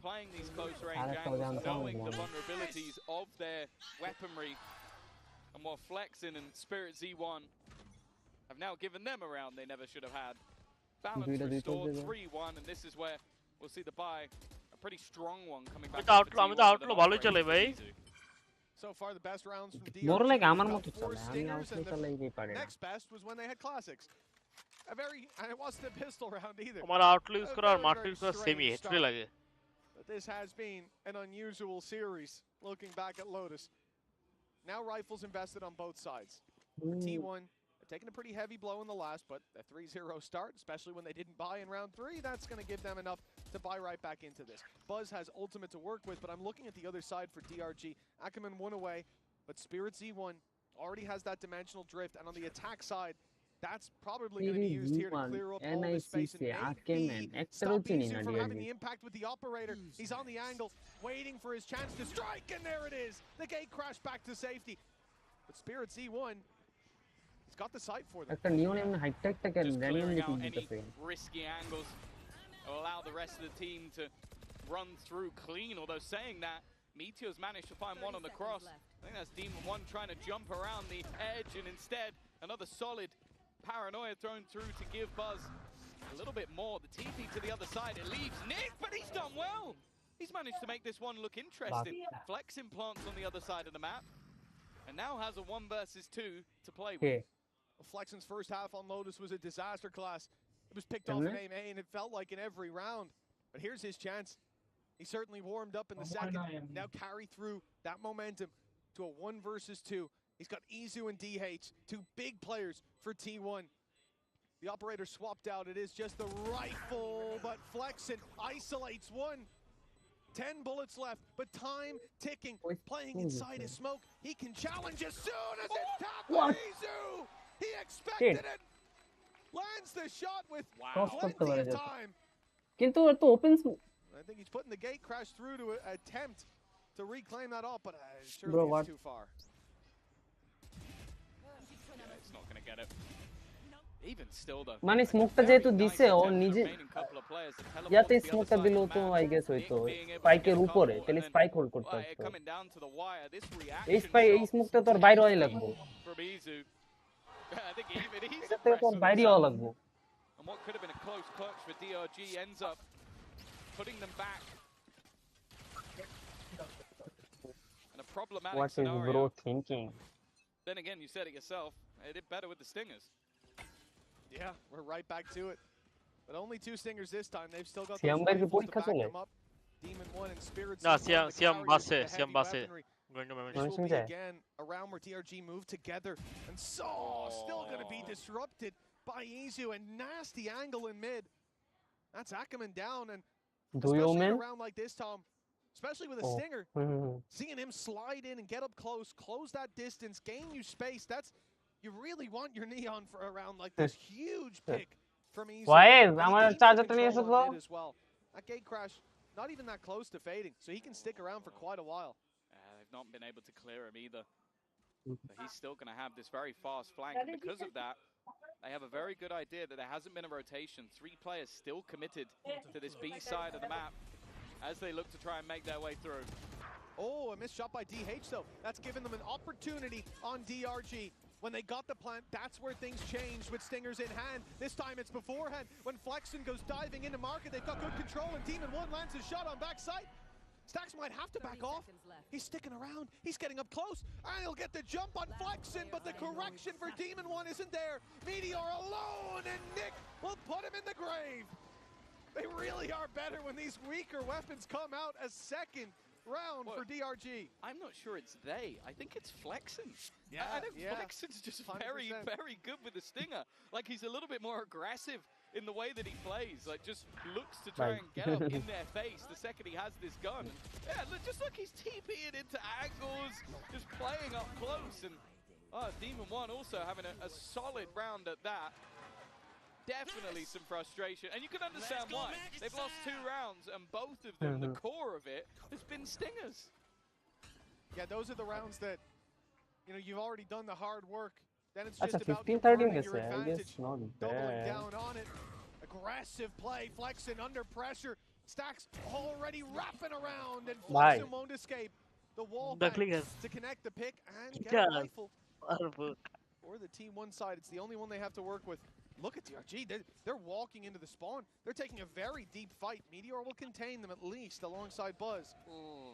Playing these close range angles, knowing the vulnerabilities of their weaponry, and while Flexin and Spirit Z1 have now given them a round they never should have had. Balance restored, 3-1, and this is where we'll see the buy. A pretty strong one coming back. So far, the best rounds from DRG. More like আমার মতো চলে আমি outlay চালাইতে পারি না Next best was when they had classics. And it wasn't a pistol round either. আমার outlay use করা আর mart use করা সেমই হেট্রি লাগে But this has been an unusual series looking back at Lotus. Now rifles invested on both sides. T1 taking a pretty heavy blow in the last, but a 3-0 start, especially when they didn't buy in round 3, that's going to give them enough to buy right back into this. Buzz has ultimate to work with, but I'm looking at the other side for DRG. Ackerman 1 away, but Spirit Z1 already has that dimensional drift, and on the attack side, that's probably going to be used here to clear up all this space and maybe stop Izu from having the impact with the operator. He's on the angle, waiting for his chance to strike, and there it is. The gate crash back to safety. But Spirit Z1, he's got the sight for them. Just clearing out any risky angles will allow the rest of the team to run through clean, although saying that, Meteor's managed to find one on the cross. I think that's Demon1 trying to jump around the edge, and instead another solid paranoia thrown through to give Buzz a little bit more. The TP to the other side, it leaves Nick, but he's done well. He's managed to make this one look interesting. Flex implants on the other side of the map, and now has a 1 versus 2 to play with. Well, Flexen's first half on Lotus was a disaster class. It was picked off in aim A, and it felt like in every round. But here's his chance. He certainly warmed up in the second. Now carry through that momentum to a 1 versus 2. He's got Izu and DH, 2 big players for T1. The operator swapped out. It is just the rifle, but Flexen isolates 1. 10 bullets left, but time ticking. Playing inside his smoke. He can challenge as soon as it's tapped by Izu. He expected it. Lands the shot with plenty of time. I think he's putting the gate crash through to attempt to reclaim that up, but surely it's too far. Yeah, it's not going to get it. Even still though. মানে স্মোকটা যেহেতু দিছে ও নিজে ইয়াতে স্মোকটা দিলো তো I guess হয়তো স্পাইকের উপরে তাহলে স্পাইক হোল্ড করতে হবে এই স্মোকটা তোর বাইরে হয়ে লাগবে এটাতে তোর বাইরে হওয়া লাগবে and what could have been a close clutch for DRG ends up putting them back in a problematic what scenario. Is bro thinking? Then again, you said it yourself, they did better with the Stingers. Yeah, we're right back to it. But only 2 Stingers this time. They've still got those rifles to back them up. Demon1 and Spirit Siam Basse. This will be again a round where DRG move together. And still going to be disrupted by Izu. And nasty angle in mid. That's Ackerman down. And especially in a round like this, Tom, especially with a Stinger, seeing him slide in and get up close, close that distance, gain you space, that's... You really want your Neon for a round like this. Huge pick from Izu. As well. That gate crash, not even that close to fading, so he can stick around for quite a while. They've not been able to clear him either. But he's still going to have this very fast flank, and because of that, they have a very good idea that there hasn't been a rotation. 3 players still committed to this B side of the map as they look to try and make their way through. Oh, a missed shot by DH though. That's given them an opportunity on DRG. When they got the plant, that's where things changed with Stingers in hand. This time it's beforehand. When Flexen goes diving into market, they've got good control, and Demon1 lands his shot on backside. Stax might have to back off. He's sticking around. He's getting up close. And he'll get the jump on Flexen, but the correction for Demon1 isn't there. Meteor alone, and Nick will put him in the grave. They really are better when these weaker weapons come out as second round for DRG. I'm not sure it's they. I think it's Flexen. I think Flexen's just 100%. very good with the Stinger. Like, he's a little bit more aggressive in the way that he plays. Like, just looks to try and get up in their face the second he has this gun. Just look, he's TPing into angles, just playing up close. And Demon1 also having a solid round at that. Definitely some frustration, and you can understand why. They've lost 2 rounds, and both of them, the core of it, has been Stingers. Yeah, those are the rounds that, you've already done the hard work. Then it's just about 15-13 your advantage, doubling down on it. Aggressive play, Flexen under pressure. Stax already wrapping around, and Flexen won't escape. The wall back to connect the pick and get a rifle. Or the T1 side, it's the only one they have to work with. Look at DRG, they're walking into the spawn. They're taking a very deep fight. Meteor will contain them at least alongside Buzz.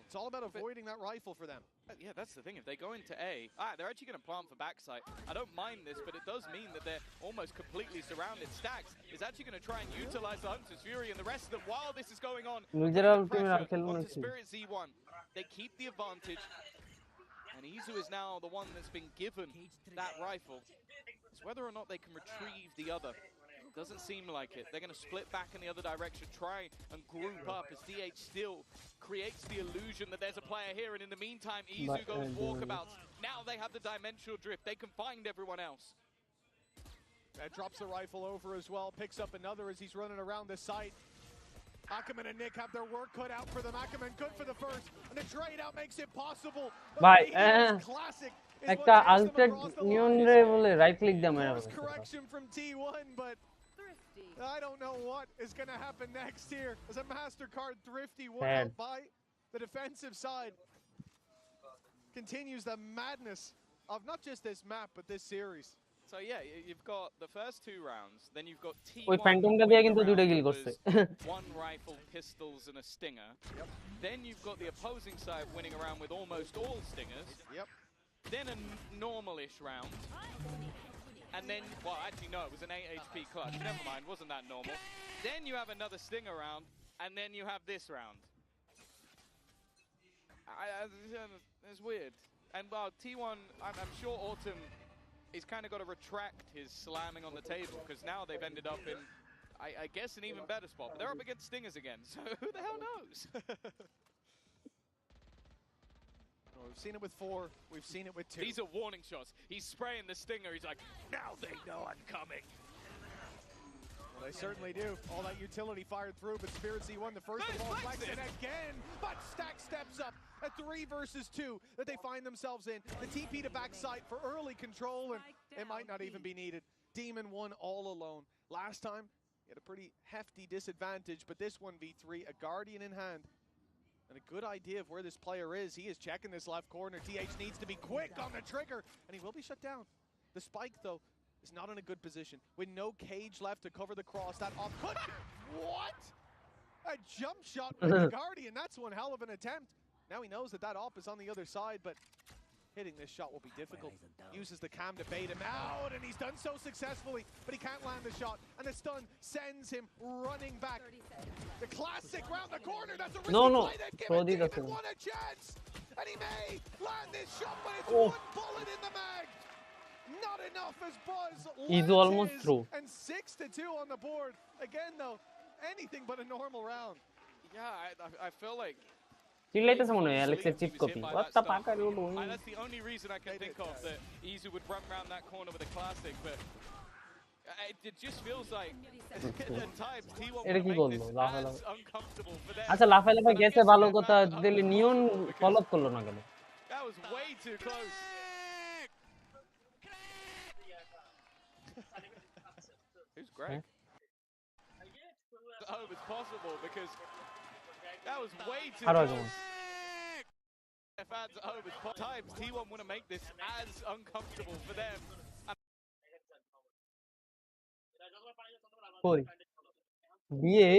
It's all about avoiding that rifle for them. Yeah, that's the thing. If they go into A, they're actually going to plant for backside. I don't mind this, but it does mean that they're almost completely surrounded. Stax is actually going to try and utilize the Hunter's Fury, and the rest of them, while this is going on, onto Spirit Z1. They keep the advantage. And And Izu is now the one that's been given that rifle. It's whether or not they can retrieve the other. Doesn't seem like it. They're going to split back in the other direction, try and group up as DH still creates the illusion that there's a player here. And in the meantime, Izu goes walkabouts. Now they have the dimensional drift. They can find everyone else. Drops the rifle over as well, picks up another as he's running around the site. Ackerman and Nick have their work cut out for them. Ackerman good for the first, and the trade out makes it possible. Bye. Classic. একটা আলটেড নিয়ন রে বলে right click দে মেরে বলে Correction from T1, but I don't know what is going to happen next here as a MasterCard Thrifty one out by the defensive side. Continues the madness of not just this map, but this series. So yeah, you've got the first 2 rounds, then you've got T1 ওই ফ্যান্টমটা দিয়ে কিন্তু দুটো কিল করছে 1 rifle, pistols and a stinger. Then you've got the opposing side winning around with almost all stingers. Then a normal-ish round. And then, well, actually, no, it was an 8 HP clutch. Never mind, wasn't that normal. Then you have another stinger round, and then you have this round. It's weird. And, well, T1, I'm sure Autumn is kind of got to retract his slamming on the table, because now they've ended up in, I guess, an even better spot. But they're up against stingers again, so who the hell knows? We've seen it with 4. We've seen it with 2. These are warning shots. He's spraying the stinger. He's like, now they know I'm coming. Well, they certainly do. All that utility fired through, but Spirit C1 the first of all flexing again. But Stack steps up at 3 versus 2 that they find themselves in. The TP to backside for early control, and it might not even be needed. Demon1 all alone. Last time, he had a pretty hefty disadvantage, but this 1v3, a Guardian in hand. And a good idea of where this player is. He is checking this left corner. TH needs to be quick on the trigger, and he will be shut down. The spike, though, is not in a good position. With no cage left to cover the cross, that off could... What? A jump shot with the Guardian. That's one hell of an attempt. Now he knows that that op is on the other side, but hitting this shot will be difficult. Uses the cam to bait him out, and he's done so successfully, but he can't land the shot, and the stun sends him running back. The classic round the corner, that's a risky play. They've given Demon1 a chance, and he may land this shot, but it's one bullet in the mag. Not enough as Buzz He's almost through. And 6-2 on the board. Again, though, anything but a normal round. Yeah, I feel like চিল্লাইতেছে মনে হয় অ্যালেক্সের cheap copy what the fuck are you doing? That's the only reason I can think of that Izu would run around that corner with a classic, but it just feels like at times T1 এটা কি would করলো make লাফা this as uncomfortable for them. আচ্ছা লাফা লাফা গেছে ভালো কথা দিলে নিয়ন ফলো আপ করলো না কেন That was way too close. Who's Greg? I hope it's possible because that was way too close. Fans at home, it's times T1 want to make this as uncomfortable for them. কই বিয়ে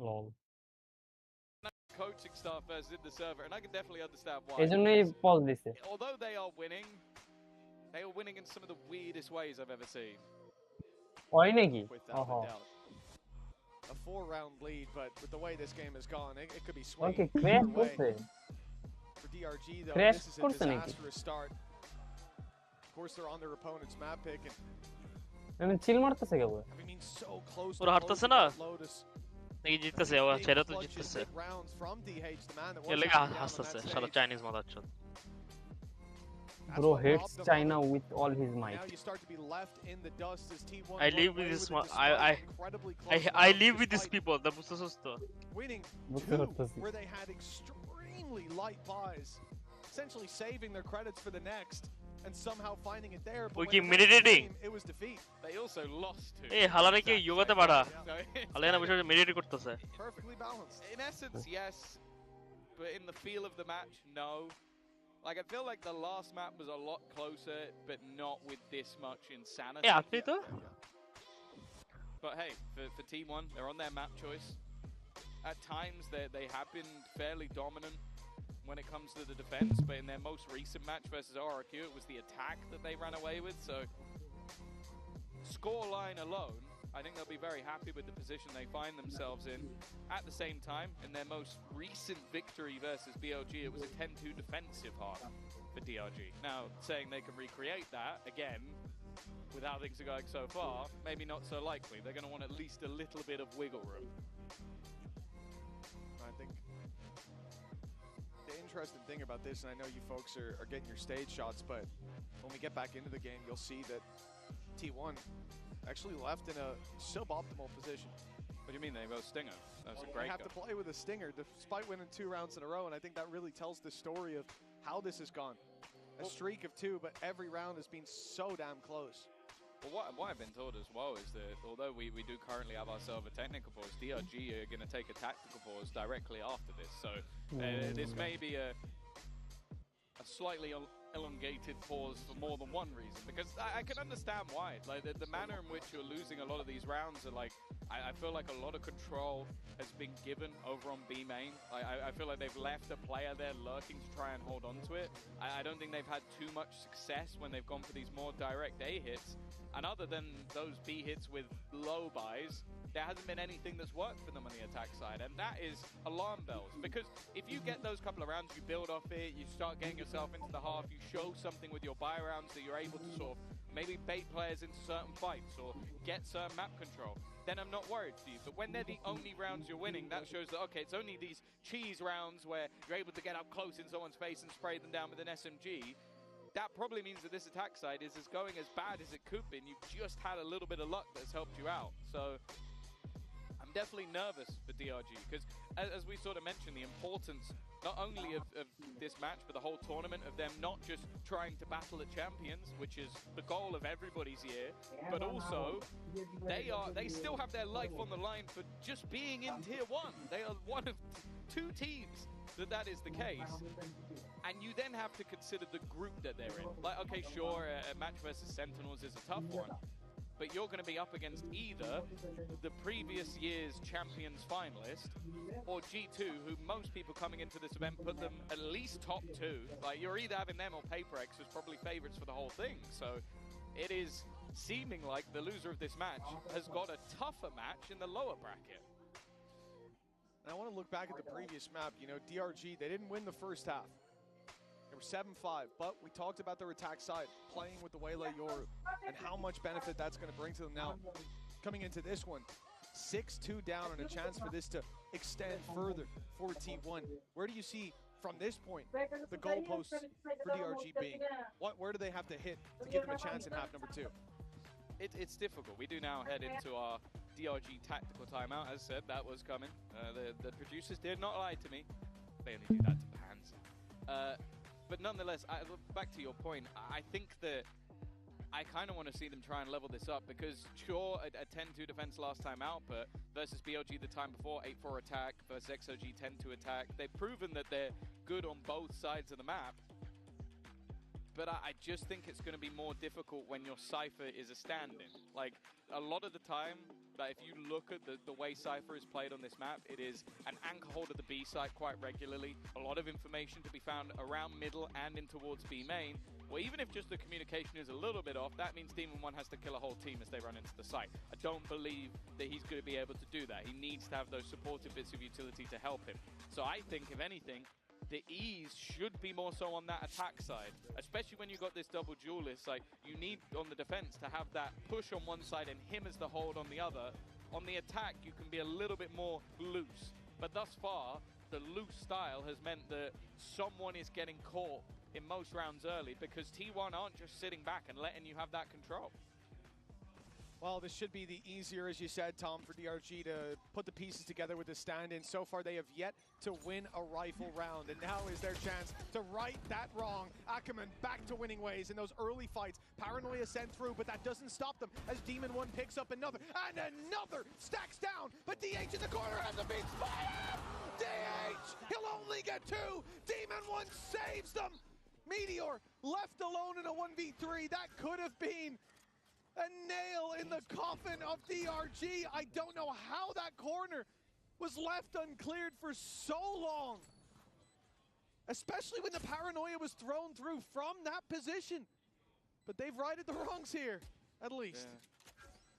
লল Coaching staff versus in the server, and I can definitely understand why. এজন্যই pause দিছে Although they are winning in some of the weirdest ways I've ever seen. হয় নাকি Without a doubt. A 4-round lead, but with the way this game has gone, it could be swinging okay crash either way. করছে For DRG, though, Crash this is a করছে নাকি disastrous start. Of course, they're on their opponent's map pick, and আমি চিল মারতেছে কেউ I mean, so close ওরা to হারতেছে closing না that Lotus. নাকি জিততেছে ও ছেড়ে তো জিততেছে এর লাগে হাসতেছে শালা Chinese মাদারচোদ Bro hates China with all his might. I live with this I live with these people the বুঝতেছস তো Winning where they had extremely light buys, essentially saving their credits for the next and somehow finding it there, but when meditating it was defeat. They also lost to এই হালারে কি যোগাতে পারা হালারে না বসে meditate করতেছে Perfectly balanced. In essence, yes, but in the feel of the match, no. Like, I feel like the last map was a lot closer, but not with this much insanity. Yeah, আপনি তো But hey, for Team 1, they're on their map choice. At times, they have been fairly dominant when it comes to the defense, but in their most recent match versus RRQ, it was the attack that they ran away with, so scoreline alone, I think they'll be very happy with the position they find themselves in. At the same time, in their most recent victory versus BLG, it was a 10-2 defensive half for DRG. Now, saying they can recreate that, again, with how things are going so far, maybe not so likely. They're going to want at least a little bit of wiggle room. I think the interesting thing about this, and I know you folks are getting your stage shots, but when we get back into the game, you'll see that T1 actually left in a suboptimal position. What do you mean? They have a stinger. That's a great They have go. to play with a stinger despite winning 2 rounds in a row, and I think that really tells the story of how this has gone. A streak of 2, but every round has been so damn close. Well, what I've been told as well is that although we do currently have ourselves a technical pause, DRG are going to take a tactical pause directly after this. So this may be a slightly elongated pause for more than one reason, because I can understand why. Like the manner in which you're losing a lot of these rounds are like, I feel like a lot of control has been given over on B main. I feel like they've left a player there lurking to try and hold on to it. I don't think they've had too much success when they've gone for these more direct A hits. And other than those B hits with low buys, there hasn't been anything that's worked for them on the attack side, and that is alarm bells. Because if you get those couple of rounds, you build off it, you start getting yourself into the half, you show something with your buy rounds that you're able to sort of maybe bait players into certain fights or get certain map control, then I'm not worried for you. But when they're the only rounds you're winning, that shows that, okay, it's only these cheese rounds where you're able to get up close in someone's face and spray them down with an SMG. That probably means that this attack side is going as bad as it could be, and you've just had a little bit of luck that's helped you out. So I'm definitely nervous for DRG, because as we sort of mentioned, the importance not only of this match, but the whole tournament, of them not just trying to battle the champions, which is the goal of everybody's year, but also they still have their life on the line for just being in Tier 1. They are one of 2 teams that is the case. And you then have to consider the group that they're in. Like, okay, sure, a match versus Sentinels is a tough one, but you're going to be up against either the previous year's champions finalist or G2, who most people coming into this event put them at least top 2. Like, you're either having them or PaperX, who's probably favorites for the whole thing. So it is seeming like the loser of this match has got a tougher match in the lower bracket. And I want to look back at the previous map. You know, DRG, they didn't win the first half. They were 7-5, but we talked about their attack side, playing with the Waylay Yoru, and how much benefit that's going to bring to them now. Coming into this one, 6-2 down, and a chance for this to extend further for T1. Where do you see, from this point, the goalposts for DRG being? Where do they have to hit to give them a chance in half number 2? It's difficult. We do now head into our DRG tactical timeout. As said, that was coming. The producers did not lie to me. They only do that to Pans. But nonetheless, back to your point, I think that I kind of want to see them try and level this up, because sure, a 10-2 defense last time out, but versus BLG the time before, 8-4 attack, versus XOG 10-2 attack. They've proven that they're good on both sides of the map. But I just think it's going to be more difficult when your Cypher is a stand-in. Like, a lot of the time, if you look at the way Cypher is played on this map, it is an anchor hold at the B site quite regularly, a lot of information to be found around middle and in towards B main. Well, even if just the communication is a little bit off, that means DEMON1 has to kill a whole team as they run into the site. I don't believe that he's going to be able to do that. He needs to have those supportive bits of utility to help him. So I think, if anything, the ease should be more so on that attack side, especially when you've got this double duelist. Like, you need on the defense to have that push on one side and him as the hold on the other. On the attack, you can be a little bit more loose. But thus far, the loose style has meant that someone is getting caught in most rounds early, because T1 aren't just sitting back and letting you have that control. Well, this should be the easier, as you said, Tom, for DRG to put the pieces together with the stand-in. So far, they have yet to win a rifle round, and now is their chance to right that wrong. Ackerman back to winning ways in those early fights. Paranoia sent through, but that doesn't stop them as DEMON1 picks up another, and another stacks down, but DH in the corner has a beat spot. DH, he'll only get 2. DEMON1 saves them. Meteor left alone in a 1v3. That could have been a nail in the coffin of DRG. I don't know how that corner was left uncleared for so long, especially when the Paranoia was thrown through from that position. But they've righted the wrongs here, at least.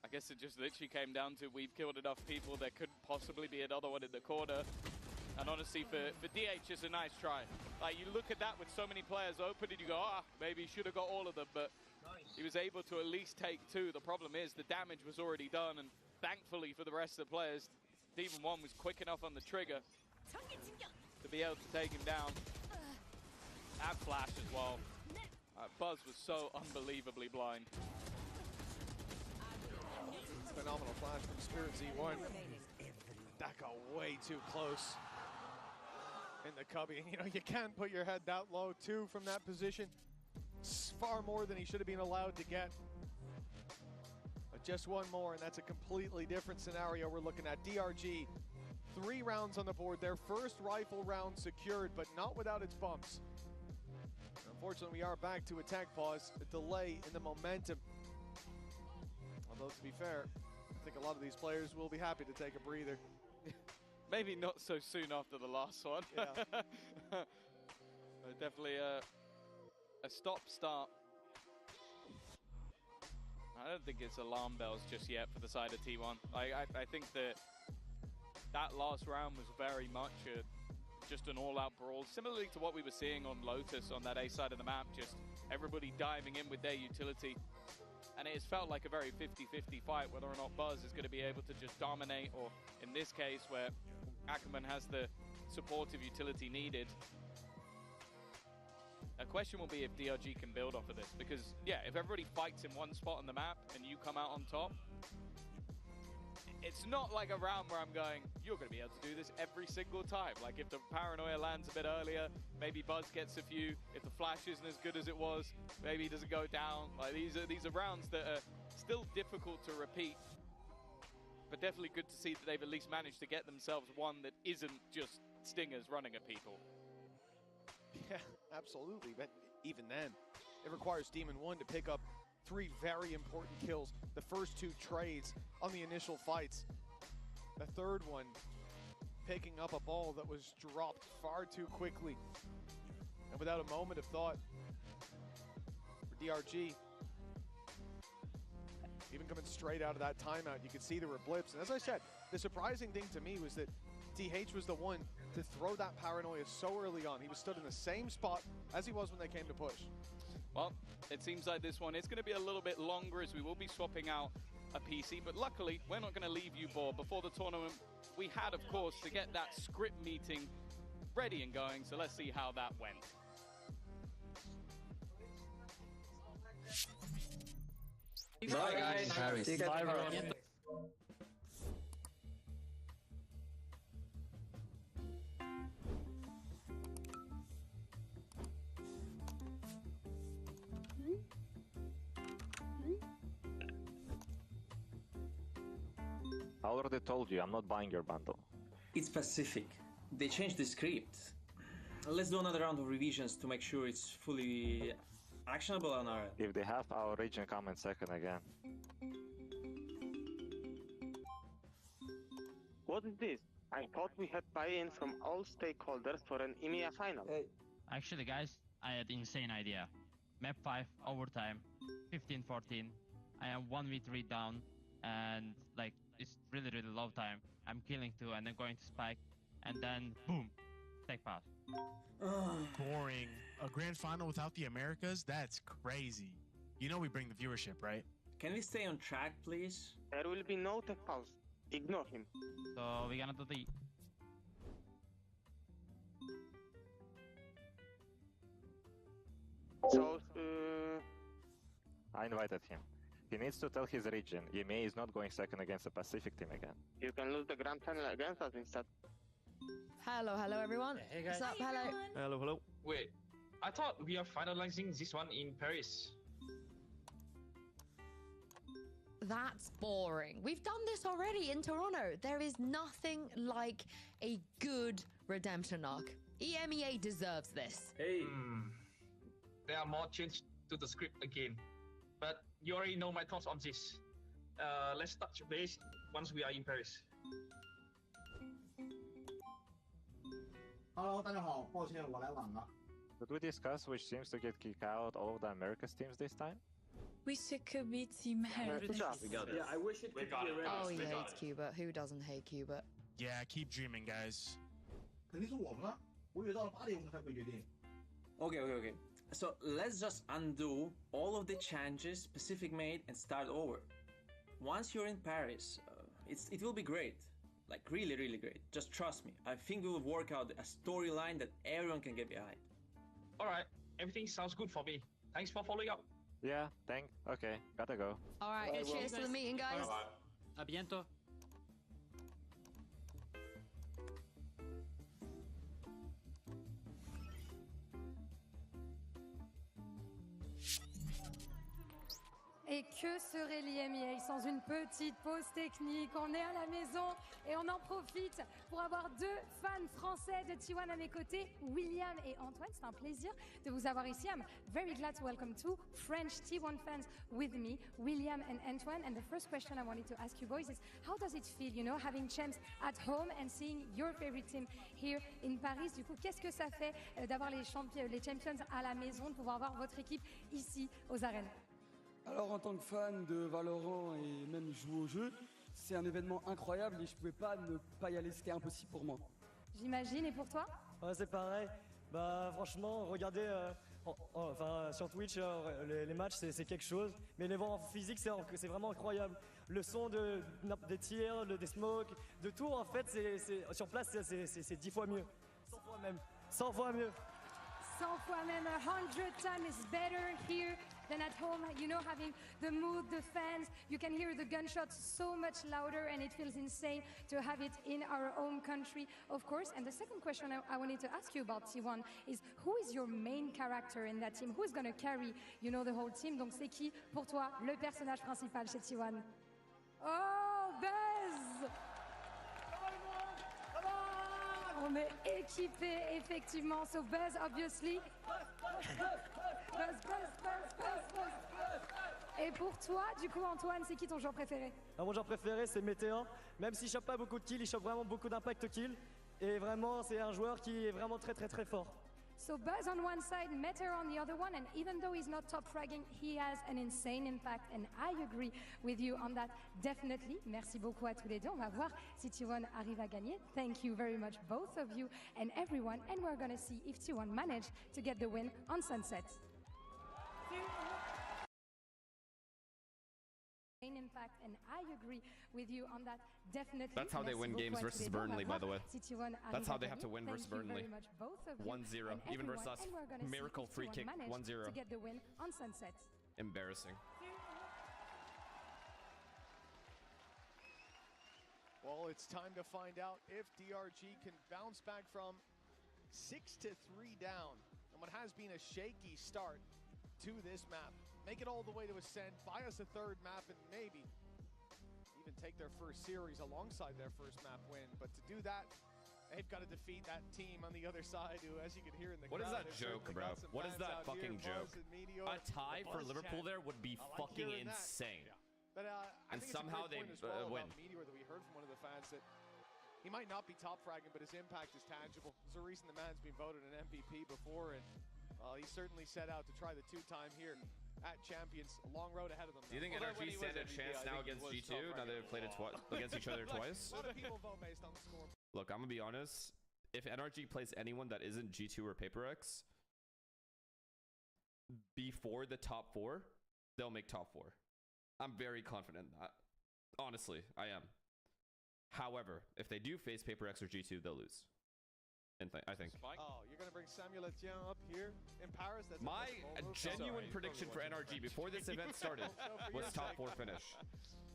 I guess it just literally came down to we've killed enough people, there couldn't possibly be another one in the corner. And honestly, for DH, it's a nice try. Like, you look at that with so many players open and you go, maybe he should have got all of them, but he was able to at least take two. The problem is the damage was already done, and thankfully for the rest of the players, DEMON1 was quick enough on the trigger to be able to take him down. That flash as well. Buzz was so unbelievably blind. Phenomenal flash from Spirit Z1. That got way too close in the cubby. You know, you can't put your head that low too from that position. It's far more than he should have been allowed to get. But just one more, and that's a completely different scenario we're looking at. DRG, 3 rounds on the board. Their first rifle round secured, but not without its bumps. Unfortunately, we are back to attack pause, a delay in the momentum. Although, to be fair, I think a lot of these players will be happy to take a breather. Maybe not so soon after the last one. Yeah. Definitely a stop-start. I don't think it's alarm bells just yet for the side of T1. I think that last round was very much just an all-out brawl, similarly to what we were seeing on Lotus on that A side of the map, just everybody diving in with their utility. And it has felt like a very 50-50 fight, whether or not Buzz is going to be able to just dominate, or in this case, where Ackerman has the supportive utility needed. A question will be if DRG can build off of this, because, yeah, if everybody fights in one spot on the map and you come out on top, it's not like a round where I'm going, you're going to be able to do this every single time. Like, if the paranoia lands a bit earlier, maybe Buzz gets a few. If the flash isn't as good as it was, maybe he doesn't go down. Like, these are rounds that are still difficult to repeat, but definitely good to see that they've at least managed to get themselves one that isn't just stingers running at people. Yeah, absolutely. But even then, it requires DEMON1 to pick up 3 very important kills. The first 2 trades on the initial fights. The third one, picking up a ball that was dropped far too quickly and without a moment of thought for DRG. Even coming straight out of that timeout, you could see there were blips. And as I said, the surprising thing to me was that TH was the one to throw that paranoia so early on. He was stood in the same spot as he was when they came to push. Well, it seems like this one is going to be a little bit longer, as we will be swapping out a PC, but luckily we're not going to leave you bored. Before the tournament, we had, of course, to get that script meeting ready and going, so let's see how that went. Bye guys. Paris. Bye everyone. I already told you, I'm not buying your bundle. It's Pacific. They changed the script. Let's do another round of revisions to make sure it's fully actionable on our end. If they have our region come in second again. What is this? I thought we had buy-in from all stakeholders for an EMEA final. Actually, guys, I had an insane idea. Map 5, overtime, 15-14. I am 1v3 down, and like, it's really low time. I'm killing 2 and then going to spike, and then boom, take pass. Boring. A grand final without the Americas? That's crazy. You know we bring the viewership, right? Can we stay on track, please? There will be no tech pause. Ignore him. So we're gonna do the... So, I invited him. He needs to tell his region. EMEA is not going second against the Pacific team again. you can lose the grand final against us instead. Hello everyone. Hey guys. What's up? Hello. Hello. Wait, I thought we are finalizing this one in Paris. That's boring. We've done this already in Toronto. There is nothing like a good redemption arc. EMEA deserves this. Hey. There are more changes to the script again, but you already know my thoughts on this. Let's touch base once we are in Paris. Hello， 大家好，抱歉我来晚了。 Did we discuss which teams to get kicked out all of the Americas teams this time? Wish it could be Team Heritage. Yeah, I wish it could be a Oh, he rematch. hates Cubert. Who doesn't hate Cubert? Yeah, keep dreaming, guys. Okay. So let's just undo all of the changes Pacific made and start over. Once you're in Paris, it will be great. Like really, really great. Just trust me. I think we will work out a storyline that everyone can get behind. Alright, everything sounds good for me. Thanks for following up. Yeah, okay, gotta go. All right, cheers to the meeting, guys. A bientôt. Et que serait l'EMEA sans une petite pause technique? On est à la maison et on en profite pour avoir deux fans français de T1 à mes côtés, William et Antoine. C'est un plaisir de vous avoir ici. I'm very glad to welcome two French T1 fans with me, William and Antoine. And the first question I wanted to ask you boys is, how does it feel, you know, having champs at home and seeing your favorite team here in Paris? Du coup, qu'est-ce que ça fait d'avoir les champions à la maison, de pouvoir avoir votre équipe ici aux arènes? Alors en tant que fan de Valorant et même jouer au jeu, c'est un événement incroyable et je pouvais pas ne pas y aller, c'était impossible pour moi. J'imagine, et pour toi? Ouais, c'est pareil. Bah franchement, regardez enfin sur Twitch les matchs c'est quelque chose, mais les vents physiques c'est vraiment incroyable. Le son des tirs, des smokes, de tout en fait, sur place c'est 10 fois mieux. 100 fois même. 100 fois mieux. 100 fois même, 100 times is better here than at home. You know, having the mood, the fans, you can hear the gunshots so much louder and it feels insane to have it in our own country, of course. And the second question I wanted to ask you about T1 is, who is your main character in that team? Who is going to carry, you know, the whole team? Donc c'est qui, pour toi, le personnage principal chez T1? Oh, Buzz! On est équipé, effectivement. So Buzz, obviously. Buzz. Et pour toi, du coup, Antoine, c'est qui ton joueur préféré? Mon joueur préféré, c'est Météor. Même s'il chope pas beaucoup de kills, il chope vraiment beaucoup d'impact kills. Et vraiment, c'est un joueur qui est vraiment très fort. So Buzz on one side, Meteor on the other one, and even though he's not top fragging, he has an insane impact, and I agree with you on that, definitely. Merci beaucoup à tous les deux. On va voir si T1 arrive à gagner. Thank you very much, both of you and everyone, and we're gonna see if T1 manage to get the win on Sunset. Impact, and I agree with you on that, definitely. That's how they win games versus Burnley, by the way. That's how they have to win Thank versus you Burnley. very much, both of you 1-0, and even versus everyone, us. and we're gonna see Miracle if free T1 kick, manage 1-0. to get the win on Sunset. Embarrassing. Well, it's time to find out if DRG can bounce back from 6-3 down and what has been a shaky start to this map. Make it all the way to Ascent, buy us a third map, and maybe even take their first series alongside their first map win. But to do that, they've got to defeat that team on the other side who, as you can hear in the What is crowd, that have joke, certainly bro? got some What is fans that out fucking here. joke? Buzz and Meteor, A tie the for Buzz Liverpool chant. there would be I like fucking hearing that. insane. But I And think it's somehow a great they point as well win. about Meteor that we heard from one of the fans that he might not be top fragging, but his impact is tangible. There's a reason the man's been voted an MVP before, and he certainly set out to try the two-time here at Champions. A long road ahead of them. Do you think NRG stand a chance now against G2, now they've played it against each other twice? A lot of people vote based on the score. Look, I'm gonna be honest. If NRG plays anyone that isn't G2 or PaperX before the top 4, they'll make top 4. I'm very confident in that. Honestly, I am. However, if they do face PaperX or G2, they'll lose. I think. Oh, you're going to bring Samuel Etienne up here in Paris? That's My genuine prediction for NRG before this event started was top 4 finish.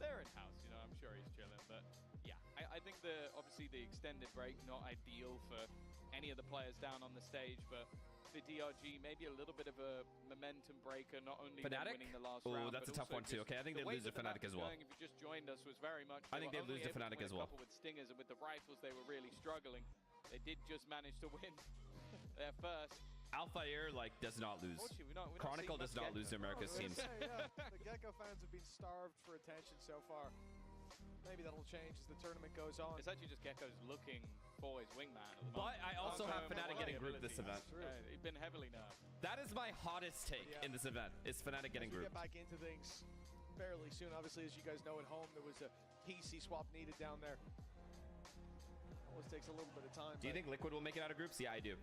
They're in house, you know. I'm sure he's chilling, but yeah, I think obviously the extended break not ideal for any of the players down on the stage, but for DRG maybe a little bit of a momentum breaker, not only Fnatic? winning the last Oh, round, that's a but tough also one too. just Okay, I think the they way lose to that the map Fnatic was as well. going, if you just joined us, was very much. I think they lose to only able Fnatic win as a well. couple with Stingers, and with the rifles they were really struggling. They did just manage to win their first. Alphair like does not lose. Chronicle does not lose to America's teams. Yeah, the Gecko fans have been starved for attention so far. Maybe that'll change as the tournament goes on. It's actually just Gecko's looking for his wingman. But I also have Fnatic getting grouped this event. He's been heavily nerfed. That is my hottest take in this event. Is Fnatic getting As we grouped? get back into things fairly soon. Obviously, as you guys know at home, there was a PC swap needed down there. Always takes a little bit of time. Do you think Liquid will make it out of groups? Yeah, I do.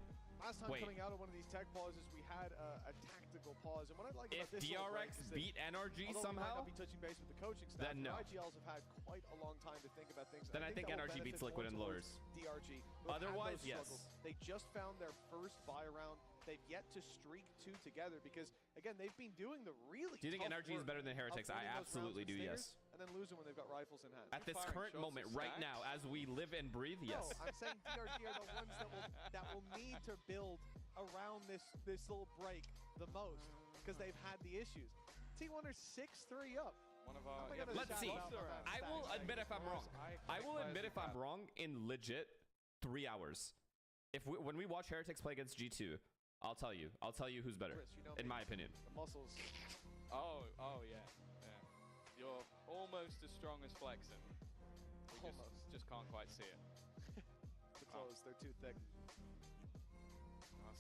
Last time coming out of one of these tech pauses, we had a tactical pause. And what I like about this DRX beat NRG somehow, we might not be touching base with the coaching staff, then no. IGLs have had quite a long time to think about things. Then I think NRG beats Liquid and lowers. DRG. Otherwise, yes. They just found their first buy round. They've yet to streak two together because, again, they've been doing the really Do you think NRG is better than Heretics? I absolutely do, yes. And then losing when they've got rifles in hand. At this current moment, right now, as we live and breathe, yes. No, I'm saying DRG are the ones that will need to build around this little break the most because they've had the issues. T1 are 6-3 up. One of our, let's see. I will admit if I'm wrong. I will admit if I'm wrong in legit 3 hours. When we watch Heretics play against G2, I'll tell you who's better, in my opinion. The muscles. Oh yeah. You're almost as strong as Flexen. We just can't quite see it. The clothes, they're too thick.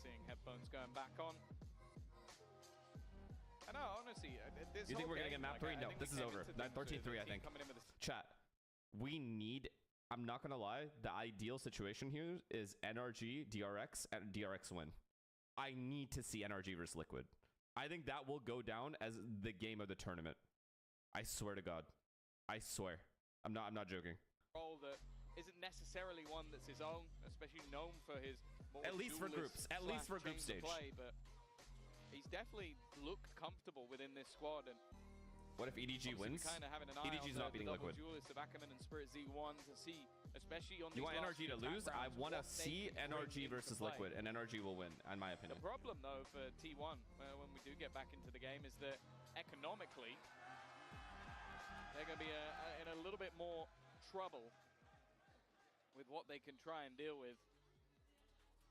Seeing headphones going back on. I know, honestly, this You think we're game, gonna get map 3? No, this is over. 13-3, I think. Chat, we need. I'm not gonna lie. The ideal situation here is NRG, DRX, and DRX win. I need to see NRG versus Liquid. I think that will go down as the game of the tournament. I swear to God. I swear. I'm not joking. Role that isn't necessarily one that's his own, especially known for his more at least for groups. At least for group stage. Play, but he's definitely looked comfortable within this squad. And what if EDG wins? Kind of having an eye EDG's on not beating Liquid. Duelists of Ackerman and Spirit Z1 to see, especially on you these want NRG to lose? I want to see NRG versus Liquid, and NRG will win, in my opinion. The problem, though, for T1, when we do get back into the game, is that economically, they're going to be in a little bit more trouble with what they can try and deal with.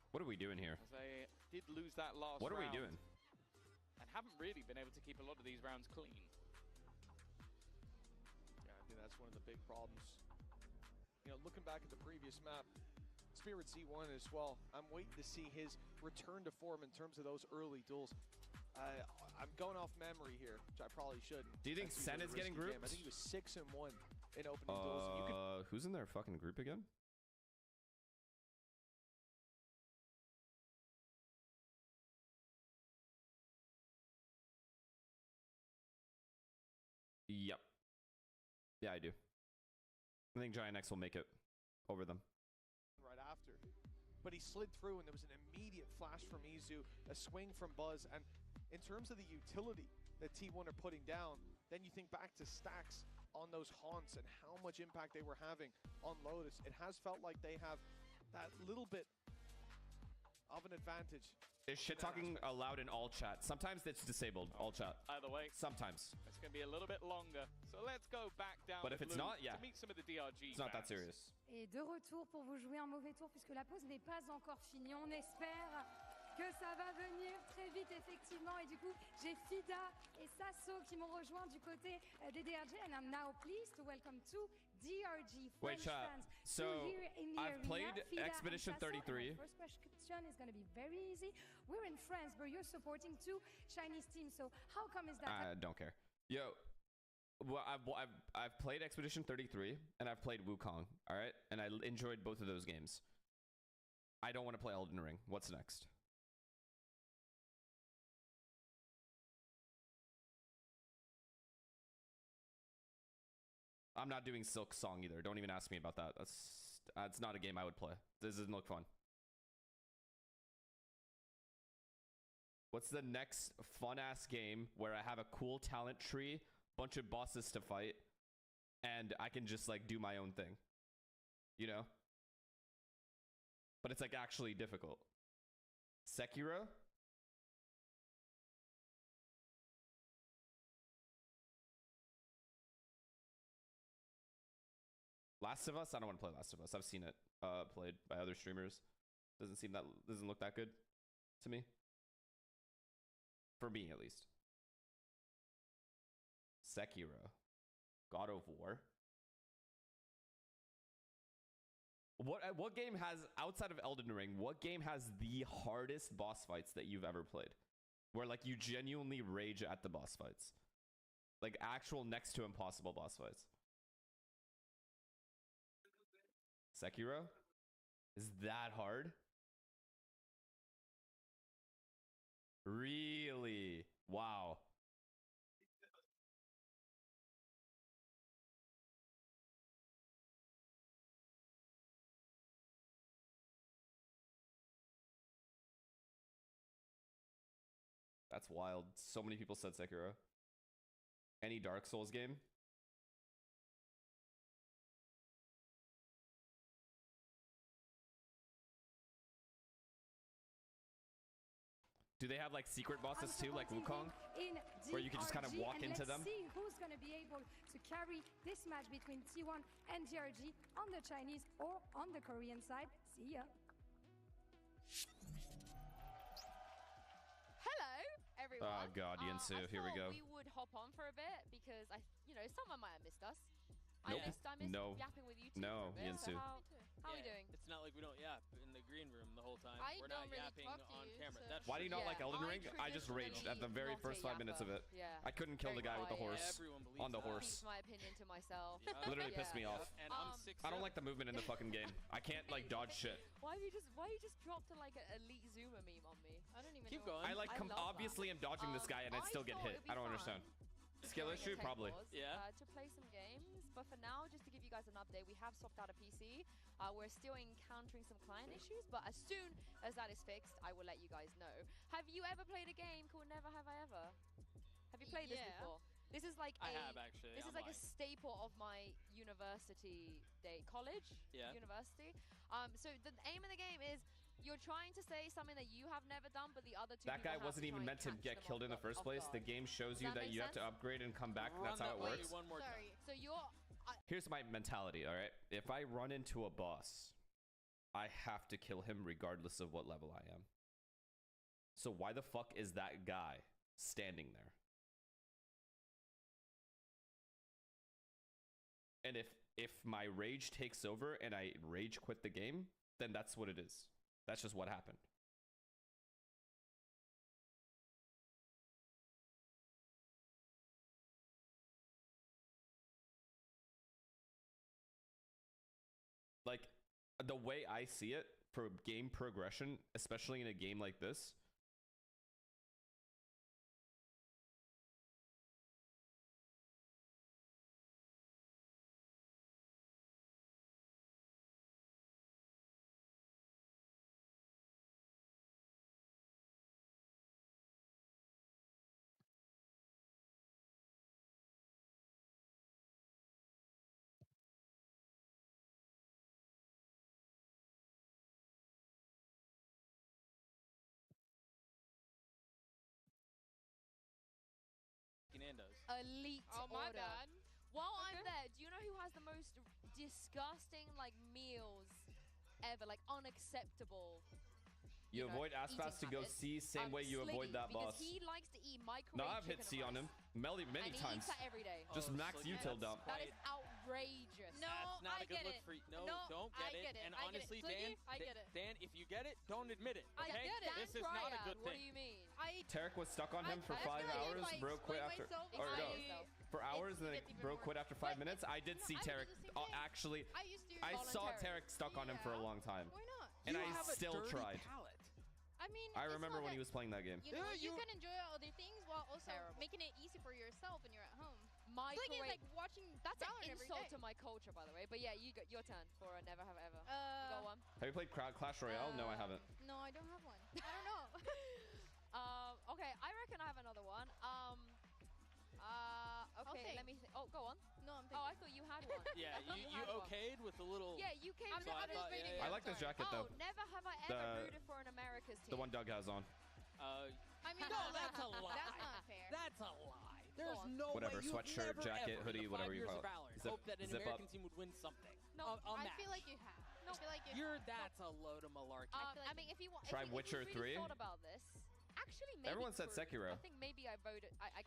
What are we doing here? As they did lose that last round. What are we doing? And haven't really been able to keep a lot of these rounds clean. Yeah, I think that's one of the big problems. You know, looking back at the previous map, Spirit Z1 as well, I'm waiting to see his return to form in terms of those early duels. I'm going off memory here, which I probably shouldn't. Do you think Sen is getting grouped? I think he was 6-1 in opening duels. And you can who's in their fucking group again? Yep. Yeah, I do. I think Giant X will make it over them. Right after. But he slid through and there was an immediate flash from Izu, a swing from Buzz, and in terms of the utility that T1 are putting down, then you think back to Stacks on those haunts and how much impact they were having on Lotus. It has felt like they have that little bit of an advantage. Is shit talking allowed in all chat? Sometimes it's disabled, all chat. Either way. Sometimes. It's going to be a little bit longer. So let's go back down. But if it's not, yeah. To meet some of the DRG it's not that serious. Et de retour pour vous jouer un mauvais tour puisque la pause n'est pas encore finie. On espère que ça va venir très vite effectivement. Et du coup, j'ai Fida et Sasso qui m'ont rejoint du côté des DRG. And I'm now pleased to welcome two DRG French fans so here in the I've arena. played Fida Expedition and Sasso. 33. And my first question is going to be very easy. We're in France, but you're supporting two Chinese teams. So how come is that? I don't care. Yo, well, I've played Expedition 33 and I've played Wukong. All right, and I enjoyed both of those games. I don't want to play Elden Ring. What's next? I'm not doing Silk Song either. Don't even ask me about that. That's not a game I would play. This doesn't look fun. What's the next fun-ass game where I have a cool talent tree, bunch of bosses to fight, and I can just like do my own thing? You know? But it's like actually difficult. Sekiro? Last of Us? I don't want to play Last of Us. I've seen it played by other streamers. Doesn't look that good to me. For me, at least. Sekiro. God of War. What game has, outside of Elden Ring, what game has the hardest boss fights that you've ever played? Where, like, you genuinely rage at the boss fights. Like, actual next to impossible boss fights. Sekiro? Is that hard? Really? Wow. That's wild. So many people said Sekiro. Any Dark Souls game? Do they have like secret bosses too, like Wukong? Where you can just kind of walk into them? See who's going to be able to carry this match between T1 and DRG on the Chinese or on the Korean side. See ya. Hello, everyone. Oh god, Yinsu, here we go. We would hop on for a bit because someone might have missed us. Nope. I missed No. yapping with you two No, for a bit. Yinsu. So how are we doing? It's not like we don't yap in the green room the whole time. I We're don't not really yapping talk to on you, camera. so- That's Why do you not Yeah, like Elden I Ring? I just raged at the very traditionally first 5 minutes of it. not a yapper. Yeah. I couldn't kill the guy with the Very horse. Everyone believes On the that. horse. Keeps my opinion to myself. Literally pissed me off. And I'm 6'7". I don't like the movement in the fucking game. I can't like dodge shit. Why you just dropped to like an elite Zoomer meme on me? I don't even Keep know. going. I like love that. obviously am dodging this guy and I still get thought hit. it'd be I don't fun understand. Skill during the issue? tech Probably. wars, to play some games, but for now, just to give you guys an update, we have swapped out a PC. We're still encountering some client issues, but as soon as that is fixed, I will let you guys know. Have you ever played a game called Never Have I Ever? Have you played this before? This is like I have actually. This is like a staple of my university day, college, university. So the aim of the game is you're trying to say something that you have never done, but the other two That guy people have wasn't to even try meant to and catch get them killed in the off first place. guard. The game shows Does you that that make you have to sense? upgrade and come back. Run That's how that it way works. one more time. Sorry. So you're. Here's my mentality, all right? If I run into a boss, I have to kill him regardless of what level I am. So why the fuck is that guy standing there? And if my rage takes over and I rage quit the game, then that's what it is. That's just what happened. Like, the way I see it for game progression, especially in a game like this, Elite order. While I'm there, do you know who has the most disgusting like meals ever, like unacceptable? you avoid Aspas to go C, same way you avoid that boss. Because he likes to eat microwave No, I've hit chicken C on him many and he times. eats that every day. Just max util dump. That is outrageous. No, that's not a good look for you. No, don't get it. And honestly, Dan, Dan, if you get it, don't admit it. Okay? I get it. This is not a good What thing. do you mean? Tarek was stuck on him for 5 hours, bro quit after, or no, for hours, and then bro quit after 5 minutes. I did see Tarek, actually, I saw Tarek stuck on him for a long time. Why not? And I still tried. I mean, I it's remember not when he that- was playing that game. You know, you can enjoy other things while also making it easy for yourself when you're at home. Microwave. It's like watching That's an Valorant every insult day. to my culture, by the way. But yeah, you got your turn for a Never Have Ever. Go on. Have you played Clash Royale? No, I haven't. No, I don't have one. I don't know. Okay, I reckon I have another one. Okay, let me think. Oh, go on. No, I'm Oh, I thought you had one. Yeah, I thought you had one. okayed with a little. Yeah, you came. So I thought, I like this jacket though. Oh, never have I ever rooted for an America's team. The one Doug has on. I mean, No, that's a lie. That's not fair. That's a lie. There's no Whatever, way you've sweatshirt, never, jacket, ever, hoodie, in the whatever 5 you years call of it. Valorant, Zip- hope that an zip up. American team would win something. No, a I match. feel like you have. I feel like you That's a load of malarkey. I mean, if you want, Try if you Witcher really 3. thought about this, actually maybe Everyone said Crew. Sekiro. I think maybe I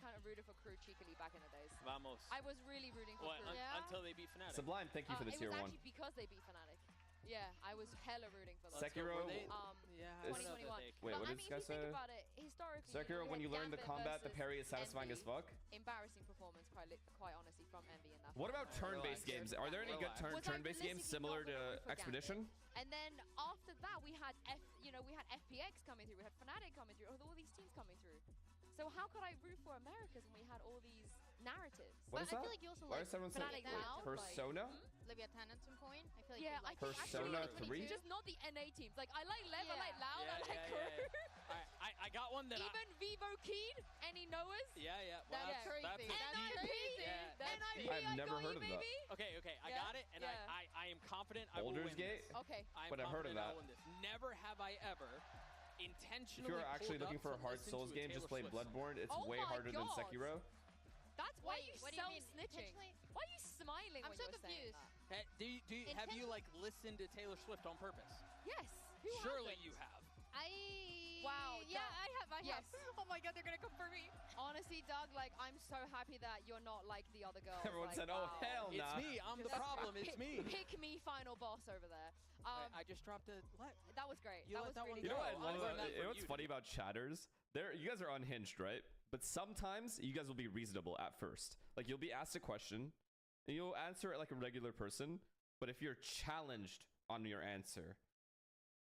kind of rooted for Crew cheekily back in the days. Vamos. I was really rooting for Crew. Until they beat Fnatic. Sublime, thank you for the tier 1. It was actually because they beat Fnatic. Yeah, I was hella rooting for them. Sekiro. 2021. Wait, what did this guy say? About it, historically, Sekiro, when you learn the combat, the parry is satisfying as fuck. Embarrassing performance, quite honestly, from Envy in that. What about turn-based games? Are there any good turn-based games similar to Expedition? And then after that, we had FPX coming through, we had Fnatic coming through, all these teams coming through. So how could I root for Americas when we had all these narratives? What is that? I feel like you also Why like is everyone saying Persona? Leviathan at some point. I feel like I Persona 3? just not the NA teams. Like I like Lev, I like Loud, I like Crew. I got one that even Vivo Keen, any Noahs? Yeah. Well, That's crazy. NIP, I've never heard of that. Okay, I got it, and I am confident I will Baldur's win Gate? this. Okay. But I've heard of that. Never have I ever intentionally. If you're actually looking for a hard Souls game, just play Bloodborne. It's way harder than Sekiro. That's why you what do you mean? snitching. Why are you smiling I'm when so you're saying confused. that? Have you like listened to Taylor Swift on purpose? Yes. Surely you have. Wow. Yeah, I have. Yes. Oh my God, they're gonna confirm me. Honestly, Doug, like I'm so happy that you're not like the other girls. Everyone said, "Oh hell no." It's me. I'm the problem. It's me. Pick me, final boss over there. I just dropped a. What? That was great. You that was really You know great. what? You know what's funny about chatters? You guys are unhinged, right? But sometimes you guys will be reasonable at first. Like you'll be asked a question, and you'll answer it like a regular person. But if you're challenged on your answer,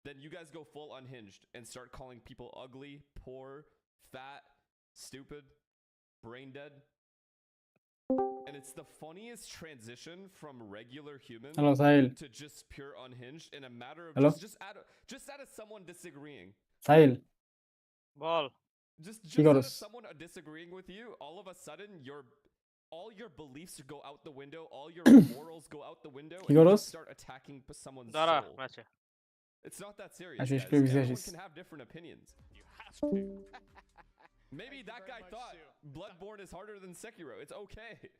then you guys go full unhinged and start calling people ugly, poor, fat, stupid, brain dead. And it's the funniest transition from regular human Hello, Sahil. to just pure unhinged in a matter of Hello? just out of someone disagreeing. Sahil. Ball. Just He got out of us. someone disagreeing with you, all of a sudden all your beliefs go out the window, all your morals go out the window, He and got you us. start attacking someone's Dara, soul. macie. It's not that serious, Actually, guys. it's pretty Everyone serious. can have different opinions. You have to. Maybe that guy thought Bloodborne is harder than Sekiro. It's okay.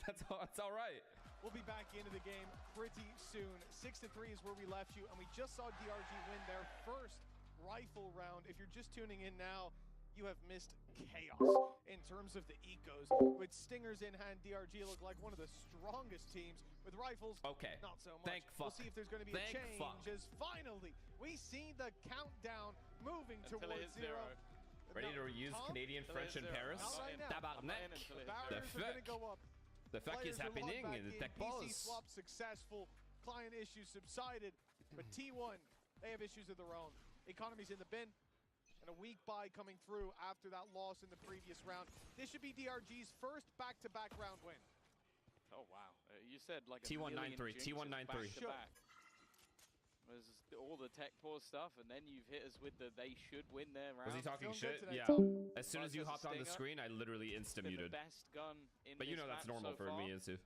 That's all right. We'll be back into the game pretty soon. 6-3 is where we left you, and we just saw DRG win their first rifle round. If you're just tuning in now, you have missed chaos in terms of the ecos. With Stingers in hand, DRG look like one of the strongest teams. With rifles, okay, not so much. Thank fuck. We'll see if there's going to be a change as finally we see the countdown moving towards zero. Ready to use Canadian, French, and Paris? Tabarnak. The fuck? The fuck is happening in the tech balls? PC swap successful. Client issues subsided. But T1, they have issues of their own. Economy's in the bin. And a weak buy coming through after that loss in the previous round. This should be DRG's first back-to-back round win. Oh, wow. You said like a T193, T193. Back-to-back. Was all the tech pause stuff, and then you've hit us with the they should win their round. Was he talking shit? Yeah. As soon as you hopped on the screen, I literally insta-muted. Best gun in But you know that's normal for me, Insu.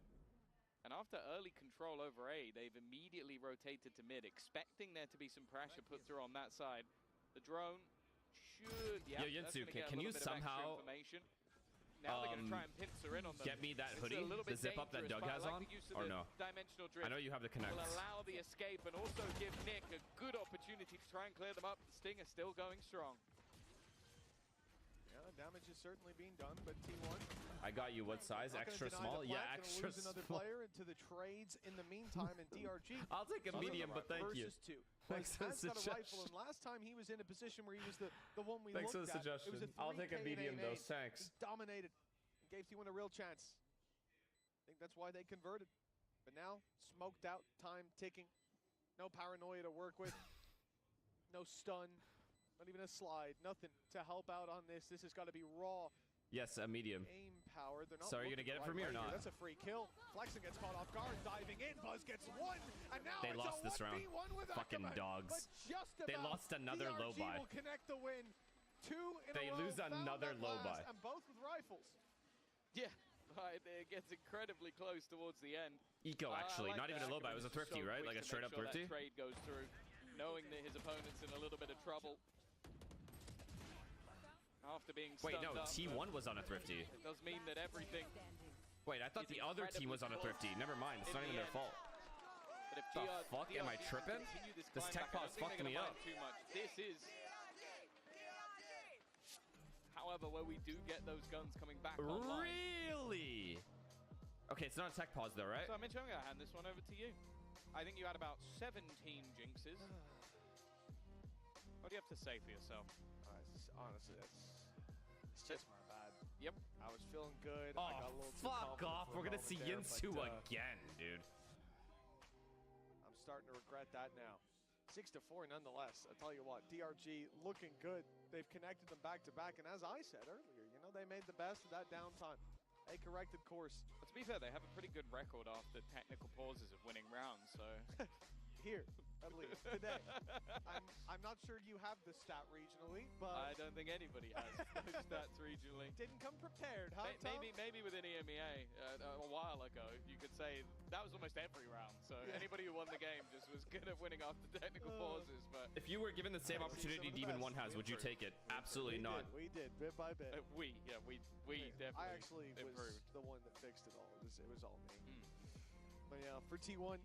And after early control over A, they've immediately rotated to mid, expecting there to be some pressure put through on that side. The drone should... Yeah, Yo, Yinsu, can you somehow... Now they're going to try and pincer in on them. Get me that hoodie, the zip up that Doug has on, or no? I know you have the connect. Will allow the escape and also give Nick a good opportunity to try and clear them up. The Sting is still going strong. Yeah, damage is certainly being done, but T1. I got you. What size? Extra small? Yeah, extra lose another player into the trades in the meantime, and DRG. I'll take a medium, but thank you. Thanks for the suggestion. And last time he was in a position where he was the one we Thanks looked for the at. suggestion. It was a I'll take a medium though. Thanks. He dominated and gave T1 a real chance. I think that's why they converted. But now, smoked out, time ticking. No paranoia to work with. No stun. Not even a slide. Nothing to help out on this. This has got to be raw. Yes, a medium. Aim power. They're not so are you going to get it for me or not? That's a free kill. Flexen gets caught off guard, diving in. Buzz gets one. And now they lost this round. Fucking dogs. They lost another low buy. Will connect the win. They lose another low buy. And both with rifles. Yeah. It gets incredibly close towards the end. Eco, actually. Not even a low buy. It was a thrifty, right? Like a straight up thrifty? That trade goes through, knowing that his opponent's in a little bit of trouble. After being Wait, no, up, T1 was on a thrifty. It does mean that everything... Wait, I thought the other team was on a thrifty. Never mind, it's not even their fault. But if the fuck? Am I tripping? This tech pause fucked me up. This is... however, where we do get those guns coming back online. Really? Okay, it's not a tech pause though, right? So Mitch, I'm going to hand this one over to you. I think you had about 17 jinxes. What do you have to say for yourself? Honestly, it's just my bad. Yep. I was feeling good. Oh, I got a little too fuck confident off. for a We're going to moment see there, Yinsu but, again, dude. I'm starting to regret that now. 6-4 nonetheless. I tell you what, DRG looking good. They've connected them back to back, and as I said earlier, you know, they made the best of that downtime. A corrected course. But to be fair, they have a pretty good record after technical pauses of winning rounds, so... Here, at least, today. I'm not sure you have the stat regionally, but... I don't think anybody has those stats regionally. Didn't come prepared, huh, Tom? Maybe within EMEA a while ago, you could say that was almost every round. So anybody who won the game just was good at winning after technical pauses. But if you were given the same opportunity Demon1 has, would you take it? Absolutely not. We did, bit by bit. We definitely I actually improved. was the one that fixed it all. It was all me. But yeah, for T1,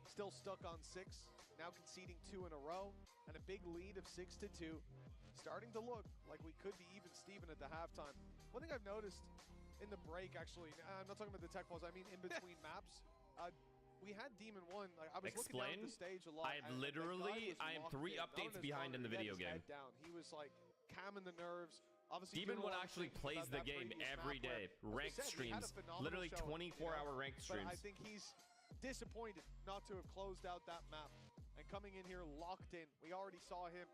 still stuck on 6, now conceding 2 in a row, and a big lead of 6-2. Starting to look like we could be even Steven at the halftime. One thing I've noticed in the break, actually, I'm not talking about the tech balls, I mean in between maps, we had Demon1, like, I was looking down at the stage a lot. I am 3 updates behind in the video game. He was like calming the nerves. Obviously, Demon1 actually plays the game every day. Ranked streams, literally 24-hour ranked streams. But I think he's disappointed not to have closed out that map and coming in here locked in. We already saw him.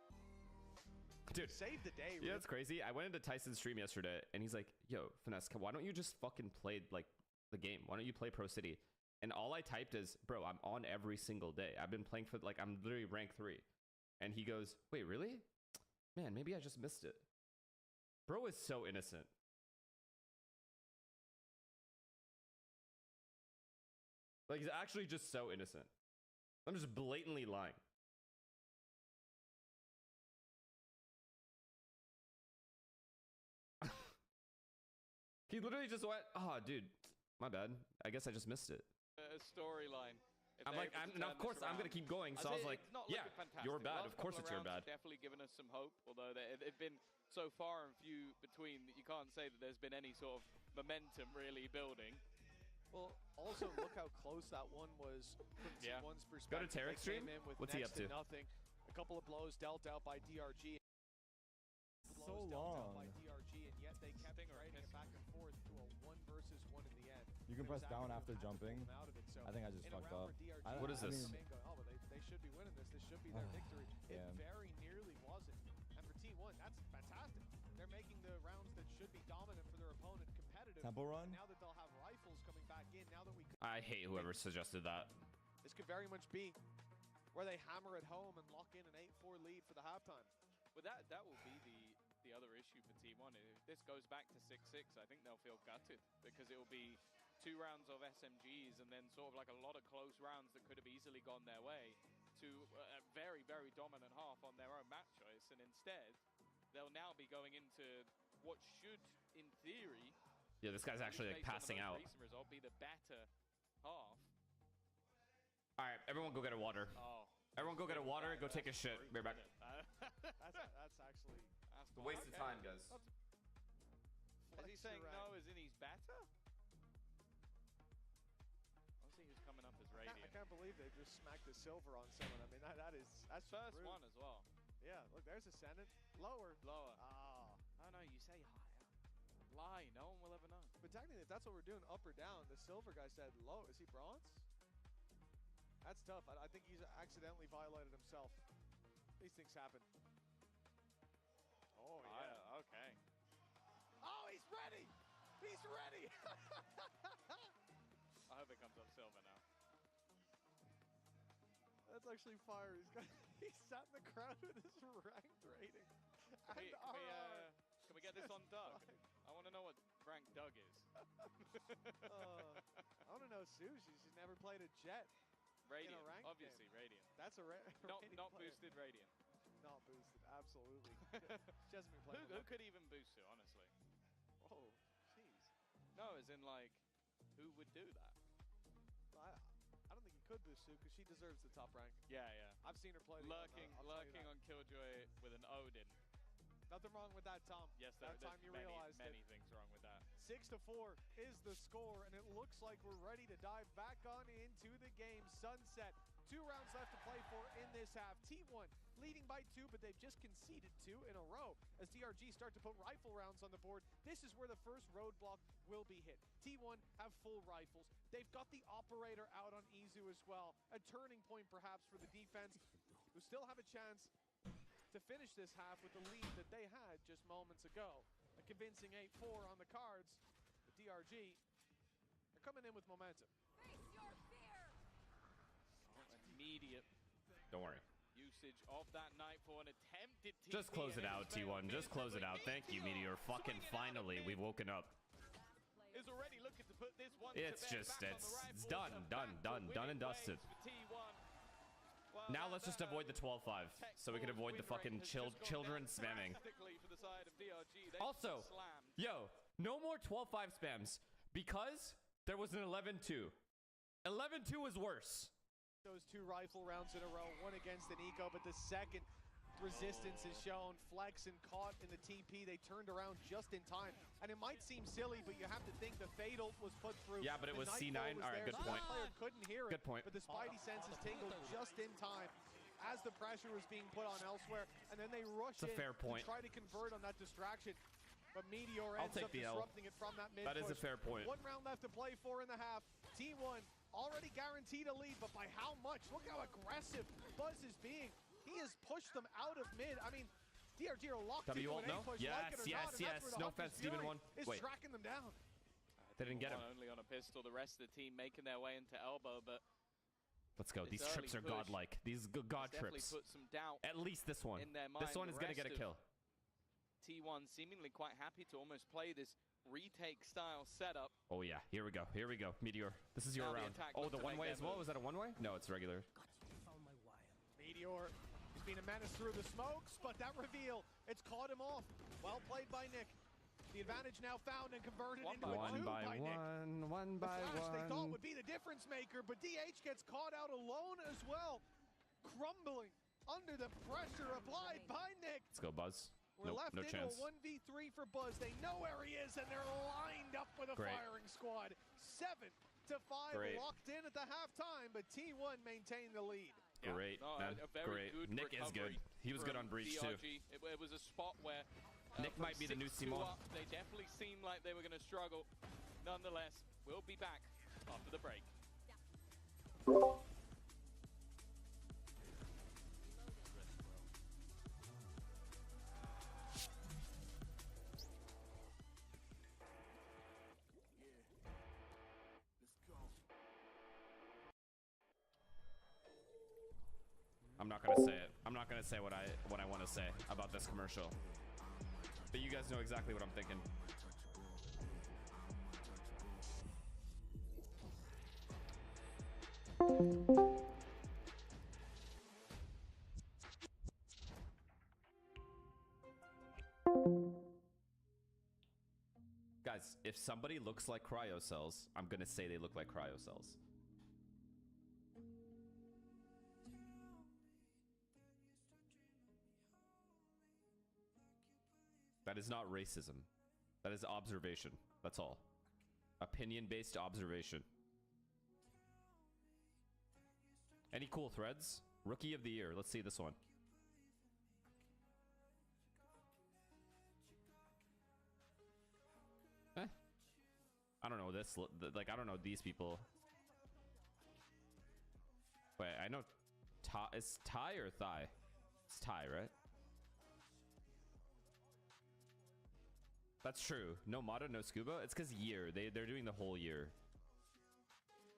Dude, save the day. Yeah, it's crazy. I went into Tyson's stream yesterday, and he's like, "Yo, Finesse, why don't you just fucking play like the game? Why don't you play Pro City?" And all I typed is, "Bro, I'm on every single day. I've been playing for like I'm literally rank 3." And he goes, "Wait, really? Man, maybe I just missed it." Bro is so innocent. Like, he's actually just so innocent. I'm just blatantly lying. He literally just went, "Oh, dude, my bad. I guess I just missed it." A storyline. I'm like, and of course I'm gonna keep going. So I was like, "Yeah, you're bad. Of course it's your bad." Definitely given us some hope, although they've been so far and few between that you can't say that there's been any sort of momentum really building. Well, also look how close that one was from T1's perspective. Go to Tarek's stream. What's he up to? Nothing. A couple of blows dealt out by DRG. So long. By DRG, and yet they kept trading it back and forth to a 1 versus 1 in the end. You can press down after jumping. I think I just fucked up. What is this? Oh, but they should be winning this. This should be their victory. It very nearly wasn't. And for T1, that's fantastic. They're making the rounds that should be dominant for their opponent competitive. Tempo run? Now that they'll have rifles coming back in, now that we... I hate whoever suggested that. This could very much be where they hammer it home and lock in an 8-4 lead for the halftime. But that will be the other issue for T1. If this goes back to 6-6, I think they'll feel gutted because it will be 2 rounds of SMGs and then sort of like a lot of close rounds that could have easily gone their way to a very, very dominant half on their own match choice. And instead, they'll now be going into what should, in theory... Yeah, this guy's actually like passing out. ...result be the better half. All right, everyone go get a water. Oh. Everyone go get a water, go take a shit. Be right back. That's actually... It's a waste of time, guys. Is he saying no as in he's better? Let's see who's coming up as Radiant. I can't believe they just smacked the silver on someone. I mean, that's first rude. one as well. Yeah, look, there's Ascendant. Lower. Ah. Oh no, you say higher. Lie, no one will ever know. But technically, if that's what we're doing, up or down, the silver guy said low. Is he bronze? That's tough. I think he's accidentally violated himself. These things happen. Oh, yeah. Okay. Oh, he's ready! He's ready! I hope it comes up silver now. That's actually fire. He sat in the crowd with his ranked rating. Can we get this on Doug? I want to know what rank Doug is. I want to know Sushi. She's never played a Jet. Radiant, in a ranked obviously game. Radiant. That's a not boosted Radiant. Not boosted, absolutely. She hasn't been playing. Who could even boost it, honestly? Oh, jeez. No, as in like, who would do that? I don't think he could boost Sue because she deserves the top rank. Yeah. I've seen her play. Lurking on Killjoy with an Odin. Nothing wrong with that, Tom. Yes, that time you realized many things wrong with that. 6-4 is the score, and it looks like we're ready to dive back on into the game. Sunset, 2 rounds left to play for in this half. T1 leading by 2, but they've just conceded 2 in a row as DRG start to put rifle rounds on the board. This is where the first roadblock will be hit. T1 have full rifles. They've got the operator out on Izu as well. A turning point perhaps for the defense, who still have a chance to finish this half with the lead that they had just moments ago. A convincing 8-4 on the cards. The DRG are coming in with momentum. Immediate Don't worry. usage of that knife for an attempted TP. Just close it out, T1. Just close it out. Thank you, Meteor. Fucking finally, we've woken up. Is already looking to put this one It's to just, back it's done and dusted. Well, Now let's just avoid the 12-5, so we can avoid the fucking children spamming. Also, yo, no more 12-5 spams, because there was an 11-2. 11-2 is worse. Those 2 rifle rounds in a row, one against an eco, but the second resistance is shown. Flex and caught in the TP. They turned around just in time. And it might seem silly, but you have to think the fatal was put through. Yeah, but it was C9. All right, good point. The player couldn't hear it. Good point. But the Spidey senses tingled just in time as the pressure was being put on elsewhere. And then they rush in to try to convert on that distraction. But Meteor ends up disrupting it from that mid-push. That is a fair point. 1 round left to play for in the half. T1 already guaranteed a lead, but by how much? Look how aggressive Buzz is being. He has pushed them out of mid. I mean, DRG are locked into an A-push, like it or not, and that's where the No offense, Demon1. is tracking them down. They didn't get him. Only on a pistol, the rest of the team making their way into elbow, but let's go. These trips are godlike. These god trips. Put some doubt. At least this one. In their mind. This one is gonna get a kill. T1 seemingly quite happy to almost play this retake style setup. Oh yeah, here we go. Here we go. Meteor. This is your round. Oh, the one way as well? Was that a one way? No, it's regular. Meteor has been a menace through the smokes, but that reveal, it's caught him off. Well played by Nick. The advantage now found and converted into a 2 by Nick. One by the flash one. they thought would be the difference maker, but DH gets caught out alone as well. Crumbling under the pressure applied by Nick. Let's go, Buzz. We're left no into chance. a 1v3 for Buzz. They know where he is, and they're lined up with a firing squad. 7-5 locked in at the halftime, but T1 maintained the lead. Great, man. Great. Nick is good. He was good on breach, too. It was a spot where Nick might be the new Simon. They definitely seemed like they were going to struggle. Nonetheless, we'll be back after the break. I'm not gonna say it. I'm not gonna say what I want to say about this commercial. But you guys know exactly what I'm thinking. Guys, if somebody looks like cryo cells, I'm gonna say they look like cryo cells. That is not racism. That is observation. That's all. Opinion-based observation. Any cool threads? Rookie of the year. Let's see this one. I don't know this. Like, I don't know these people. Wait, I know. It's Thai or Thai? It's Thai, right? That's true. No Mata, no Scuba? It's because year. They're doing the whole year.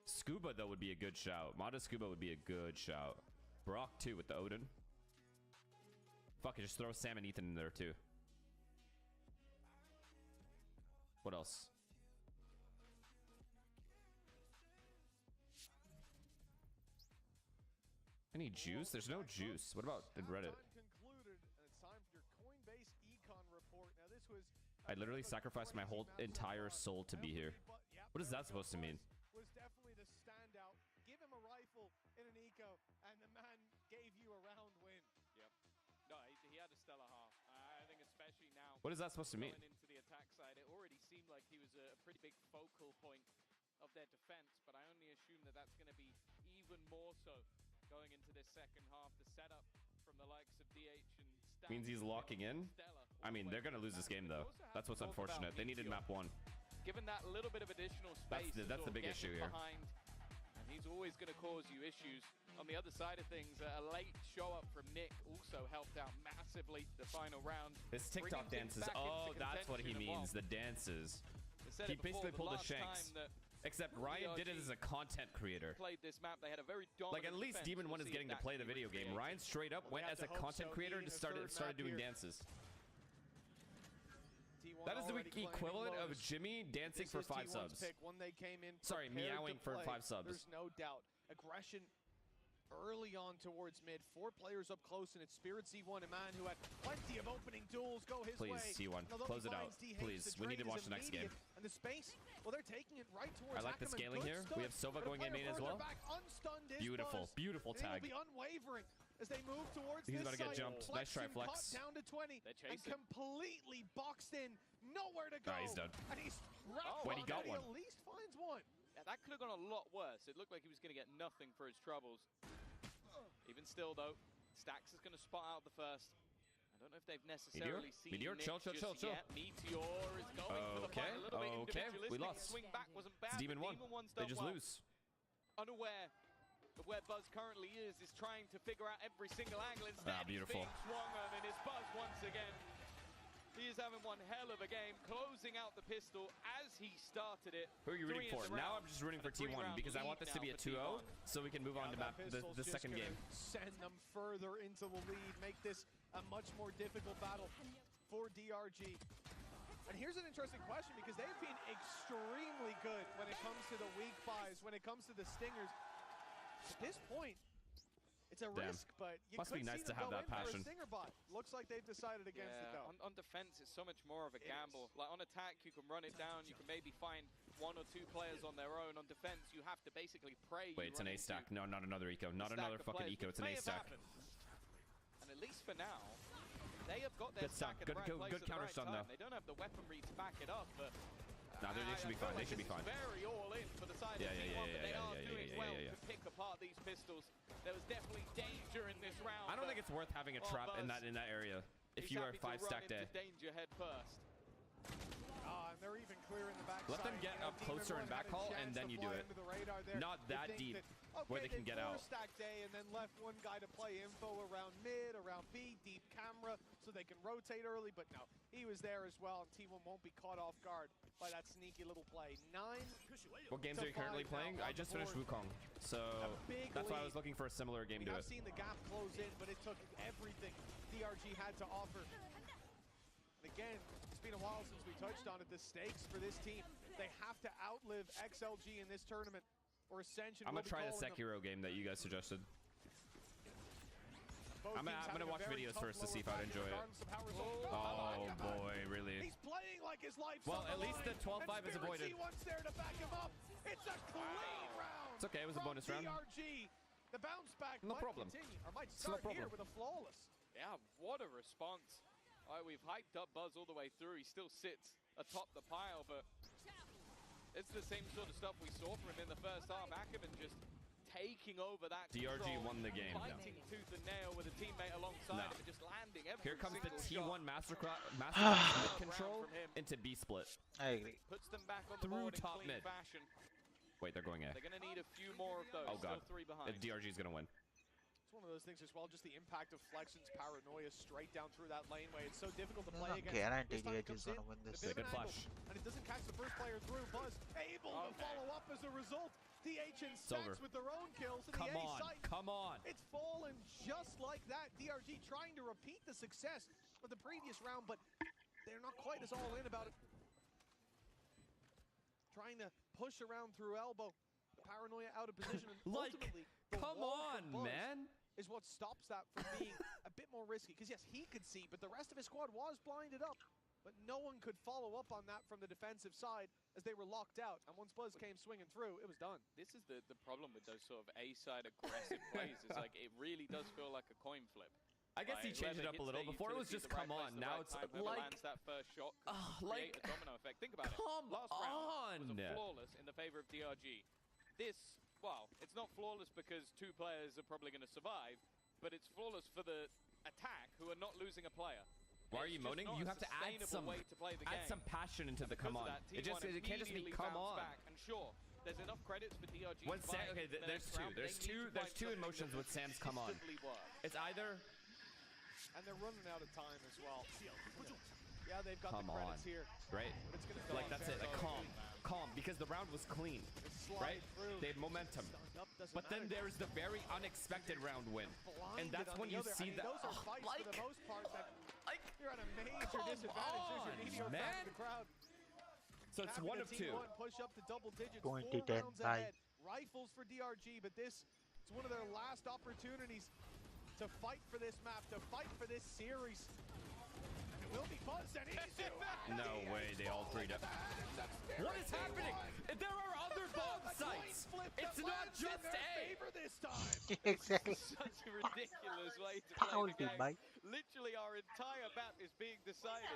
Scuba, though, would be a good shout. Mata Scuba would be a good shout. Brock, too, with the Odin. Fuck it, just throw Sam and Ethan in there, too. What else? Any juice? There's no juice. What about in Reddit? I literally sacrificed my whole entire soul to be here. What is that supposed to mean? Was definitely the standout. Give him a rifle in an eco, and the man gave you a round win. Yep. No, he had a stellar half. I think especially What is that supposed to mean? Going into the attack side, it already seemed like he was a pretty big focal point of their defense, but I only assume that that's going to be even more so going into this second half. The setup from the likes of DH and Stan Means he's locking in. I mean, they're gonna lose this game though. That's what's unfortunate. They needed map 1. Given that little bit of additional space, That's the big issue here. Behind, and he's always going to cause you issues. On the other side of things, a late show up from Nick also helped out massively the final round. His TikTok dances. Oh, that's what he means. The dances. He basically pulled a Shanks. Except Ryan did it as a content creator. Played this map. They had a very like at least DEMON1 is getting to play the video game. Ryan straight up went as a content creator and started doing dances. That is the equivalent of Jimmy dancing for 5 subs. Sorry, meowing for 5 subs. There's no doubt. Aggression early on towards mid. 4 players up close, and it's Spirit C1, a man who had plenty of opening duels go his way. Please, C1, close it out. Please, we need to watch the next game. And the space, well, they're taking it right towards I like the scaling here. We have Sova going in main as well. Beautiful, beautiful tag. He'll be unwavering as they move towards He's this about to get site. jumped. Nice try, Flex. Down to 20 and completely boxed in. Nowhere to go. Nah, he's done. And he's wrapped Wait, he got one. He at least finds one. Yeah, that could have gone a lot worse. It looked like he was going to get nothing for his troubles. Even still, though, Stax is going to spot out the first. I don't know if they've necessarily seen Meteor, Nick chill. Meteor is going for the fight a little bit individualistic. We lost. Swing back wasn't bad. It's DEMON1. DEMON1's They done just well. lose. Unaware of where Buzz currently is trying to figure out every single angle. Instead, beautiful. he's being swung on, and it's Buzz once again. He is having one hell of a game, closing out the pistol as he started it. Who are you rooting for? Now I'm just rooting for T1 because I want this to be a 2-0 so we can move on to the second game. Send them further into the lead, make this a much more difficult battle for DRG. And here's an interesting question because they've been extremely good when it comes to the weak buys, when it comes to the stingers. At this point, it's a risk, but you must be nice to have that passion. Looks like they've decided against it though. On defense, it's so much more of a gamble. Like on attack, you can run it down. You can maybe find 1 or 2 players on their own. On defense, you have to basically pray. Wait, it's an A stack. No, not another eco. Not another fucking eco. It's an A stack. And at least for now, they have got their stack at the right place at the right time. They don't have the weaponry to back it up, but. No, they should be fine. They should be fine. Very all in for the side of T1, but they are doing well to pick apart these pistols. There was definitely danger in this round. I don't think it's worth having a trap in that area if you are 5 stack day. Danger head first. And they're even clearing the back. Let them get up closer and back haul, and then you do it. Not that deep where they can get out. Stack day and then left one guy to play info around mid, around B, deep camera, so they can rotate early. But no, he was there as well, and T1 won't be caught off guard by that sneaky little play. 9. What games are you currently playing? I just finished Wukong, so that's why I was looking for a similar game to it. I've seen the gap close in, but it took everything DRG had to offer. And again, it's been a while since we touched on it. The stakes for this team, they have to outlive XLG in this tournament, or Ascension. I'm gonna try the Sekiro game that you guys suggested. I'm gonna watch videos first to see if I'd enjoy it. Oh boy, really? He's playing like his life's well, at least the 12-5 is avoided. There to back him up. It's a clean round. It's okay. It was a bonus round. DRG. The bounce back no might problem. Continue, or might start here with a flawless. Yeah, what a response. We've hyped up Buzz all the way through. He still sits atop the pile, but it's the same sort of stuff we saw from him in the first half. Ackerman just taking over that DRG control, won the game. fighting tooth and nail with a teammate alongside him and just landing every Here comes the single T1 masterclass control into B split. I agree. Puts them back on the Through board in top clean mid. fashion. Wait, they're going A. They're going to need a few more of those. Oh god, Still 3 behind. DRG's gonna win. It's one of those things as well, just the impact of Flexion's paranoia straight down through that laneway. It's so difficult to play against. Guarantee DRG's gonna win this. Good flash. And it doesn't catch the first player through. Buzz able to follow up as a result. DH and Stacks with their own kills. Come on, come on. It's fallen just like that. DRG trying to repeat the success of the previous round, but they're not quite as all in about it. Trying to push around through elbow. Paranoia out of position. And ultimately, come on, man. Is what stops that from being a bit more risky. Because yes, he could see, but the rest of his squad was blinded up. But no one could follow up on that from the defensive side as they were locked out. And once Buzz came swinging through, it was done. This is the problem with those sort of A-side aggressive plays. Is like it really does feel like a coin flip. I guess he changed it up a little. Before it was just come on. Now it's like lands that first shot, create a domino effect. Think about it. Last round was flawless in the favor of DRG. This, well, it's not flawless because 2 players are probably going to survive, but it's flawless for the attack who are not losing a player. Why are you moaning? You have to add some passion into the come on. It can't just be come on. And sure, there's enough credits for DRG. Okay, there's two emotions with Sam's come on. It's either. And they're running out of time as well. Yeah, they've got the credits here. Right? Like, that's it. Like, calm. Because the round was clean. Right? They had momentum. But then there's the very unexpected round win. And that's when you see that. Those are fights for the most part that you're at a major disadvantage. There's your Meteor back in the crowd. So it's one of two. Push up to double digits. Going 4 to 10, rounds ahead. Rifles for DRG, but this is one of their last opportunities to fight for this map, to fight for this series. And it will be Buzz and Izu. No way, they all 3'd up. What is happening? There are other bomb sites. It's not just A. This time. Exactly. Such a ridiculous way to play the game. Literally, our entire map is being decided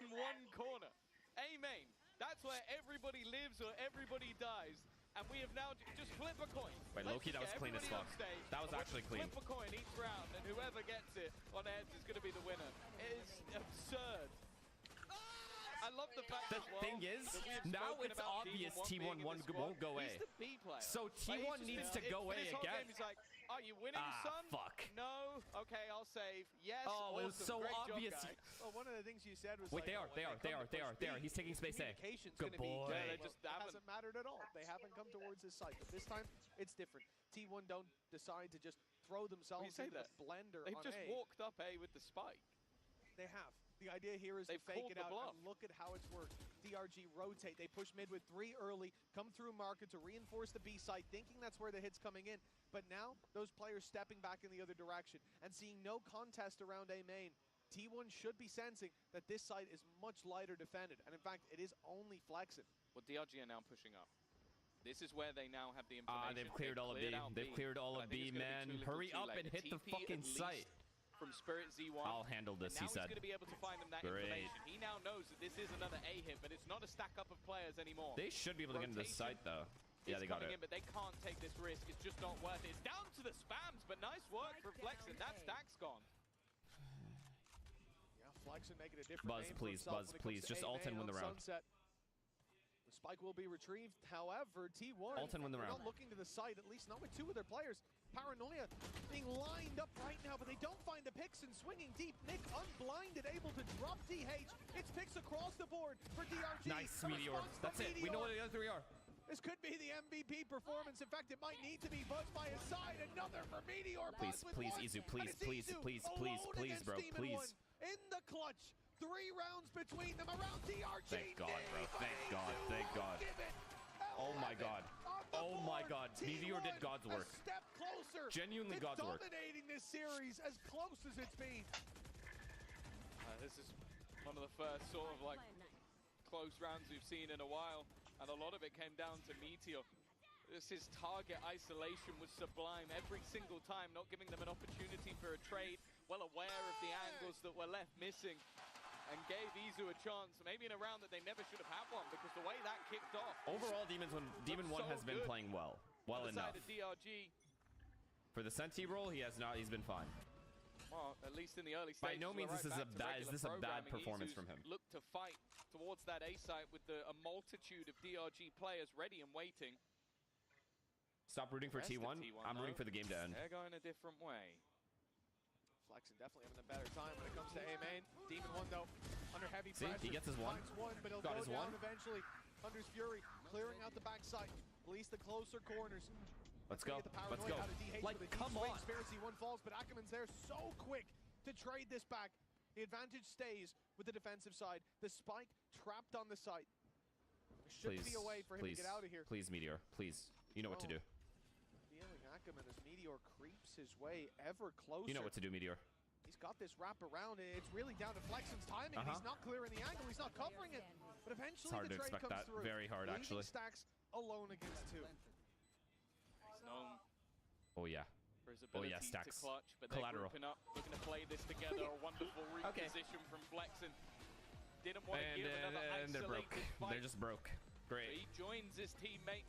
in one corner. A main. That's where everybody lives or everybody dies. And we have now just flip a coin. Wait, Loki, that was clean as fuck. That was actually clean. Flip a coin each round, and whoever gets it on heads is going to be the winner. It is absurd. I love the fact the thing is, now it's obvious T1 won't go A. So T1 needs to go A again. He's like, are you winning, son? Fuck. No? Okay, I'll save. Yes. Oh, it was so obvious. Well, one of the things you said was wait, they are. He's taking space A. Good boy. It just hasn't mattered at all. They haven't come towards his site. But this time, it's different. T1 don't decide to just throw themselves into the blender. They've just walked up A with the spike. They have. The idea here is to fake it out and look at how it's worked. DRG rotate. They push mid with 3 early, come through market to reinforce the B site, thinking that's where the hit's coming in. But now, those players stepping back in the other direction and seeing no contest around A main. T1 should be sensing that this site is much lighter defended. And in fact, it is only flexing. Well, DRG are now pushing up. This is where they now have the information. They've cleared all of B. They've cleared all of B, man. Hurry up and hit the fucking site. From Spirit Z1. I'll handle this, he said. Now he's going to be able to find them that information. He now knows that this is another A hit, but it's not a stack up of players anymore. They should be able to get into the site, though. Yeah, they got it. But they can't take this risk. It's just not worth it. It's down to the spams, but nice work from Flexen. That stack's gone. Yeah, Flexen making a different Buzz, please, Buzz, please. Just ult and win the round. The spike will be retrieved. However, T1 ult and win the round. Not looking to the side, at least not with 2 of their players. Paranoia being lined up right now, but they don't find the picks and swinging deep. Nick unblinded, able to drop DH. It's picks across the board for DRG. Nice, Meteor. That's it. We know what the other 3 are. This could be the MVP performance. In fact, it might need to be. Buzz by his side. Another for Meteor. Please, Izu. Please, bro. Please. In the clutch. 3 rounds between them around DRG. Thank God, bro. Thank God. Oh my God. Oh my God. Meteor did God's work. A step closer. Genuinely God's work. Dominating this series as close as it's been. This is one of the first sort of like close rounds we've seen in a while, and a lot of it came down to Meteor. His target isolation was sublime every single time, not giving them an opportunity for a trade, well aware of the angles that were left missing, and gave Izu a chance, maybe in a round that they never should have had one, because the way that kicked off. Overall, Demon1 has been playing well enough. DRG. For the Senti role, he's been fine. Well, at least in the early stages. By no means is this a bad performance from him. Look to fight towards that A site with a multitude of DRG players ready and waiting. Stop rooting for T1. I'm rooting for the game to end. They're going a different way. Flexen definitely having a better time when it comes to A main. Demon1 though, under heavy pressure. He gets his one. But he'll got go his down one. Eventually. Thunder's Fury clearing out the backside. At least the closer corners. Let's go. Let's go. Like, come on. Spirit Z1 falls, but Ackerman's there so quick to trade this back. The advantage stays with the defensive side. The spike trapped on the site. There should be a way for him to get out of here. Please, Meteor. Please. You know what to do. Feeling Ackerman as Meteor creeps his way ever closer. You know what to do, Meteor. He's got this wrap around. It's really down to Flexen's timing. And he's not clearing the angle. He's not covering it. But eventually it's hard the to trade expect comes that. through. Very hard, actually. Stacks alone against 2. He's known Oh, yeah. for his ability to clutch, but they're grouping up, looking to play this together. A wonderful reposition from Flexen. Didn't want to give another isolated fight. They're just broke. Great. So he joins his teammate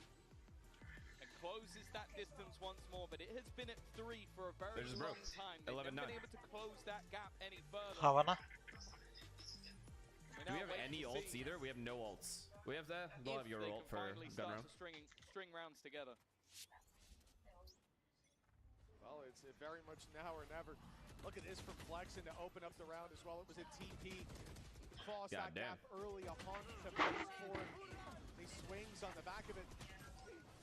and closes that distance once more, but it has been at 3 for a very long time. They've never been able to close that gap any further. Havana. Do we have any ults either? We have no ults. We have that. We'll have your ult for gun round. String rounds together. Well, it's very much now or never. Look at this from Flexen to open up the round as well. It was a TP. Cross that gap early upon the place for him. He swings on the back of it.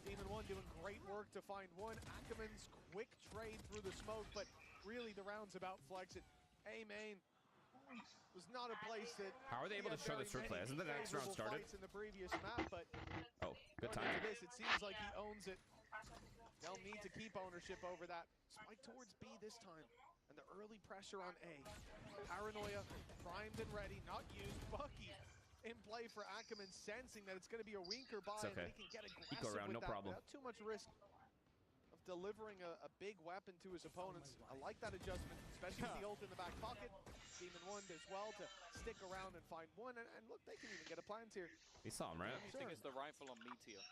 Demon1 doing great work to find one. Ackerman's quick trade through the smoke, but really the round's about Flexen. A main was not a place that. How are they able to show this replay? Hasn't the next round started? In the previous map, but oh, good time. This, it seems like he owns it. They'll need to keep ownership over that. Spike towards B this time, and the early pressure on A. Paranoia, primed and ready, not used. Bucky in play for Ackerman, sensing that it's going to be a weaker buy, and he can get aggressive around, with no problem. without too much risk of delivering a big weapon to his opponents. I like that adjustment, especially with the ult in the back pocket. Demon1 does well to stick around and find one, and look, they can even get a plant here. We saw him, right? I think it's the rifle on Meteor.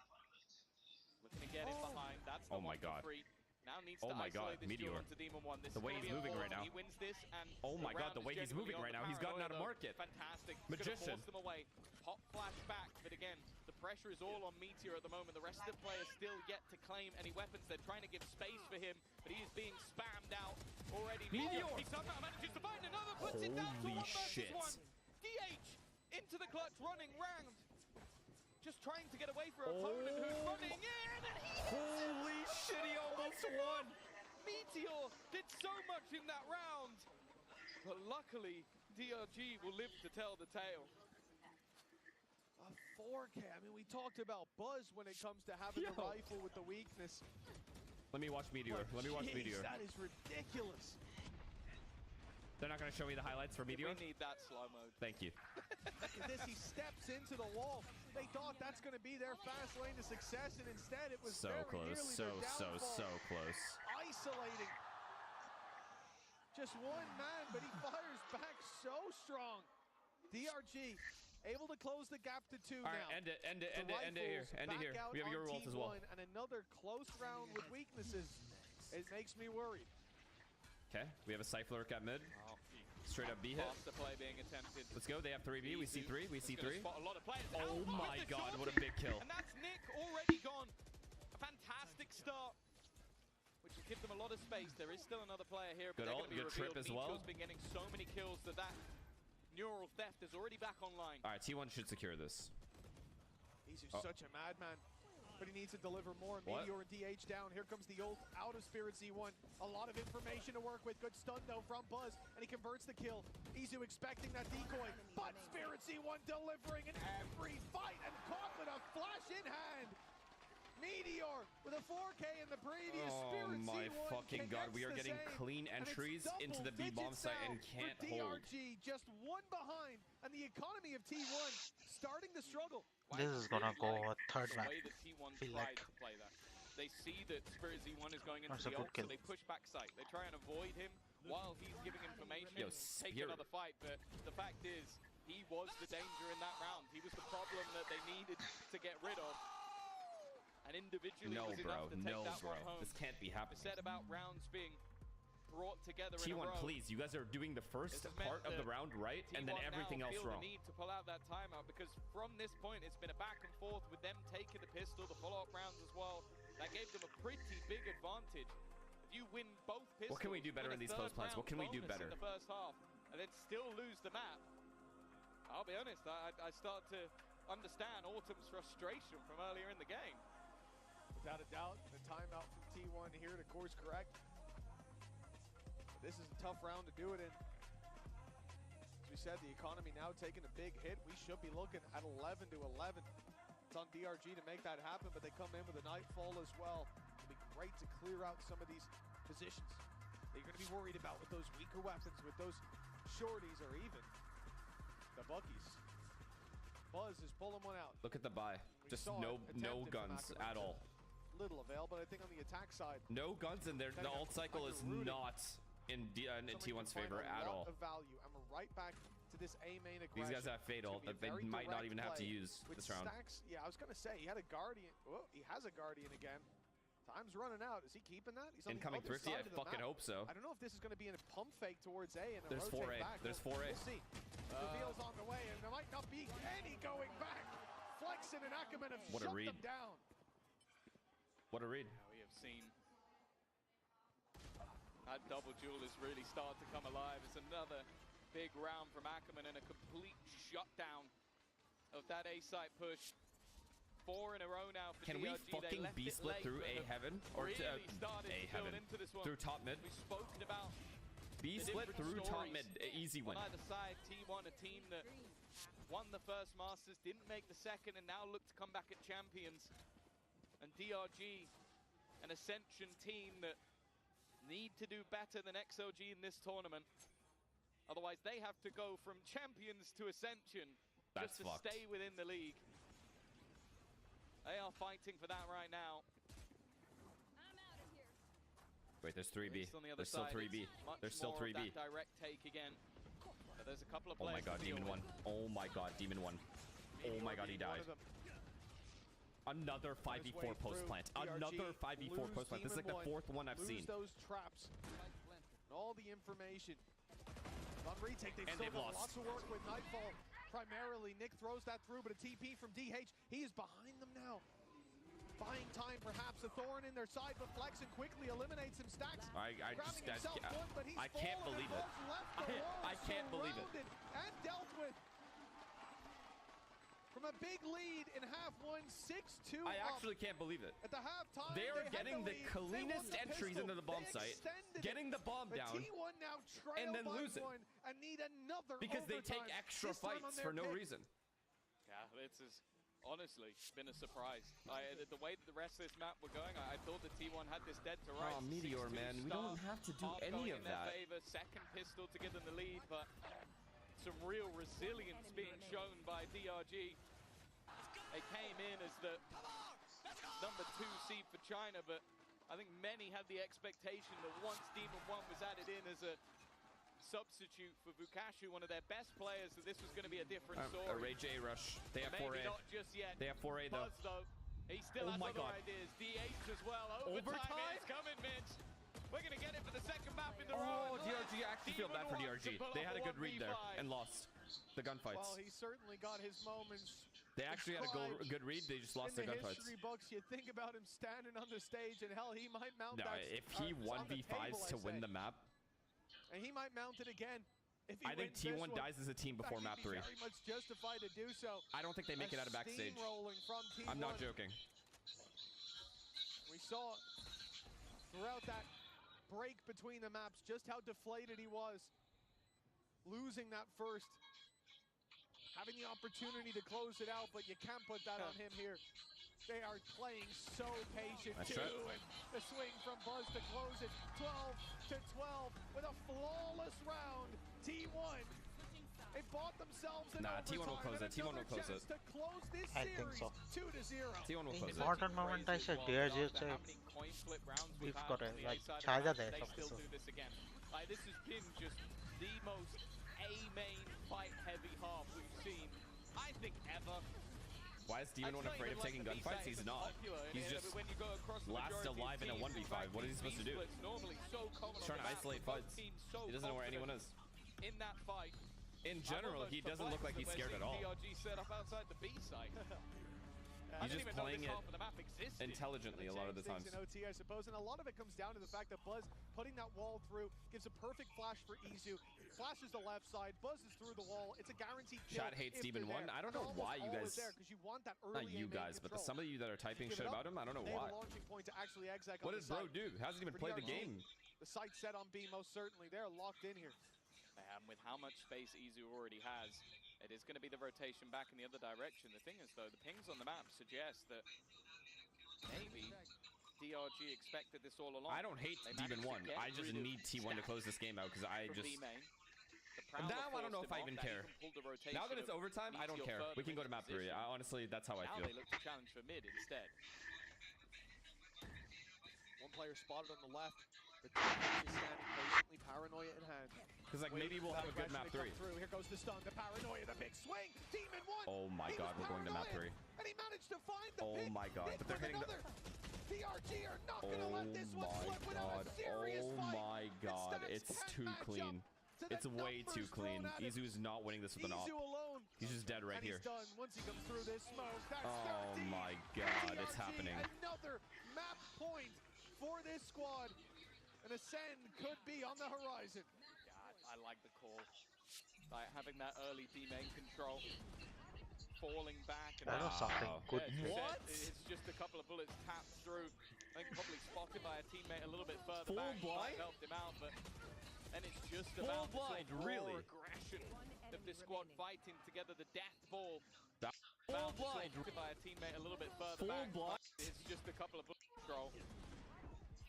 Looking to get in behind. That's the one for free. Now needs to isolate this duel into Demon1. This the way he's moving right now. He wins this, and oh my god, the way he's moving right now. He's gotten out of market. Fantastic. Magician. Force them away. Pop flash back, but again, the pressure is all on Meteor at the moment. The rest of the players still yet to claim any weapons. They're trying to give space for him, but he is being spammed out already. Meteor picks up, manages to find another, puts it down to 1 versus 1. DH into the clutch, running round. Just trying to get away from an opponent who's running in, and he holy shit, he almost won! Meteor did so much in that round, but luckily, DRG will live to tell the tale. A 4K, I mean, we talked about Buzz when it comes to having the rifle with the weakness. Let me watch Meteor, let me watch Meteor. That is ridiculous. They're not going to show me the highlights for Meteor? We need that slow mode. Thank you. Look at this, he steps into the wall. They thought that's going to be their fast lane to success, and instead it was so close, so close. Isolating. Just one man, but he fires back so strong. DRG able to close the gap to 2 now. All right, end it here. End it here. We have your ult as well. And another close round with weaknesses. It makes me worried. Okay, we have a Cypher lurk at mid. Straight up B hit. Faster play being attempted. Let's go. They have 3B. We see 3. We see 3. Spot a lot of players. Oh my god, what a big kill. And that's Nick already gone. A fantastic start, which will give them a lot of space. There is still another player here, but good they're going to be trip as well. Meteor's been getting so many kills that neural theft is already back online. All right, T1 should secure this. He's such a madman. But he needs to deliver more. Meteor and DH down. Here comes the ult out of Spirit Z1. A lot of information to work with. Good stun though from Buzz, and he converts the kill. Izu expecting that decoy, but Spirit Z1 delivering in every fight and caught with a flash in hand. Meteor with a 4K in the previous. Spirit my Z1 fucking god, we are getting clean entries into the B bomb site and can't hold. DRG just one behind, and the economy of T1 starting to struggle. This is gonna go a third map. The way that T1 tried to play that. They see that Spirit Z1 is going into the ult, so they push back site. They try and avoid him while he's giving information and take another fight. But the fact is, he was the danger in that round. He was the problem that they needed to get rid of. And individually was enough to take that one home. This can't be happening. It's said about rounds being brought together in a T1, row. please, you guys are doing the first part of the round right, and then everything else wrong. The need to pull out that timeout, because from this point it's been a back and forth with them taking the pistol, the follow-up rounds as well. That gave them a pretty big advantage. If you win both pistols, what can we do better in these close plans? What can we do better in the first half, and then still lose the map? I'll be honest, I start to understand Autumn's frustration from earlier in the game. Without a doubt, the timeout from T1 here to course correct. This is a tough round to do it in. As we said, the economy now taking a big hit. We should be looking at 11 to 11. It's on DRG to make that happen, but they come in with a nightfall as well. It'll be great to clear out some of these positions that you're going to be worried about with those weaker weapons, with those shorties, or even the Buckies. Buzz is pulling one out. Look at the buy. Just no guns at all. little avail, but I think on the attack side, No guns in there. The ult cycle is not in T1's favor at all. Of value. And we're right back to this A main aggression. These guys have fatal that they might not even have to use this round. Stacks, yeah, I was gonna say he had a guardian. Oh, he has a guardian again. Time's running out. Is he keeping that? He's on Incoming the other Thrifty, I side of the fucking map. hope so. I don't know if this is going to be a pump fake towards A and a There's rotate 4A. back. There's 4A. We'll see. Reveal's on the way, and there might not be any going back. Flexen and Ackerman have shut them down. What a read. Now we have seen that double duel is really starting to come alive. It's another big round from Ackerman and a complete shutdown of that A site push. 4 in a row now for Can DRG. we fucking B-split through A heaven? Or really A heaven. into this one. Through top mid? We've spoken about B-split through top mid. Easy win. On either side, T1, a team that won the first Masters, didn't make the second, and now look to come back at champions. And DRG, an Ascension team that need to do better than XOG in this tournament. Otherwise, they have to go from champions to Ascension just to stay within the league. They are fighting for that right now. Wait, there's 3B. There's still 3B. There's still 3B. Direct take again. But there's a couple of Oh my god, Demon1. Oh my god, Demon1. Oh my god, he died. Another 5v4 post plant. Another 5v4 post plant. This is like the 4th one I've seen. Those traps. And all the information. On retake, they've still got lots of work with Nightfall. Primarily, Nick throws that through, but a TP from DH. He is behind them now. Buying time, perhaps a thorn in their side, but Flexen quickly eliminates some stacks. I can't believe it. I can't believe it. And dealt with. From a big lead in half one, 6-2. I actually can't believe it. At the halftime, they are getting the cleanest entries into the bomb site, getting the bomb down, T1 now and then losing. And need another because they take extra fights for no reason. Yeah, this has honestly been a surprise. The way that the rest of this map were going, I thought the T1 had this dead to rights. Oh, Meteor, man, we don't have to do any of that. Second pistol to give them the lead, but some real resilience being shown by DRG. They came in as the number 2 seed for China, but I think many had the expectation that once Demon1 was added in as a substitute for Vukashu, one of their best players, that this was going to be a different story. A Rage A rush. They have 4A. Maybe not just yet. They have 4A though. Buzz, though. He still has other ideas. DH as well. Overtime is coming, Mitch. We're going to get it for the second map in the row. Oh, DRG, I actually feel bad for DRG. They had a good read there and lost the gunfights. Well, he certainly got his moments. They actually had a good read. They just lost their gunfights. In the history books, you think about him standing on the stage, and hell, he might mount that. If he 1v5s to win the map, and he might mount it again. If he I think T1 dies as a team before map 3. Very much justified to do so. I don't think they make it out of backstage. From T1. I'm not joking. We saw throughout that break between the maps just how deflated he was. Losing that first. Having the opportunity to close it out, but you can't put that on him here. They are playing so patient too, and the swing from Buzz to close it, 12-12 with a flawless round. T1, they bought themselves an T1 will close it. T1 will close it. To close this I think so. 2-0. T1 will close it. Important moment I said DRG we've got a like charger there. They still do this again. This has been just the most A-main fight-heavy half we've seen, I think, ever. Why is Demon1 afraid of taking gunfights? He's not. He's just last alive in a 1v5. What is he supposed to do? He's trying to isolate fights. He doesn't know where anyone is. In that fight, in general, he doesn't look like he's scared at all. DRG set up outside the B site. He's just playing it intelligently a lot of the times. In OT, I suppose, and a lot of it comes down to the fact that Buzz putting that wall through gives a perfect flash for Izu. Flashes the left side, Buzz is through the wall. It's a guaranteed kill. Chat hates Demon1. I don't know why you guys. Not you guys, but some of you that are typing shit about him, I don't know why. What does bro do? Hasn't even played the game. The site set on B, most certainly. They're locked in here. And with how much space Izu already has, it is going to be the rotation back in the other direction. The thing is, though, the pings on the map suggest that maybe DRG expected this all along. I don't hate Demon1. I just need T1 to close this game out because I just... Now I don't know if I even care. Now that it's overtime, I don't care. We can go to map 3. Honestly, that's how I feel. Now they look to challenge for mid instead. player spotted on the left. But DRG is standing patiently, paranoia in hand. Because like maybe we'll have a good map 3. Here goes the stun, the paranoia, the big swing. DEMON1. Oh my god, we're going to map 3. And he managed to find the Oh my god, but they're hitting the... DRG are not going to let this one slip without a serious fight. Oh my god, it's too clean. It's way too clean. Izu is not winning this with an op. He's just dead right here. Done. Once he comes through this smoke, that's oh my god, it's happening. Another map point for this squad. An ascend could be on the horizon. Yeah, I like the call. Like having that early D-main control. Falling back. And that was something good. What? It's just a couple of bullets tapped through. I think probably spotted by a teammate a little bit further back. Blind? Helped him out, but and it's just about blind, the really? aggression of this squad fighting together. The death ball. Full blind. By a teammate a little bit further back. Blind. It's just a couple of bullets control.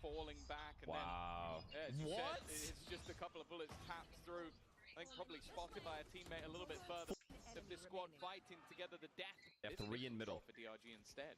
Falling back and wow. then What? Said, it's just a couple of bullets tapped through. I think probably spotted by a teammate a little bit further. Of this squad fighting together the death. They have 3 in middle. For DRG instead.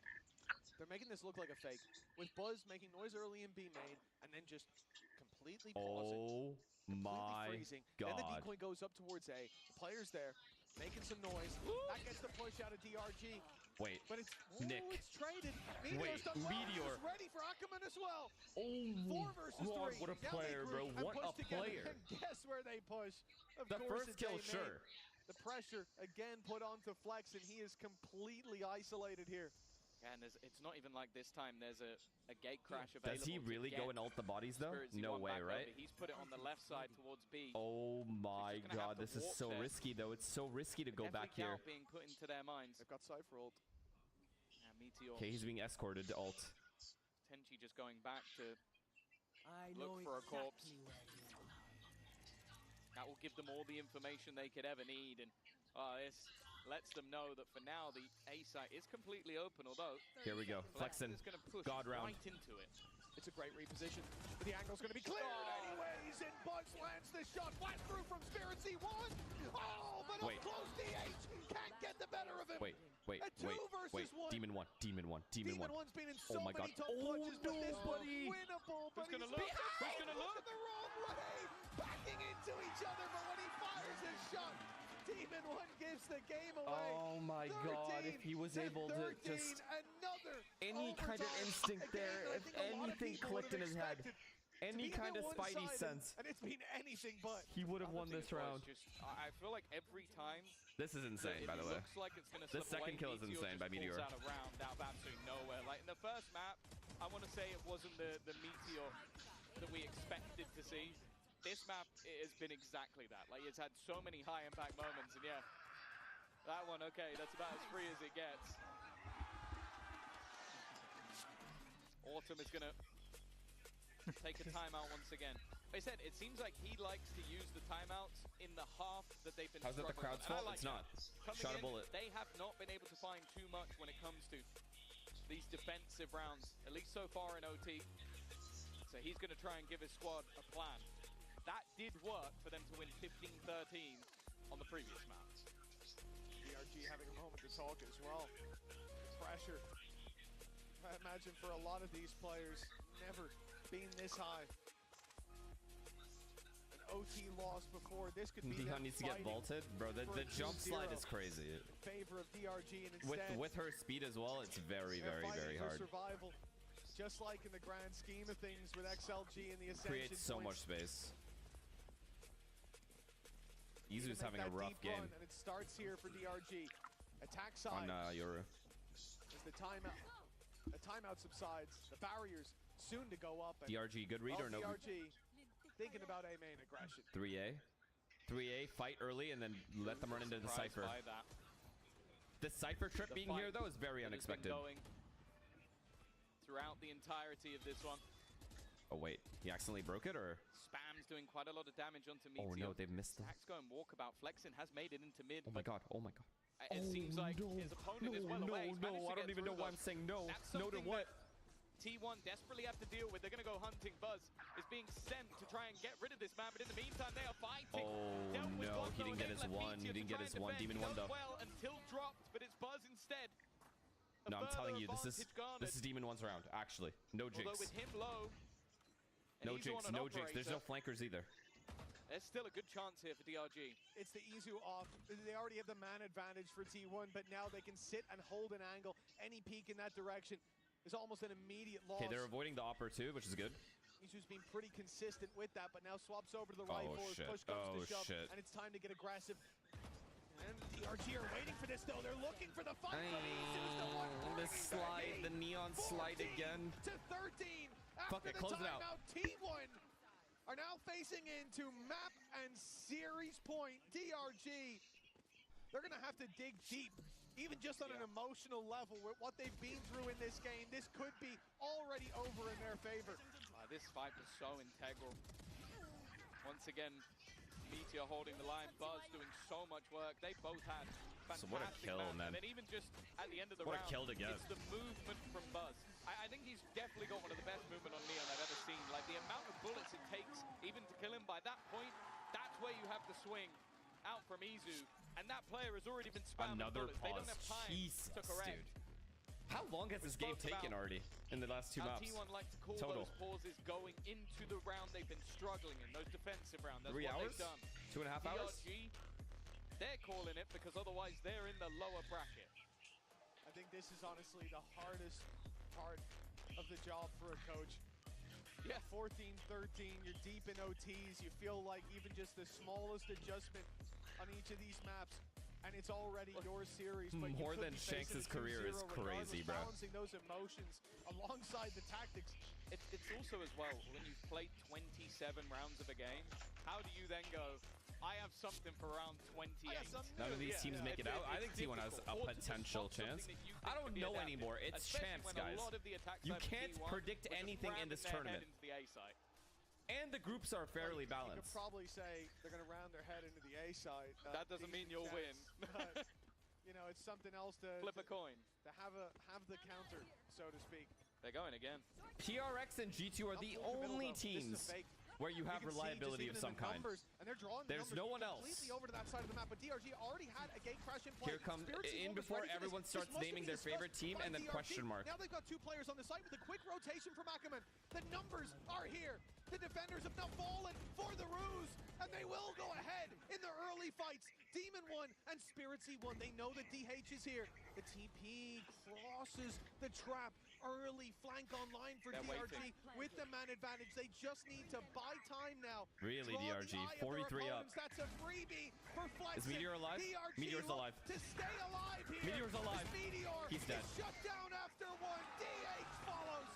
They're making this look like a fake. With Buzz making noise early in B main and then just completely pausing. My freezing. god. Then the decoy goes up towards A. The player's there, making some noise. That gets the push out of DRG. Wait, but it's Nick. It's traded. Wait, Meteor. Ready for Ackerman as well. Oh 4 versus 3. what a player, bro. What a player. And guess where they push? Of the course first kill, sure. The pressure again put onto Flex, and he is completely isolated here. And it's not even like this time there's a gate crash available. Does he really go and ult the bodies though? No way, right? He's put it on the left side towards B. Oh my god, this is so risky though. It's so risky to go back here. Being put into their minds. They've got Cypher ult. Yeah, Meteor. Okay, he's being escorted to ult. Tenchi just going back to look for a corpse. That will give them all the information they could ever need, and this lets them know that for now the A site is completely open, although... Here we go, Flexen, God round. Right into it. It's a great reposition, but the angle's going to be cleared anyways, and Buzz lands the shot, flat through from Spirit C1! Oh, but up close DH can't get the better of him! Wait, DEMON1. DEMON1's been in so many tough punches, but this one's winnable, but he's behind! Look at the wrong way! Backing into each other, but when he fires his shot, DEMON1 gives the game away. Oh my god, if he was able to just... Any kind of instinct there, if anything clicked in his head. Any kind of spidey sense. And it's been anything but. He would have won this round. I feel like every time... This is insane, by the way. Looks like it's gonna this second kill is insane by Meteor. Out of absolutely nowhere. Like in the first map, I want to say it wasn't the Meteor that we expected to see. This map has been exactly that. Like it's had so many high impact moments, and yeah, that one, okay, that's about as free as it gets. Autumn is gonna take a timeout once again. Like I said, it seems like he likes to use the timeouts in the half that they've been. How's that the crowd's fault? Like it's not. Shot a bullet. They have not been able to find too much when it comes to these defensive rounds, at least so far in OT. So he's going to try and give his squad a plan. That did work for them to win 15-13 on the previous maps. DRG having a moment to talk as well. Pressure, I imagine for a lot of these players, never been this high. An OT loss before, this could be Dihan needs to get vaulted. Bro, the jump slide is crazy. In favor of DRG, and instead, with her speed as well, it's very hard. Survival. Just like in the grand scheme of things with XLG and the Ascension creates so much space. Izu's having a rough game. And it starts here for DRG. Attack side. On Yoru. As the timeout subsides, the barriers soon to go up. And DRG, good read or no? DRG thinking about A main aggression. 3A. 3A, fight early and then let them run into the Cypher. The Cypher trip being here though is very unexpected. Throughout the entirety of this one. Oh wait, he accidentally broke it or? Spam's doing quite a lot of damage onto Meteor. Oh no, they've missed it. Axe going walkabout. Flexen has made it into mid. Oh my god, oh my god. It seems like his opponent is well away. No, I don't even know why I'm saying no. No to what? T1 desperately have to deal with. They're going to go hunting. Buzz is being sent to try and get rid of this man, but in the meantime, they are fighting. Oh no, he didn't get his one. He didn't get his one. DEMON1 though. Well, until dropped, but it's Buzz instead. No, I'm telling you, this is DEMON1's round, actually. No jinx. Although with him low, No Izu jinx, on an no jinx. There's no operator. flankers either. There's still a good chance here for DRG. It's the Izu off. They already have the man advantage for T1, but now they can sit and hold an angle. Any peek in that direction is almost an immediate loss. Okay, they're avoiding the opper too, which is good. Izu's been pretty consistent with that, but now swaps over to the rifle as shit. push comes to shove, Shit. and it's time to get aggressive. And DRG are waiting for this, though. They're looking for the fight. The slide, the neon slide again. To 13. Fuck it, close it out. T1 are now facing into map and series point. DRG, they're going to have to dig deep, even just on an emotional level with what they've been through in this game. This could be already over in their favor. This fight was so integral. Once again, Meteor holding the line, Buzz doing so much work. They both had fantastic So what a kill, man. And then even just at the end of the What a round, kill to get. it's the movement from Buzz. I think he's definitely got one of the best movement on Neon I've ever seen. Like the amount of bullets it takes even to kill him by that point, that's where you have the swing out from Izu. And that player has already been spamming Another bullets. They pause. don't have time Jesus, to correct. dude. How long has this game taken already in the last 2 How maps? T1 like to call Total. those pauses going into the round they've been struggling in, those defensive rounds. That's 3 what hours? they've done. 2.5 hours? DRG, they're calling it because otherwise they're in the lower bracket. I think this is honestly the hardest part of the job for a coach. Yeah. 14-13, you're deep in OTs, you feel like even just the smallest adjustment on each of these maps, and it's already your series. But More than Shanks' career is crazy, bro. Balancing those emotions alongside the tactics. It's also as well, when you've played 27 rounds of a game, how do you then go, I have something for round 28? None of these teams make it out. I think T1 has a potential chance. I don't know anymore. It's champs, guys. You can't predict anything in this tournament. And the groups are fairly You balanced. could probably say they're going to round their head into the A side. That doesn't mean you'll win. But, you know, it's something else to Flip a coin. To have the counter, so to speak. They're going again. PRX and G2 are the only teams where you have reliability of some kind. And they're drawing There's no one else. completely over to that side of the map, but DRG already had a gate crash in play. Here comes Spiritsy in was before ready for everyone this. starts This must naming be their favorite discussed team by and then DRG. question mark. Now they've got 2 players on the site with a quick rotation from Ackerman. The numbers are here. The defenders have now fallen for the ruse, and they will go ahead in the early fights. DEMON1 and Spiritsy 1, they know that DH is here. The TP crosses the trap. Early flank online for They're DRG waiting. with the man advantage. They just need to buy time now. Really, Draw DRG, the eye of their 43 up. opponents. That's a freebie for Flexen. Is Meteor alive? DRG Meteor's look alive. to stay alive here. Meteor's alive. As Meteor He's dead. is shut down after 1. DH follows.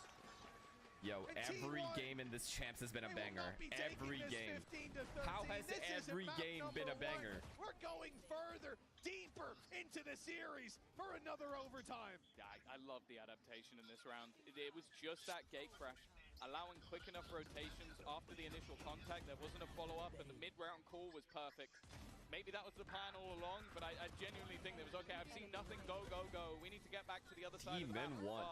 Yo, And every T1, game in this champs has been a they will banger. not be taking Every this game. 15-13. How has This is every map game been a number 1. banger? We're going further, deeper into the series for another overtime. Yeah, I love the adaptation in this round. It was just that gate crash, allowing quick enough rotations after the initial contact. There wasn't a follow-up, and the mid-round call was perfect. Maybe that was the plan all along, but I genuinely think it was okay. I've seen nothing go, go, go. We need to get back to the other side of the map. T-Men won.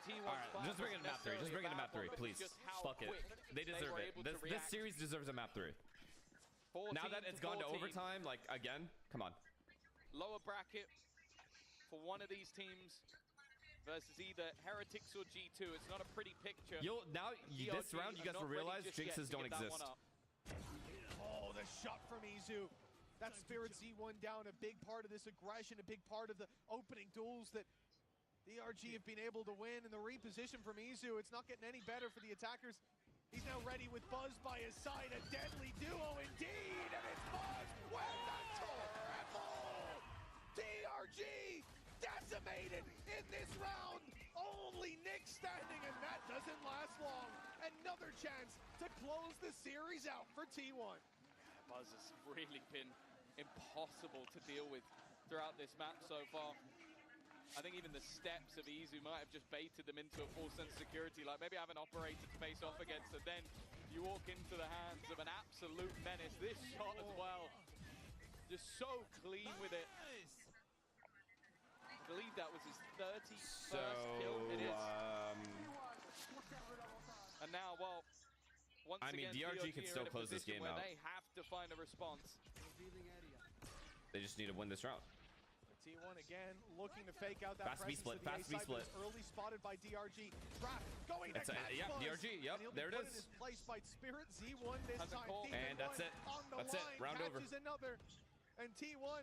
Alright, just bring it to map 3. Just bring it to map 3, please. Fuck it. They deserve it. This series deserves a map 3. Now that it's gone to overtime, like, again, come on. Lower bracket for one of these teams versus either Heretics or G2. It's not a pretty picture. This round, you guys will realize jinxes don't exist. Oh, the shot from Izu. That Spirit Z1 down, a big part of this aggression, a big part of the opening duels that DRG have been able to win, and the reposition from Izu, it's not getting any better for the attackers. He's now ready with Buzz by his side, a deadly duo indeed, and it's Buzz with the triple! DRG decimated in this round! Only Nick standing, and that doesn't last long. Another chance to close the series out for T1. Buzz has really been impossible to deal with throughout this map so far. I think even the steps of Izu might have just baited them into a false sense of security, like maybe have an operator to face off against, and then you walk into the hands of an absolute menace. This shot as well, just so clean with it. I believe that was his 31st kill. It is. And now, well, once again, DRG can still close this game out. They have to find a response. They just need to win this round. T1 again looking to fake out that Fast B presence split, to the fast A B side, but split. it's early spotted by DRG. Trap going to It's catch yep, Buzz, DRG, yep, and he'll there be it put in is. his place by Spirit Z1 this time. And that's it. On the That's it. line, Round over. catches another, and T1.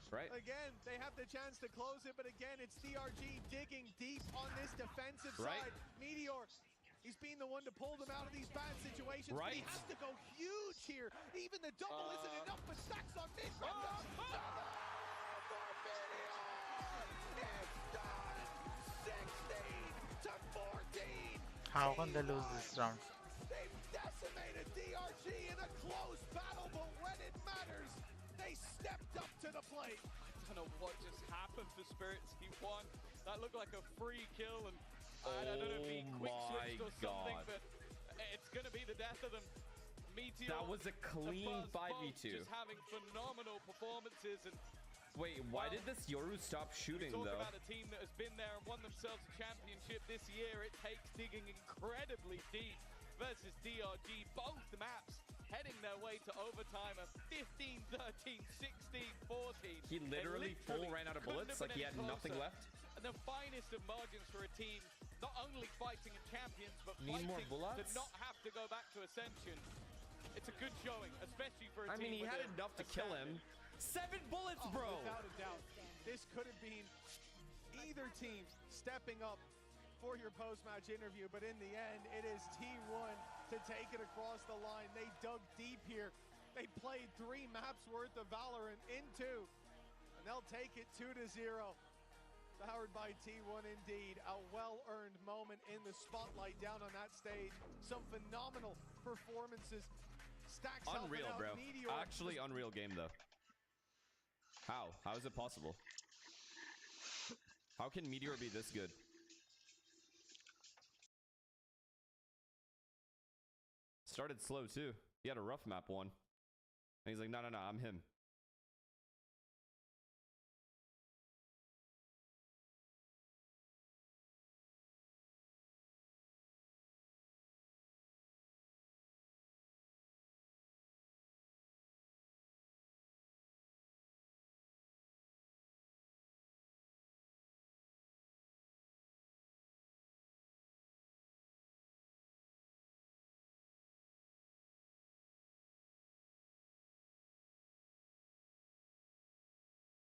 Right. Again, they have the chance to close it, but again, it's DRG digging deep on this defensive Right. side. Meteor, he's been the one to pull them out of these bad situations, but he Right. has to go huge here. Even the double isn't enough, but stacks on mid. How can they lose this round? They've decimated DRG in a close battle, but when it matters, they stepped up to the plate. I don't know what just happened to Spirit T1. That looked like a free kill, and I don't know if he quick switched or something, but it's going to be the death of them. Meteor, That was a clean the Buzz 5v2. just having phenomenal performances, and Wait, why did this Yoru stop shooting talk though? about a team that has been there and won themselves a championship this year. It takes digging incredibly deep versus DRG. Both maps heading their way to overtime of 15, 13, 16, 14. He literally full ran out of couldn't bullets, have like been he had any nothing closer. left. And the finest of margins for a team, not only fighting in champions, but Need more fighting bullets? to not have to go back to Ascension. It's a good showing, especially for a I team mean, he with had a enough to kill him. 7 bullets, bro! Without a doubt, this could have been either team stepping up for your post-match interview, but in the end, it is T1 to take it across the line. They dug deep here. They played 3 maps worth of Valorant in 2, and they'll take it 2-0. Powered by T1 indeed. A well-earned moment in the spotlight down on that stage. Some phenomenal performances. Stacks Unreal, helping out. bro. Meteor Actually unreal game, though. How? How is it possible? How can Meteor be this good? Started slow, too. He had a rough map one. And he's like, no, I'm him.